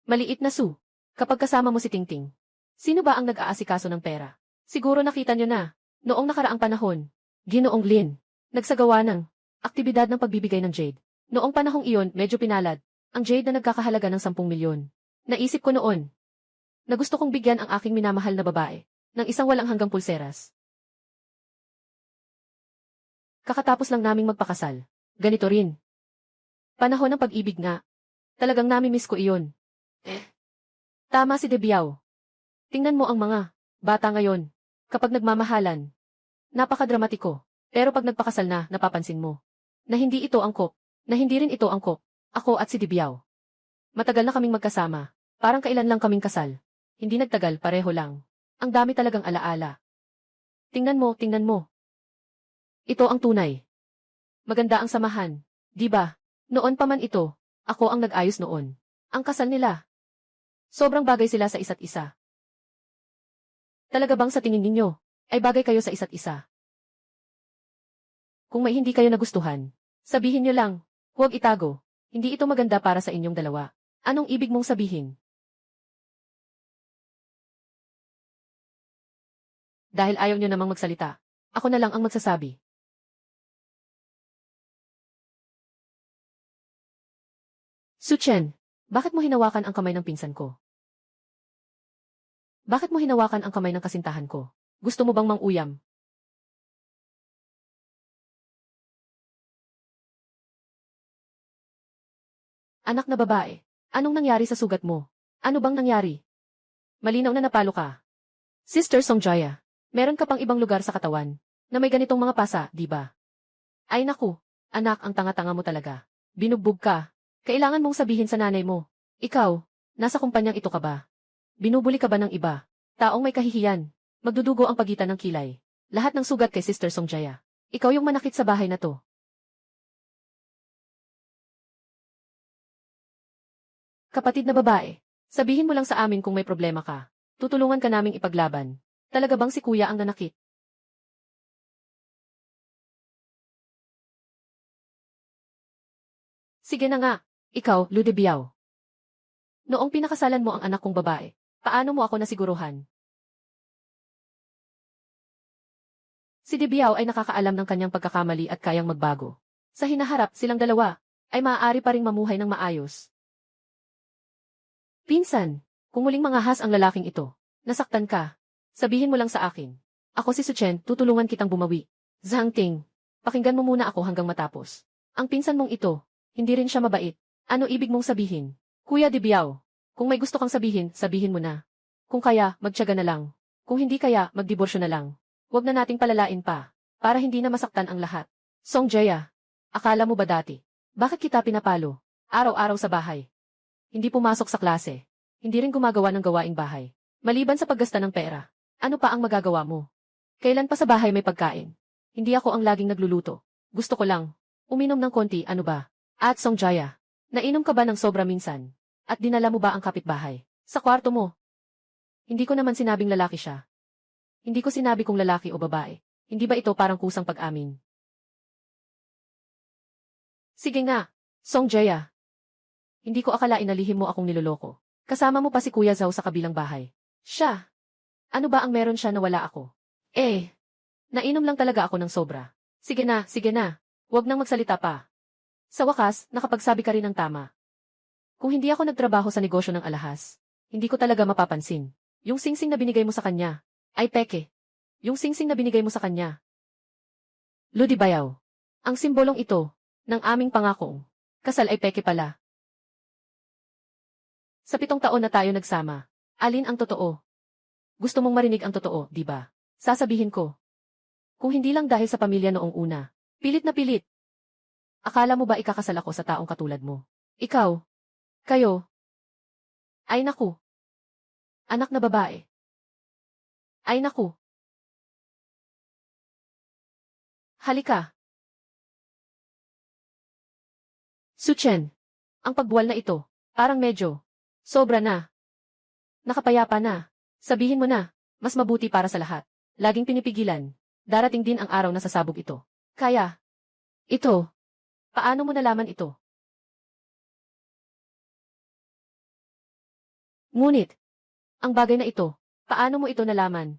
Maliit na Su, kapag kasama mo si Tingting, sino ba ang nag-aasikaso ng pera? Siguro nakita nyo na, noong nakaraang panahon, Ginoong Lin, nagsagawa ng aktibidad ng pagbibigay ng jade. Noong panahong iyon, medyo pinalad, ang jade na nagkakahalaga ng 10 milyon. Naisip ko noon, na gusto kong bigyan ang aking minamahal na babae, ng isang walang hanggang pulseras. Kakatapos lang naming magpakasal. Ganito rin. Panahon ng pag-ibig nga. Talagang nami-miss ko iyon. Tama si Debiao. Tingnan mo ang mga bata ngayon. Kapag nagmamahalan, napakadramatiko. Pero pag nagpakasal na, napapansin mo, na hindi ito angkop, na hindi rin ito angkop, ako at si Debiao. Matagal na kaming magkasama. Parang kailan lang kaming kasal. Hindi nagtagal, pareho lang. Ang dami talagang alaala. Tingnan mo, tingnan mo. Ito ang tunay. Maganda ang samahan. Di ba? Noon pa man ito, ako ang nag-ayos noon. Ang kasal nila. Sobrang bagay sila sa isa't isa. Talaga bang sa tingin ninyo, ay bagay kayo sa isa't isa? Kung may hindi kayo nagustuhan, sabihin nyo lang, huwag itago. Hindi ito maganda para sa inyong dalawa. Anong ibig mong sabihin? Dahil ayaw nyo namang magsalita, ako na lang ang magsasabi. Suchen, bakit mo hinawakan ang kamay ng pinsan ko? Bakit mo hinawakan ang kamay ng kasintahan ko? Gusto mo bang mang-uyam? Anak na babae, anong nangyari sa sugat mo? Ano bang nangyari? Malinaw na napalo ka. Sister Songjaya, meron ka pang ibang lugar sa katawan na may ganitong mga pasa, di ba? Ay naku, anak, ang tanga-tanga mo talaga. Binugbog ka. Kailangan mong sabihin sa nanay mo. Ikaw, nasa kumpanyang ito ka ba? Binubuli ka ba ng iba? Taong may kahihiyan. Magdudugo ang pagitan ng kilay. Lahat ng sugat kay Sister Songjaya. Ikaw yung manakit sa bahay na to. Kapatid na babae, sabihin mo lang sa amin kung may problema ka. Tutulungan ka naming ipaglaban. Talaga bang si kuya ang nanakit? Sige na nga, ikaw, Ludebiao. Noong pinakasalan mo ang anak kong babae, paano mo ako nasiguruhan? Si Debiao ay nakakaalam ng kanyang pagkakamali at kayang magbago. Sa hinaharap, silang dalawa ay maaari pa ring mamuhay ng maayos. Pinsan, kung muling mangahas ang lalaking ito, nasaktan ka, sabihin mo lang sa akin. Ako si Suchen, tutulungan kitang bumawi. Zhang Ting, pakinggan mo muna ako hanggang matapos. Ang pinsan mong ito, hindi rin siya mabait. Ano ibig mong sabihin? Kuya Debiao, kung may gusto kang sabihin, sabihin mo na. Kung kaya, magtiyaga na lang. Kung hindi kaya, magdiborsyo na lang. Huwag na nating palalain pa, para hindi na masaktan ang lahat. Songjaya, akala mo ba dati? Bakit kita pinapalo? Araw-araw sa bahay. Hindi pumasok sa klase. Hindi rin gumagawa ng gawaing bahay. Maliban sa paggasta ng pera. Ano pa ang magagawa mo? Kailan pa sa bahay may pagkain? Hindi ako ang laging nagluluto. Gusto ko lang. Uminom ng konti, ano ba? At Songjaya, nainom ka ba ng sobra minsan? At dinala mo ba ang kapitbahay? Sa kwarto mo? Hindi ko naman sinabing lalaki siya. Hindi ko sinabi kung lalaki o babae. Hindi ba ito parang kusang pag-amin? Sige nga, Songjaya. Hindi ko akalain na lihim mo akong niloloko. Kasama mo pa si Kuya Zhao sa kabilang bahay. Siya. Ano ba ang meron siya na wala ako? Nainom lang talaga ako ng sobra. Sige na, sige na. Huwag nang magsalita pa. Sa wakas, nakapagsabi ka rin ng tama. Kung hindi ako nagtrabaho sa negosyo ng alahas, hindi ko talaga mapapansin. Yung singsing na binigay mo sa kanya, ay peke. Yung singsing na binigay mo sa kanya. Ludibayaw. Ang simbolong ito, ng aming pangakong, kasal ay peke pala. Sa 7 taon na tayo nagsama, alin ang totoo? Gusto mong marinig ang totoo, di ba? Sasabihin ko. Kung hindi lang dahil sa pamilya noong una, pilit na pilit. Akala mo ba ikakasal ako sa taong katulad mo? Ikaw? Kayo? Ay naku. Anak na babae. Ay naku. Halika. Suchen. Ang pagbuwal na ito, parang medyo sobra na. Nakapayapa na. Sabihin mo na, mas mabuti para sa lahat. Laging pinipigilan. Darating din ang araw na sasabog ito. Kaya. Ito. Paano mo nalaman ito? Ngunit, ang bagay na ito, paano mo ito nalaman?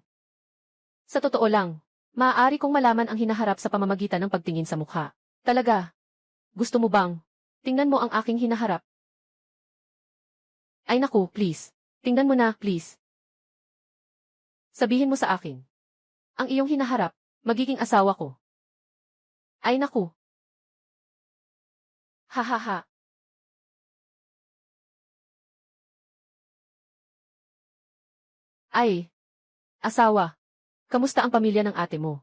Sa totoo lang, maaari kong malaman ang hinaharap sa pamamagitan ng pagtingin sa mukha. Talaga? Gusto mo bang? Tingnan mo ang aking hinaharap. Ay naku, please. Tingnan mo na, please. Sabihin mo sa akin. Ang iyong hinaharap, magiging asawa ko. Ay naku. Hahaha. Ay. Asawa. Kamusta ang pamilya ng ate mo?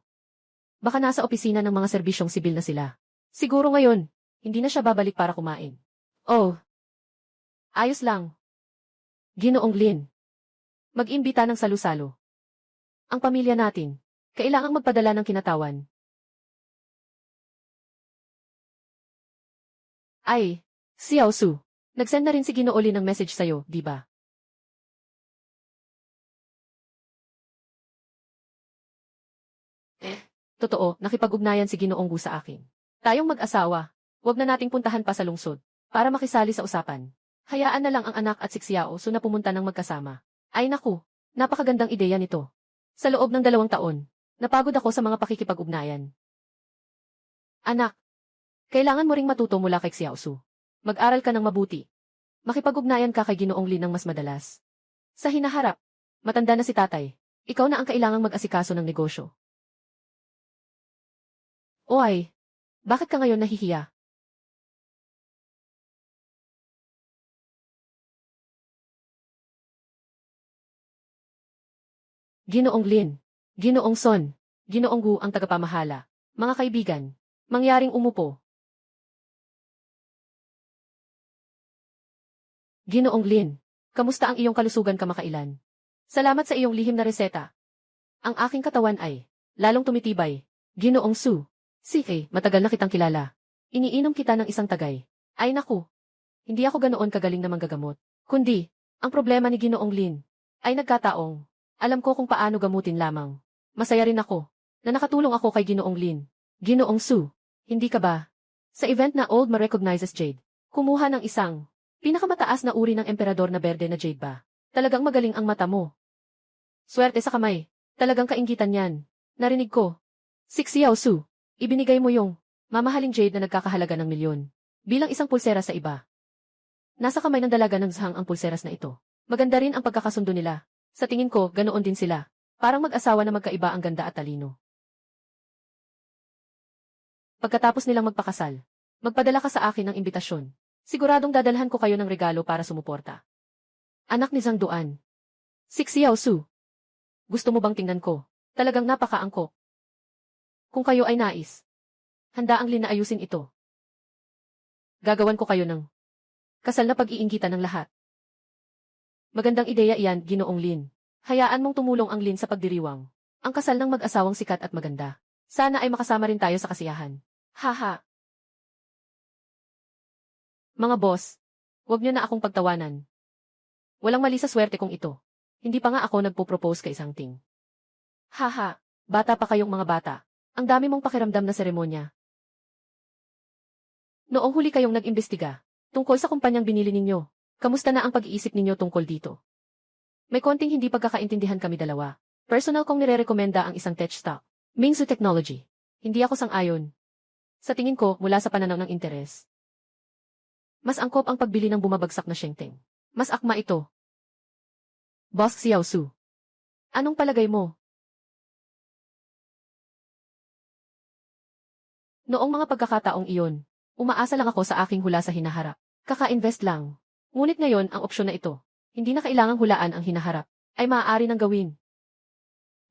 Baka nasa opisina ng mga serbisyong sibil na sila. Siguro ngayon, hindi na siya babalik para kumain. Oh. Ayos lang. Ginoong Lin. Mag-imbita ng salu-salo. Ang pamilya natin. Kailangang magpadala ng kinatawan. Ay, Xiao Su. Nag-send na rin si Ginoo Lin ng message sa'yo, di ba? Totoo, nakipag-ugnayan si Ginoong Gu sa akin. Tayong mag-asawa, wag na nating puntahan pa sa lungsod, para makisali sa usapan. Hayaan na lang ang anak at si Xiao Su na pumunta ng magkasama. Ay naku, napakagandang ideya nito. Sa loob ng 2 taon, napagod ako sa mga pakikipag-ugnayan. Anak, kailangan mo ring matuto mula kay Xiao Su. Mag-aral ka ng mabuti. Makipag-ugnayan ka kay Ginoong Lin ng mas madalas. Sa hinaharap, matanda na si tatay. Ikaw na ang kailangang mag-asikaso ng negosyo. O ay, bakit ka ngayon nahihiya? Ginoong Lin, Ginoong Son, Ginoong Gu ang tagapamahala. Mga kaibigan, mangyaring umupo. Ginoong Lin, kamusta ang iyong kalusugan kamakailan? Salamat sa iyong lihim na reseta. Ang aking katawan ay lalong tumitibay. Ginoong Su, sige, matagal na kitang kilala. Iniinom kita ng isang tagay. Ay naku, hindi ako ganoon kagaling na manggagamot. Kundi, ang problema ni Ginoong Lin ay nagkataong alam ko kung paano gamutin lamang. Masaya rin ako na nakatulong ako kay Ginoong Lin. Ginoong Su, hindi ka ba? Sa event na Old Ma recognizes Jade, kumuha ng isang pinakamataas na uri ng emperador na berde na Jade ba? Talagang magaling ang mata mo. Swerte sa kamay. Talagang kainggitan yan. Narinig ko. Si Xiao Su, ibinigay mo yung mamahaling Jade na nagkakahalaga ng milyon. Bilang isang pulsera sa iba. Nasa kamay ng dalaga ng Zhang ang pulseras na ito. Maganda rin ang pagkakasundo nila. Sa tingin ko, ganoon din sila. Parang mag-asawa na magkaiba ang ganda at talino. Pagkatapos nilang magpakasal, magpadala ka sa akin ng imbitasyon. Siguradong dadalhan ko kayo ng regalo para sumuporta. Anak ni Zhang Duan. Si Xiao Su. Gusto mo bang tingnan ko? Talagang napakaangkop. Kung kayo ay nais, handa ang Lin na ayusin ito. Gagawan ko kayo ng kasal na pag-iinggitan ng lahat. Magandang ideya iyan, Ginoong Lin. Hayaan mong tumulong ang Lin sa pagdiriwang. Ang kasal ng mag-asawang sikat at maganda. Sana ay makasama rin tayo sa kasiyahan. Haha. Mga boss, huwag niyo na akong pagtawanan. Walang mali sa swerte kong ito. Hindi pa nga ako nagpo-propose kay isang ting. Haha, bata pa kayong mga bata. Ang dami mong pakiramdam na seremonya. Noong huli kayong nag-imbestiga tungkol sa kumpanyang binili ninyo, kamusta na ang pag-iisip ninyo tungkol dito? May konting hindi pagkakaintindihan kami dalawa. Personal kong nire-rekomenda ang isang tech stock, Mingzu Technology. Hindi ako sang-ayon. Sa tingin ko, mula sa pananaw ng interes, mas angkop ang pagbili ng bumabagsak na Shengteng. Mas akma ito. Boss Xiao Su. Anong palagay mo? Noong mga pagkakataong iyon, umaasa lang ako sa aking hula sa hinaharap. Kaka-invest lang. Ngunit ngayon ang opsyon na ito, hindi na kailangang hulaan ang hinaharap, ay maaari nang gawin.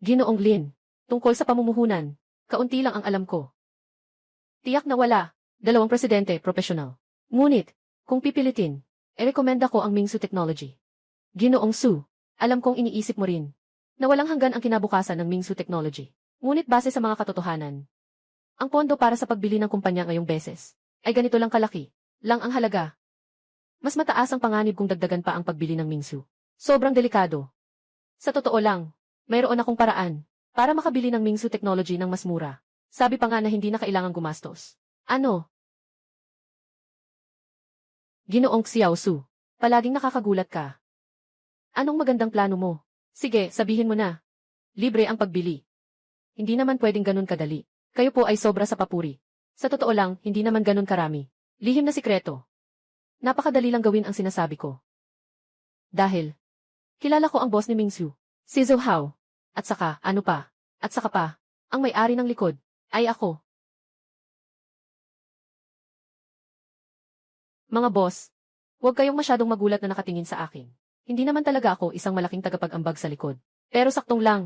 Ginoong Lin, tungkol sa pamumuhunan, kaunti lang ang alam ko. Tiyak na wala, 2 presidente, profesional. Ngunit, kung pipilitin, rekomenda ko ang Mingzu Technology. Ginoong Su, alam kong iniisip mo rin, na walang hanggan ang kinabukasan ng Mingzu Technology. Ngunit base sa mga katotohanan, ang pondo para sa pagbili ng kumpanya ngayong beses, ay ganito lang kalaki, lang ang halaga. Mas mataas ang panganib kung dagdagan pa ang pagbili ng Mingzu. Sobrang delikado. Sa totoo lang, mayroon akong paraan para makabili ng Mingzu Technology ng mas mura. Sabi pa nga na hindi na kailangang gumastos. Ano? Ginoong Xiao Su, palaging nakakagulat ka. Anong magandang plano mo? Sige, sabihin mo na. Libre ang pagbili. Hindi naman pwedeng ganun kadali. Kayo po ay sobra sa papuri. Sa totoo lang, hindi naman ganun karami. Lihim na sikreto. Napakadali lang gawin ang sinasabi ko. Dahil, kilala ko ang boss ni Mingzu, si Zhou Hao. At saka, ano pa? At saka pa, ang may-ari ng likod, ay ako. Mga boss, huwag kayong masyadong magulat na nakatingin sa akin. Hindi naman talaga ako isang malaking tagapag-ambag sa likod. Pero saktong lang,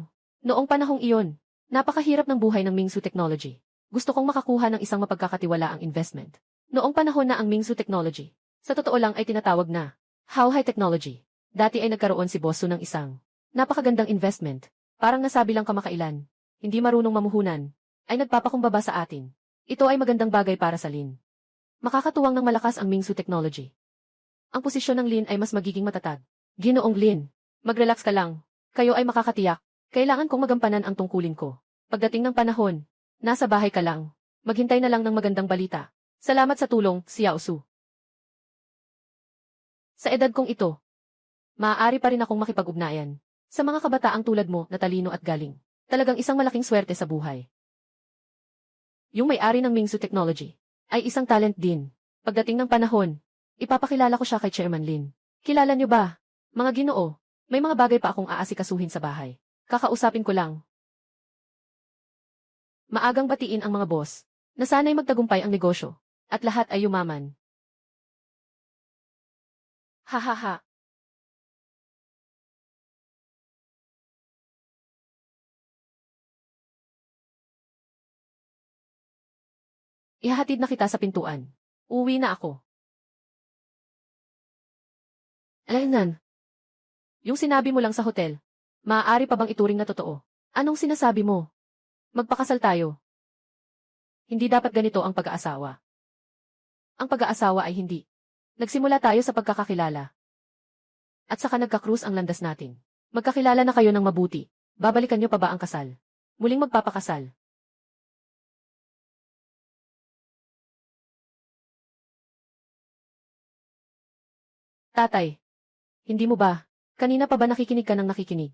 noong panahong iyon, napakahirap ng buhay ng Mingzu Technology. Gusto kong makakuha ng isang mapagkakatiwalaang investment. Noong panahon na ang Mingzu Technology, sa totoo lang ay tinatawag na How High Technology. Dati ay nagkaroon si Boss Su ng isang napakagandang investment. Parang nasabi lang kamakailan. hindi marunong mamuhunan, ay nagpapakumbaba sa atin. Ito ay magandang bagay para sa Lin. Makakatuwang ng malakas ang Mingsu technology. Ang posisyon ng Lin ay mas magiging matatag. Ginoong Lin, mag-relax ka lang. Kayo ay makakatiyak. Kailangan kong magampanan ang tungkulin ko. Pagdating ng panahon, nasa bahay ka lang. Maghintay na lang ng magandang balita. Salamat sa tulong, Xiao Su. Sa edad kong ito, maaari pa rin akong makipag-ugnayan sa mga kabataang tulad mo na talino at galing. Talagang isang malaking swerte sa buhay. Yung may-ari ng Mingsu Technology ay isang talent din. Pagdating ng panahon, ipapakilala ko siya kay Chairman Lin. Kilala niyo ba? Mga Ginoo, may mga bagay pa akong aasikasuhin sa bahay. Kakausapin ko lang. Maagang batiin ang mga boss na sana'y magtagumpay ang negosyo at lahat ay yumaman. Hahaha. Ihahatid na kita sa pintuan. Uwi na ako. Alaynan. Yung sinabi mo lang sa hotel, maaari pa bang ituring na totoo? Anong sinasabi mo? Magpakasal tayo. Hindi dapat ganito ang pag-aasawa. Ang pag-aasawa ay hindi. Nagsimula tayo sa pagkakakilala. At saka nagka-cruise ang landas natin. Magkakilala na kayo ng mabuti. Babalikan niyo pa ba ang kasal? Muling magpapakasal. Tatay, hindi mo ba? Kanina pa ba nakikinig ka ng nakikinig?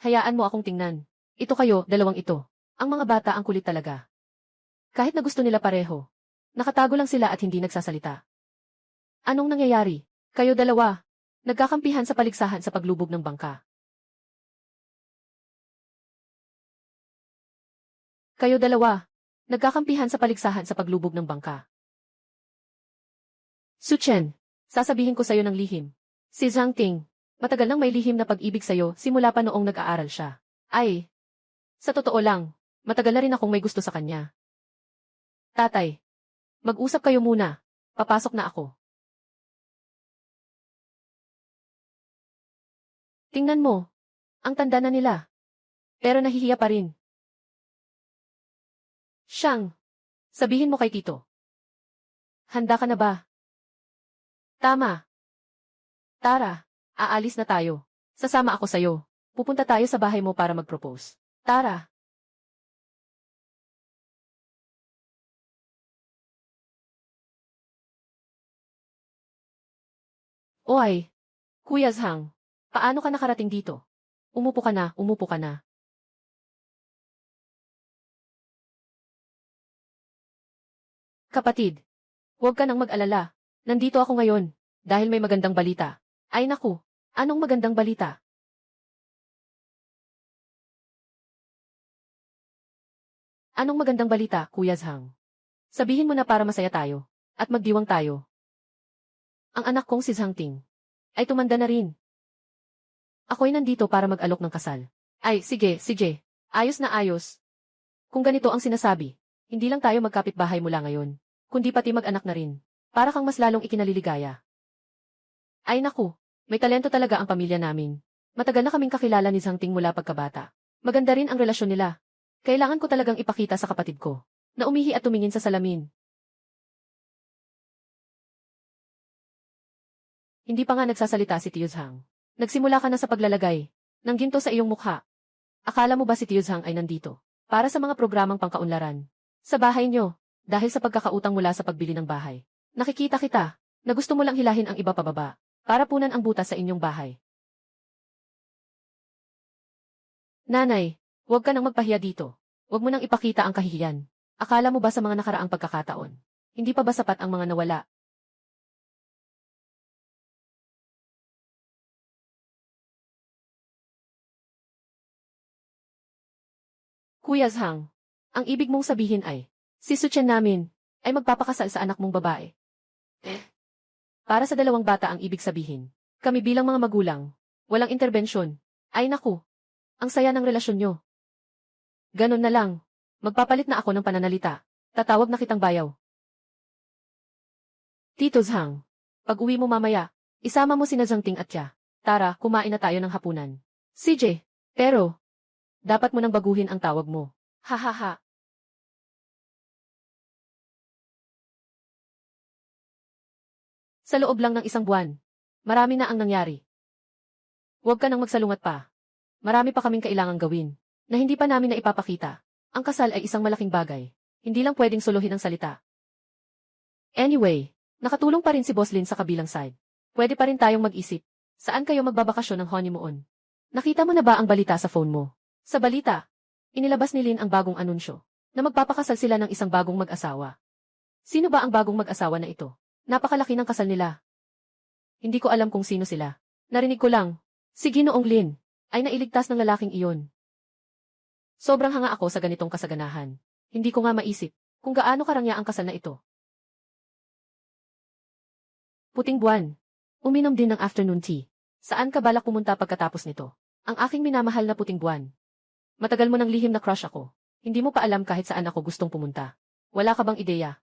Hayaan mo akong tingnan. Ito kayo, dalawang ito. Ang mga bata ang kulit talaga. Kahit na gusto nila pareho. Nakatago lang sila at hindi nagsasalita. Anong nangyayari? Kayo dalawa. Nagkakampihan sa paligsahan sa paglubog ng bangka. Kayo dalawa. Nagkakampihan sa paligsahan sa paglubog ng bangka. Su Chen, sasabihin ko sa'yo ng lihim. Si Zhang Ting, matagal nang may lihim na pag-ibig sa'yo simula pa noong nag-aaral siya. Ay, sa totoo lang, matagal na rin akong may gusto sa kanya. Tatay, mag-usap kayo muna. Papasok na ako. Tingnan mo, ang tanda na nila. Pero nahihiya pa rin. Siyang, sabihin mo kay Tito. Handa ka na ba? Tama. Tara, aalis na tayo. Sasama ako sa'yo. Pupunta tayo sa bahay mo para mag-propose. Tara. Oy, Kuya Zhang, paano ka nakarating dito? Umupo ka na, umupo ka na. Kapatid, huwag ka nang mag-alala. Nandito ako ngayon, dahil may magandang balita. Ay naku, anong magandang balita? Anong magandang balita, Kuya Zhang? Sabihin mo na para masaya tayo, at magdiwang tayo. Ang anak kong si Zhang Ting ay tumanda na rin. Ako'y nandito para mag-alok ng kasal. Ay, sige, sige. Ayos na ayos. Kung ganito ang sinasabi, hindi lang tayo magkapitbahay mula ngayon, kundi pati mag-anak na rin. Para kang mas lalong ikinaliligaya. Ay naku, may talento talaga ang pamilya namin. Matagal na kaming kakilala ni Zhang Ting mula pagkabata. Maganda rin ang relasyon nila. Kailangan ko talagang ipakita sa kapatid ko, na umihi at tumingin sa salamin. Hindi pa nga nagsasalita si Tio Zhang. Nagsimula ka na sa paglalagay ng ginto sa iyong mukha. Akala mo ba si Tio Zhang ay nandito para sa mga programang pangkaunlaran? Sa bahay nyo, dahil sa pagkakautang mula sa pagbili ng bahay. Nakikita kita, na gusto mo lang hilahin ang iba pababa, para punan ang butas sa inyong bahay. Nanay, huwag ka nang magpahiya dito. Huwag mo nang ipakita ang kahihiyan. Akala mo ba sa mga nakaraang pagkakataon? Hindi pa ba sapat ang mga nawala? Kuya Zhang, ang ibig mong sabihin ay, si Su Chen namin, ay magpapakasal sa anak mong babae. Para sa dalawang bata ang ibig sabihin. Kami bilang mga magulang, walang interbensyon. Ay naku, ang saya ng relasyon nyo. Ganon na lang. Magpapalit na ako ng pananalita. Tatawag na kitang bayaw. Tito Zhang, pag uwi mo mamaya, isama mo sina Zhang Ting at Tia. Tara, kumain na tayo ng hapunan. CJ, pero, dapat mo nang baguhin ang tawag mo. Hahaha. Sa loob lang ng isang buwan, marami na ang nangyari. Huwag ka nang magsalungat pa. Marami pa kaming kailangang gawin, na hindi pa namin na ipapakita. Ang kasal ay isang malaking bagay. Hindi lang pwedeng suluhin ang salita. Anyway, nakatulong pa rin si Boss Lin sa kabilang side. Pwede pa rin tayong mag-isip. Saan kayo magbabakasyon ng honeymoon? Nakita mo na ba ang balita sa phone mo? Sa balita, inilabas ni Lin ang bagong anunsyo, na magpapakasal sila ng isang bagong mag-asawa. Sino ba ang bagong mag-asawa na ito? Napakalaki ng kasal nila. Hindi ko alam kung sino sila. Narinig ko lang, si Ginoong Lin, ay nailigtas ng lalaking iyon. Sobrang hanga ako sa ganitong kasaganahan. Hindi ko nga maisip kung gaano karangya ang kasal na ito. Puting buwan. Uminom din ng afternoon tea. Saan ka balak pumunta pagkatapos nito? Ang aking minamahal na puting buwan. Matagal mo nang lihim na crush ako. Hindi mo pa alam kahit saan ako gustong pumunta. Wala ka bang ideya?